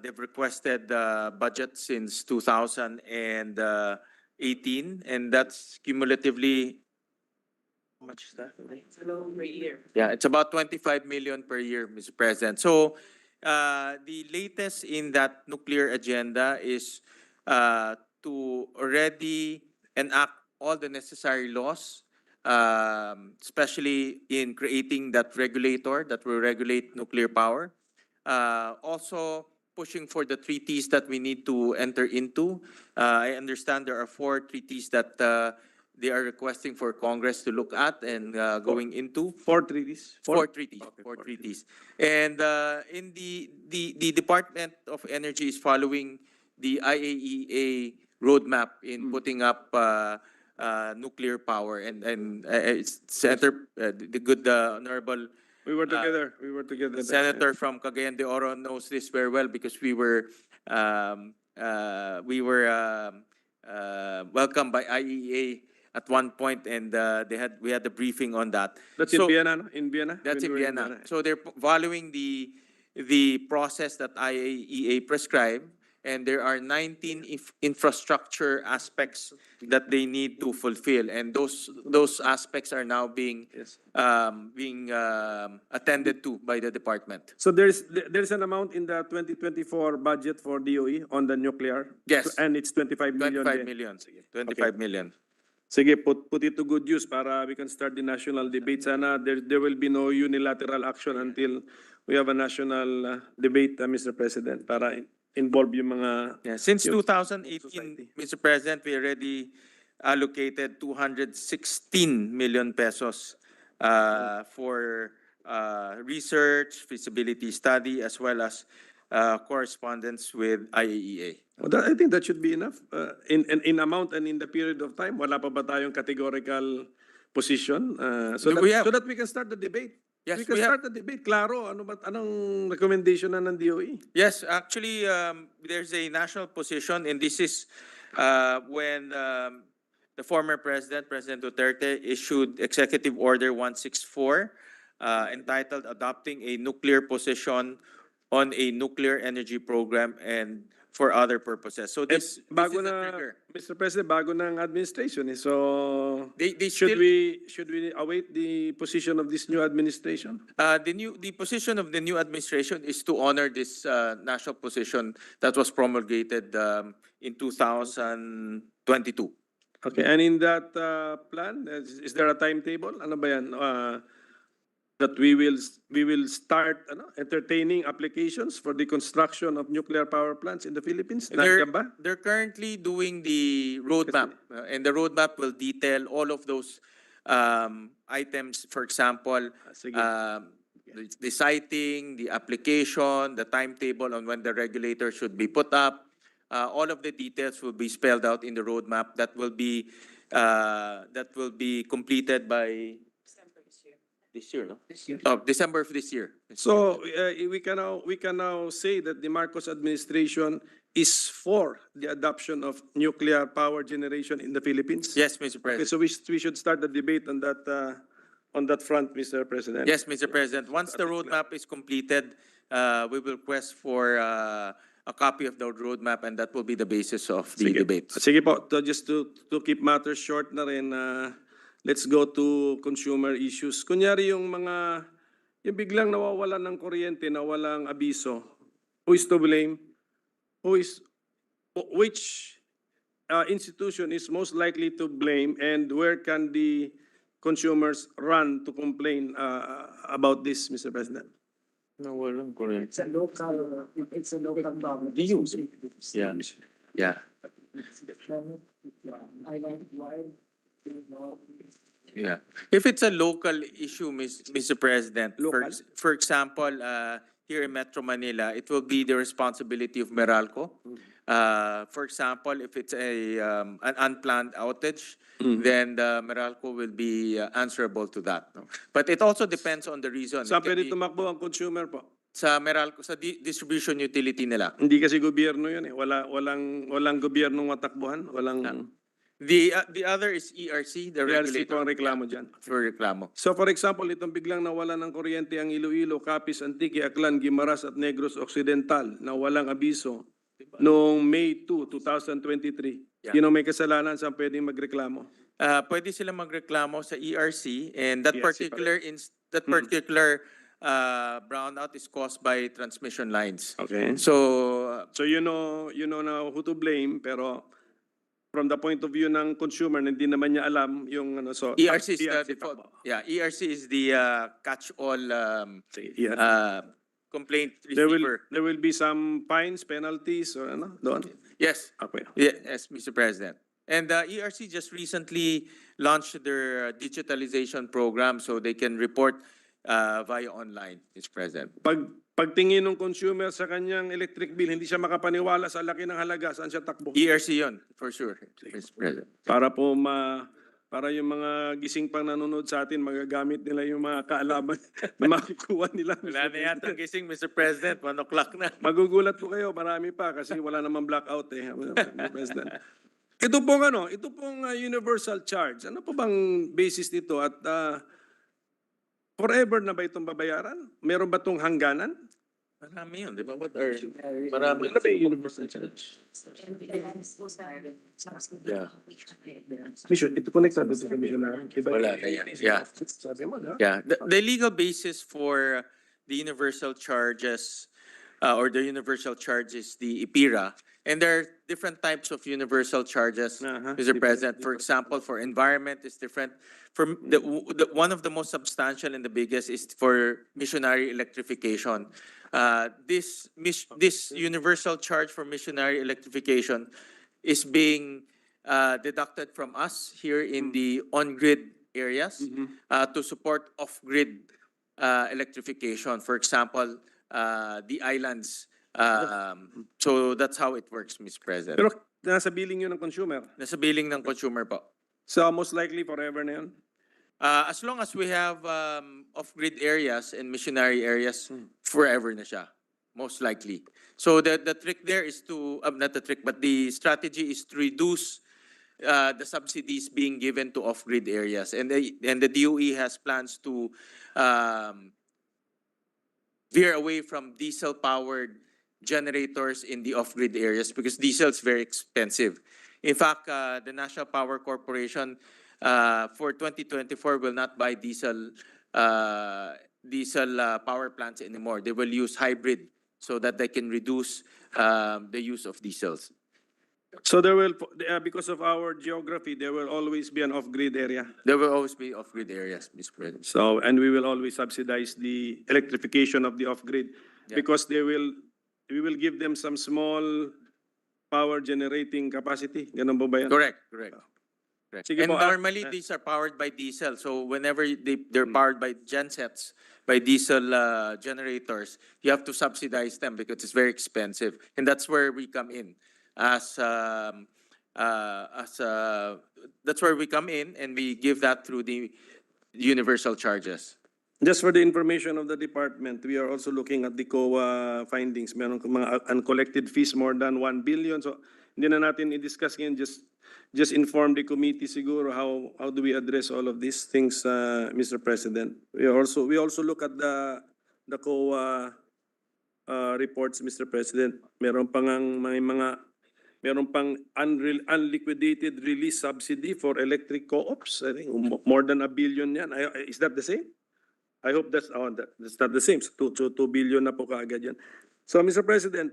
they've requested budget since 2018, and that's cumulatively, how much is that? It's a low per year. Yeah, it's about 25 million per year, Mr. President. So the latest in that nuclear agenda is to already enact all the necessary laws, especially in creating that regulator that will regulate nuclear power. Also pushing for the treaties that we need to enter into. I understand there are 4 treaties that they are requesting for Congress to look at and going into. 4 treaties? 4 treaties. Okay, 4 4 treaties. And in the Department of Energy is following the IAEA roadmap in putting up nuclear power, and it's Senator the good honorable We were together. We were together. the senator from Cagayan de Oro knows this very well because we were welcomed by IAEA at one point, and we had the briefing on that. That's in So- Vienna, no? In Vienna? That's When in we were Vienna. So they're following the process that IAEA prescribed, and there are 19 infrastructure aspects that they need to fulfill, and those aspects are now being Yes. attended to by the department. So there's an amount in the 2024 budget for DOE on the nuclear? Yes. And it's 25 million. 25 din. million. Sige, 25 million. Sige, put it to good use para we can start the national debate. Sana there will be no unilateral action until we have a national debate, Mr. President, para involve yung mga... Yeah, since yung 2018, society. Mr. President, we already allocated 216 million pesos for research, feasibility study, as well as correspondence with IAEA. Well, I think that should be enough. In amount and in the period of time, wala pa ba tayong categorical position? So that we can start the debate. Yes, we can start the debate. Klaro, anong recommendation na ng DOE? Yes, actually, there's a national position, and this is when the former president, President Duterte, issued Executive Order 164, entitled Adopting a Nuclear Position on a Nuclear Energy Program and for Other Purposes. So this Bago is the na, trigger. Mr. President, bago ng administration. So They should still- we await the position of this new administration? The position of the new administration is to honor this national position that was promulgated in 2022. Okay, and in that plan, is there a timetable? Ano ba yan? That we will start entertaining applications for the construction of nuclear power plants in the Philippines? Nandiyan ba? They're currently doing the roadmap, and the roadmap will detail all of those items. For example, Sige. the siting, the application, the timetable on when the regulator should be put up. All of the details will be spelled out in the roadmap that will be completed by this year, no? This year. Oh, December of this year. So we can now say that the Marcos administration is for the adoption of nuclear power generation in the Philippines? Yes, Mr. Okay, President. so we should start the debate on that front, Mr. President. Yes, Mr. President. Once the roadmap is completed, we will request for a copy of the roadmap, and that will be the basis of the debate. Sige po, just to keep matters short na rin, let's go to consumer issues. Kunyari yung biglang nawawalan ng kuryente na walang abiso, who is to blame? Which institution is most likely to blame, and where can the consumers run to complain about this, Mr. President? Nawalan kuryente. It's a local problem. Yeah. Yeah. I like why. Yeah. If it's a local issue, Mr. President, for example, here in Metro Manila, it will be the responsibility of Meralco. For example, if it's an unplanned outage, then the Meralco will be answerable to that. No? But it also depends on the reason. Saan It can pwede be tumakbo ang consumer po? sa Meralco, sa distribution utility nila. Hindi kasi gobyerno yun eh. Walang gobyernong matakbuhan. Walang... The other is ERC, the ERC po ang regulator. reklamo dyan. For reklamo. So for example, itong biglang nawala ng kuryente ang Iloilo, Capiz, Antique, Aklan, Guimaras at Negros Occidental na walang abiso noong May 2, 2023. Yeah. Sino may kasalanan sa pwedeng magreklamo? Pwede sila magreklamo sa ERC, and that ERC particular brownout is caused by transmission lines. Okay. So So you know now who to blame, pero from the point of view ng consumer, hindi naman niya alam yung ano, so ERC is the ERC default. pa po. Yeah, ERC is the catch-all Sige, ERC. complaint There receiver. will be some fines, penalties, or ano, doon? Yes. Okay. Yes, Mr. President. And ERC just recently launched their digitalization program, so they can report via online, Mr. President. Pagtingin ng consumer sa kanyang electric bill, hindi siya makapaniwala sa laki ng halaga, saan siya takbo? ERC yun, for sure, Mr. President. Para yung mga gising pang nanonood sa atin, magagamit nila yung mga kaalaman na makukuha nila. Wala na yata gising, Mr. President. 1 o'clock na. Magugulat po kayo, marami pa kasi wala namang blackout Mr. President. Ito pong universal charge. Ano po bang basis nito at forever na ba itong babayaran? Meron ba itong hangganan? Marami yun, di ba? Marami. Ano ba yung universal charge? Yeah. Mission, ito connect sa missionary. Wala na yan. Yeah. Sabi mo, ha? Yeah, the legal basis for the universal charges or the universal charge is the IPIRA. And there are different types of universal charges, Mr. President. For example, for environment is different. For one of the most substantial and the biggest is for missionary electrification. This universal charge for missionary electrification is being deducted from us here in the on-grid areas to support off-grid electrification. For example, the islands. So that's how it works, Mr. President. Pero nasa billing yun ng consumer. Nasa billing ng consumer po. So most likely forever na yun? As long as we have off-grid areas and missionary areas, forever na siya, most likely. So the trick there is to, not the trick, but the strategy is to reduce the subsidies being given to off-grid areas. And the DOE has plans to veer away from diesel-powered generators in the off-grid areas because diesel is very expensive. In fact, the National Power Corporation for 2024 will not buy diesel power plants anymore. They will use hybrid so that they can reduce the use of diesels. So there will, because of our geography, there will always be an off-grid area. There will always be off-grid areas, Mr. President. So, and we will always subsidize the electrification of the off-grid because we will give them some small power generating capacity. Ganun po ba yan? Correct. Sige And po, normally, these are powered by diesel. So whenever they're powered by gensets, by diesel generators, you have to subsidize them because it's very expensive. And that's where we come in. That's where we come in, and we give that through the universal charges. Just for the information of the department, we are also looking at the COA findings. Meron mga uncollected fees more than 1 billion. So hindi na natin i-discuss ngayon. Just inform the committee siguro how do we address all of these things, Mr. President. We also look at the COA reports, Mr. President. Meron pang unliquidated release subsidy for electric co-ops. I think more than 1 billion yan. Is that the same? I hope that's not the same. So 2 billion na po kaagad yan. So, Mr. President,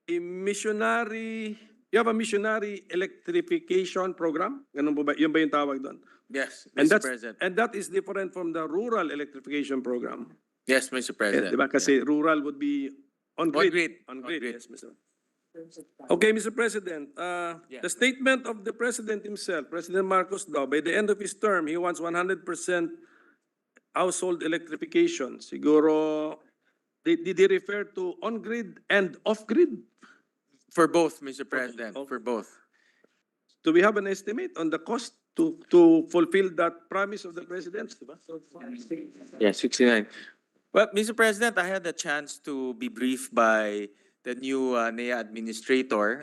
you have a missionary electrification program? Ganun po ba? Yun ba yung tawag doon? Yes, And Mr. President. And that is different from the rural electrification program. Yes, Mr. President. Diba? Kasi rural would be on-grid. On-grid. Yes, Mr. Okay, Mr. President, the statement of the President himself, President Marcos daw, by the end of his term, he wants 100% household electrification. Siguro, did he refer to on-grid and off-grid? For both, Mr. President, for both. Do we have an estimate on the cost to fulfill that promise of the President? Yeah, 69. Well, Mr. President, I had the chance to be briefed by the new NEA administrator.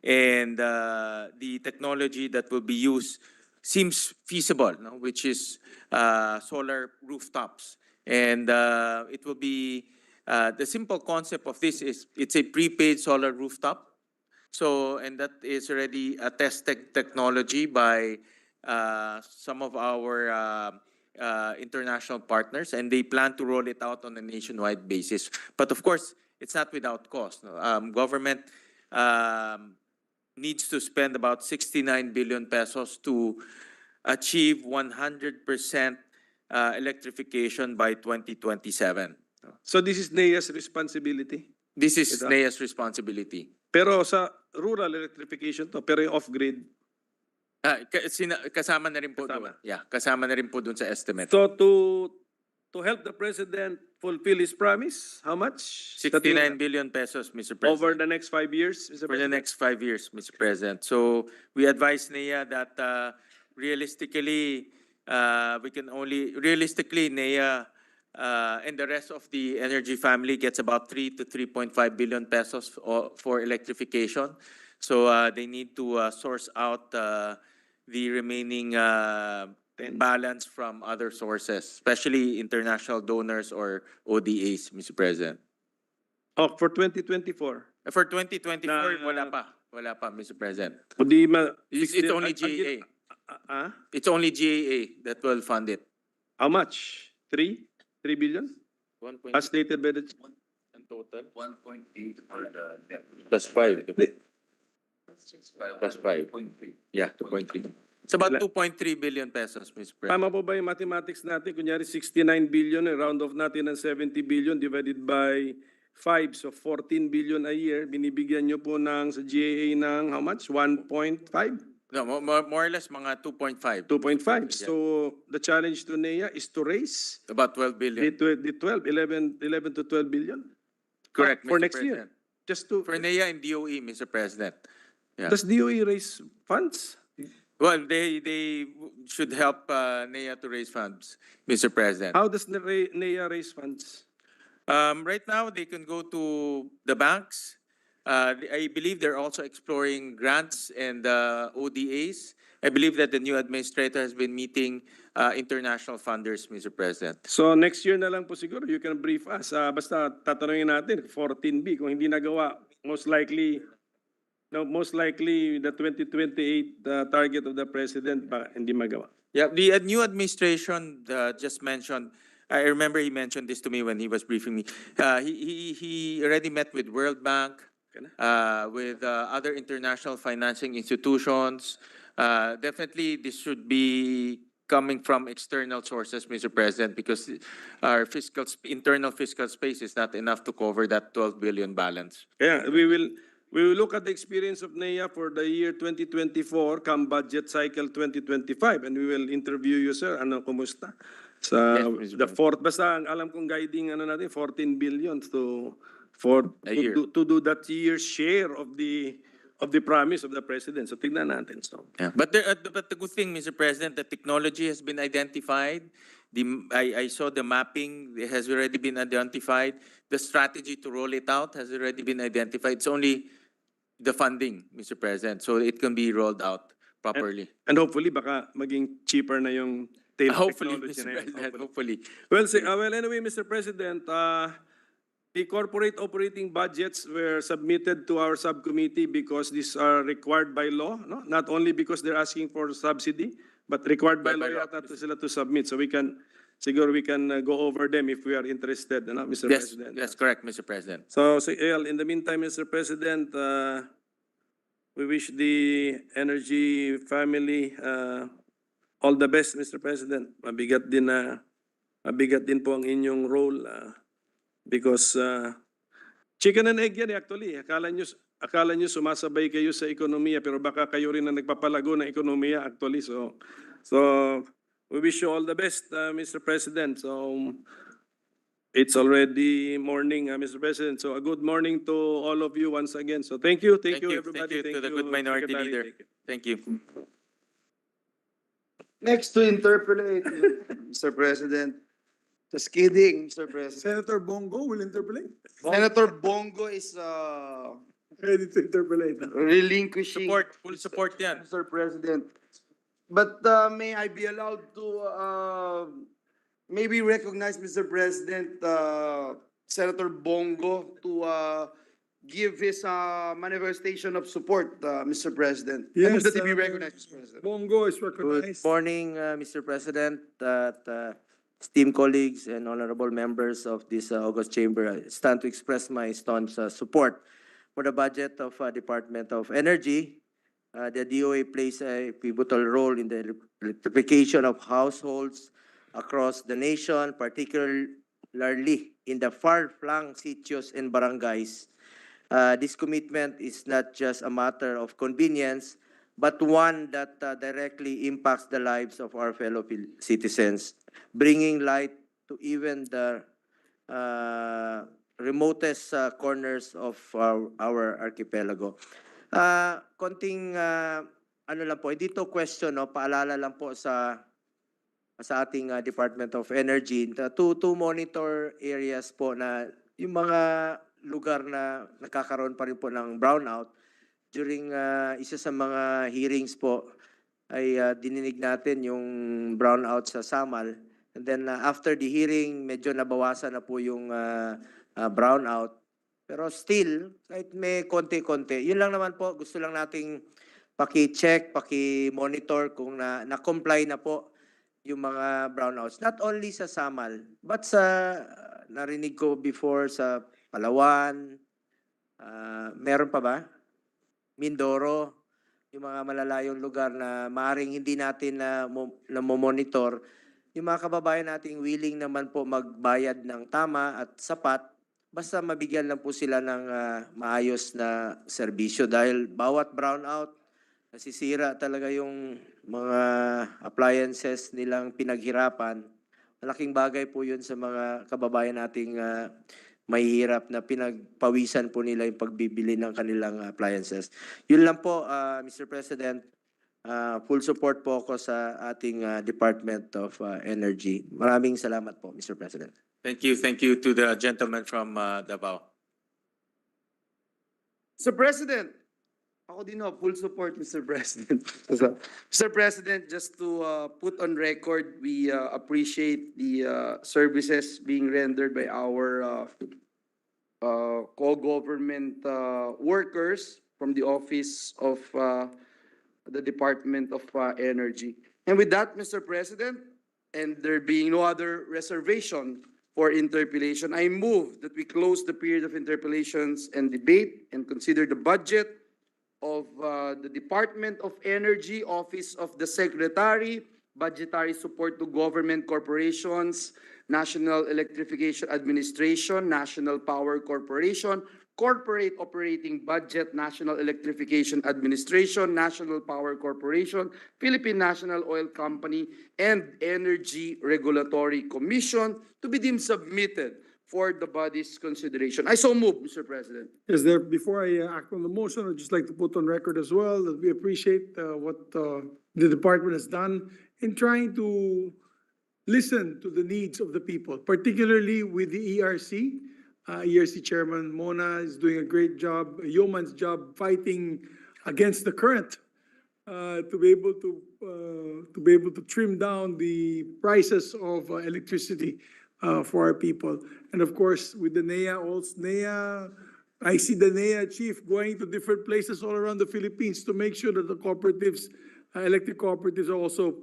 and the technology that will be used seems feasible, no? Which is solar rooftops. And it will be, the simple concept of this is it's a prepaid solar rooftop. So, and that is already a tested technology by some of our international partners, and they plan to roll it out on a nationwide basis. But of course, it's not without cost, no? Government needs to spend about 69 billion pesos to achieve 100% electrification by 2027. So this is NEA's responsibility. This is Ito. NEA's responsibility. Pero sa rural electrification to, pero yung off-grid. Kasama na rin po Kasama. doon. Yeah, kasama na rin po doon sa estimate. So to help the president fulfill his promise, how much? 69 billion pesos, Mr. President. Over the next 5 years, Mr. For the President? next 5 years, Mr. President. So we advise NEA that realistically, NEA and the rest of the energy family gets about 3 to 3.5 billion pesos for electrification. So they need to source out the remaining balance from other sources, especially international donors or ODAs, Mr. President. Oh, for 2024. For 2024, Na- wala pa. Wala pa, Mr. President. Di ma, It's only GAA. It's only GAA that will fund it. How much? 3 billion? As stated by the... In total? 1.8 for the debt. Plus 5. Plus 5. Yeah, 2.3. It's about 2.3 billion pesos, Mr. President. Tama po ba yung mathematics natin? Kunyari 69 billion, round off natin ng 70 billion divided by 5. So 14 billion a year. Binibigyan nyo po ng sa GAA ng how much? 1.5? No, more or less mga 2.5. 2.5. So the challenge to NEA is to raise About 12 billion. the 11 to 12 billion. Correct, For Mr. next year. President. Just to, For NEA and DOE, Mr. President. Yeah. does DOE raise funds? Well, they should help NEA to raise funds, Mr. President. How does NEA raise funds? Right now, they can go to the banks. I believe they're also exploring grants and ODAs. I believe that the new administrator has been meeting international funders, Mr. President. So next year na lang po siguro, you can brief us. Basta tatanungin natin, 14B, kung hindi nagawa, most likely the 2028 target of the president ba hindi magawa. Yeah, the new administration just mentioned, I remember he mentioned this to me when he was briefing me. He already met with World Bank, with other international financing institutions. Definitely, this should be coming from external sources, Mr. President, because our internal fiscal space is not enough to cover that 12 billion balance. Kaya we will look at the experience of NEA for the year 2024, come budget cycle 2025, and we will interview you, sir. Ano, kumusta? Sa Yes, Mr. the fourth, basta ang alam kong guiding natin, 14 billion to do that year's share of the promise of the president. So tignan natin. So. Yeah. But the good thing, Mr. President, the technology has been identified. I saw the mapping has already been identified. The strategy to roll it out has already been identified. It's only the funding, Mr. President, so it can be rolled out properly. And hopefully, baka maging cheaper na yung tail Hopefully, technology Mr. na yan. President, hopefully. Well, anyway, Mr. President, the corporate operating budgets were submitted to our subcommittee because these are required by law, no? Not only because they're asking for subsidy, but required by law yata sila to submit. So we can go over them if we are interested, no, Mr. Yes, President. that's correct, Mr. President. So, in the meantime, Mr. President, we wish the energy family all the best, Mr. President. Mabigat din po ang inyong role because chicken and egg yan actually. Akala nyo sumasabay kayo sa ekonomiya pero baka kayo rin ang nagpapalago ng ekonomiya actually. So we wish you all the best, Mr. President. So it's already morning, Mr. President. So a good morning to all of you once again. So thank you everybody. Thank you to the good minority Secretary. leader. Thank you. Thank you. Next to interpolate, Mr. President. Just kidding, Mr. President. Senator Bongo will interpolate. Senator Bongo is Ready to interpolate. relinquishing. Full support yan. Mr. President. But may I be allowed to maybe recognize, Mr. President, Senator Bongo to give his manifestation of support, Mr. President. I move Yes, that he be Senator recognized, Mr. President. Bongo is Good recognized. morning, Mr. President, esteemed colleagues and honorable members of this August Chamber. I stand to express my staunch support for the budget of Department of Energy. The DOA plays a pivotal role in the electrification of households across the nation, particularly in the far-flung sitios and barangays. This commitment is not just a matter of convenience, but one that directly impacts the lives of our fellow citizens, bringing light to even the remotest corners of our archipelago. Konting ano lang po, hindi to question, no? Paalala lang po sa ating Department of Energy to monitor areas po na yung mga lugar na nagkakaroon pa rin po ng brownout. During isa sa mga hearings po ay dininig natin yung brownout sa Samal. And then after the hearing, medyo nabawasan na po yung brownout. Pero still, kahit may konti-konti, yun lang naman po, gusto lang nating paki-check, paki-monitor kung na-comply na po yung mga brownouts. Not only sa Samal, but sa, narinig ko before sa Palawan, meron pa ba? Mindoro, yung mga malalayong lugar na maaaring hindi natin na monitor, yung mga kababayan nating willing naman po magbayad ng tama at sapat, basta mabigyan lang po sila ng maayos na serbisyo dahil bawat brownout, nasisira talaga yung mga appliances nilang pinaghirapan. Malaking bagay po yun sa mga kababayan nating mahihirap na pinagpawisan po nila yung pagbibili ng kanilang appliances. Yun lang po, Mr. President. Full support po ako sa ating Department of Energy. Maraming salamat po, Mr. President. Thank you to the gentleman from Davao. Mr. President, ako din full support, Mr. President. Mr. President, just to put on record, we appreciate the services being rendered by our co-government workers from the Office of the Department of Energy. And with that, Mr. President, and there being no other reservation for interpellation, I move that we close the period of interpellations and debate and consider the budget of the Department of Energy, Office of the Secretary, budgetary support to government corporations, National Electrification Administration, National Power Corporation, Corporate Operating Budget, National Electrification Administration, National Power Corporation, Philippine National Oil Company, and Energy Regulatory Commission to be deemed submitted for the body's consideration. I so move, Mr. President. Yes, there, before I act on the motion, I'd just like to put on record as well that we appreciate what the department has done in trying to listen to the needs of the people, particularly with the ERC. ERC Chairman Mona is doing a great job, a yeoman's job fighting against the current to be able to trim down the prices of electricity for our people. And of course, with the NEA, also NEA, I see the NEA chief going to different places all around the Philippines to make sure that the cooperatives, electric cooperatives are also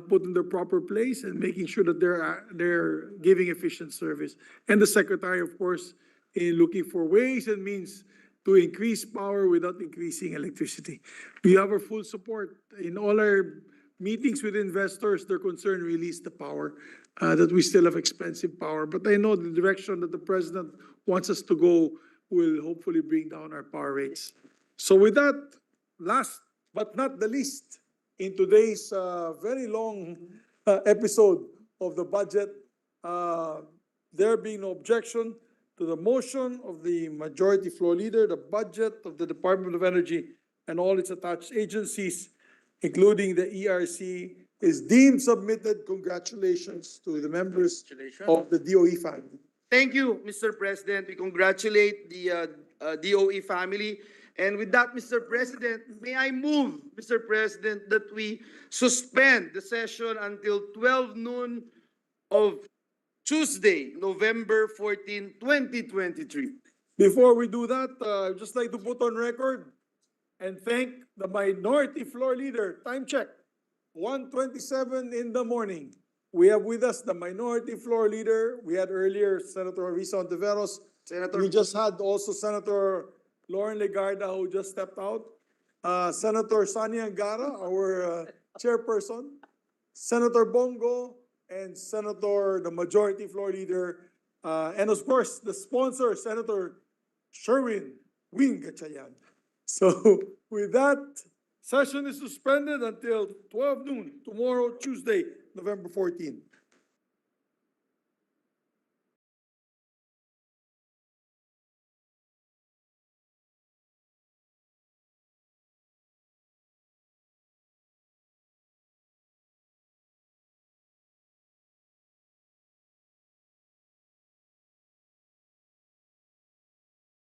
put in their proper place and making sure that they're giving efficient service. And the secretary, of course, in looking for ways and means to increase power without increasing electricity. We have our full support. In all our meetings with investors, their concern really is the power, that we still have expensive power. But I know the direction that the president wants us to go will hopefully bring down our power rates. So with that, last but not the least, in today's very long episode of the budget, there being no objection to the motion of the majority floor leader, the budget of the Department of Energy and all its attached agencies, including the ERC, is deemed submitted. Congratulations to the members of the DOE family. Thank you, Mr. President. We congratulate the DOE family. And with that, Mr. President, may I move, Mr. President, that we suspend the session until 12 noon of Tuesday, November 14, 2023. Before we do that, I'd just like to put on record and thank the minority floor leader. Time check, 1:27 in the morning. We have with us the minority floor leader. We had earlier Senator Risa Ontiveros. Senator, We just had also Senator Lauren Legarda, who just stepped out. Senator Sani Angara, our chairperson. Senator Bongo, and Senator, the majority floor leader. And of course, the sponsor, Senator Sherwin Wing Gatchalian. So with that, session is suspended until 12 noon tomorrow, Tuesday, November 14.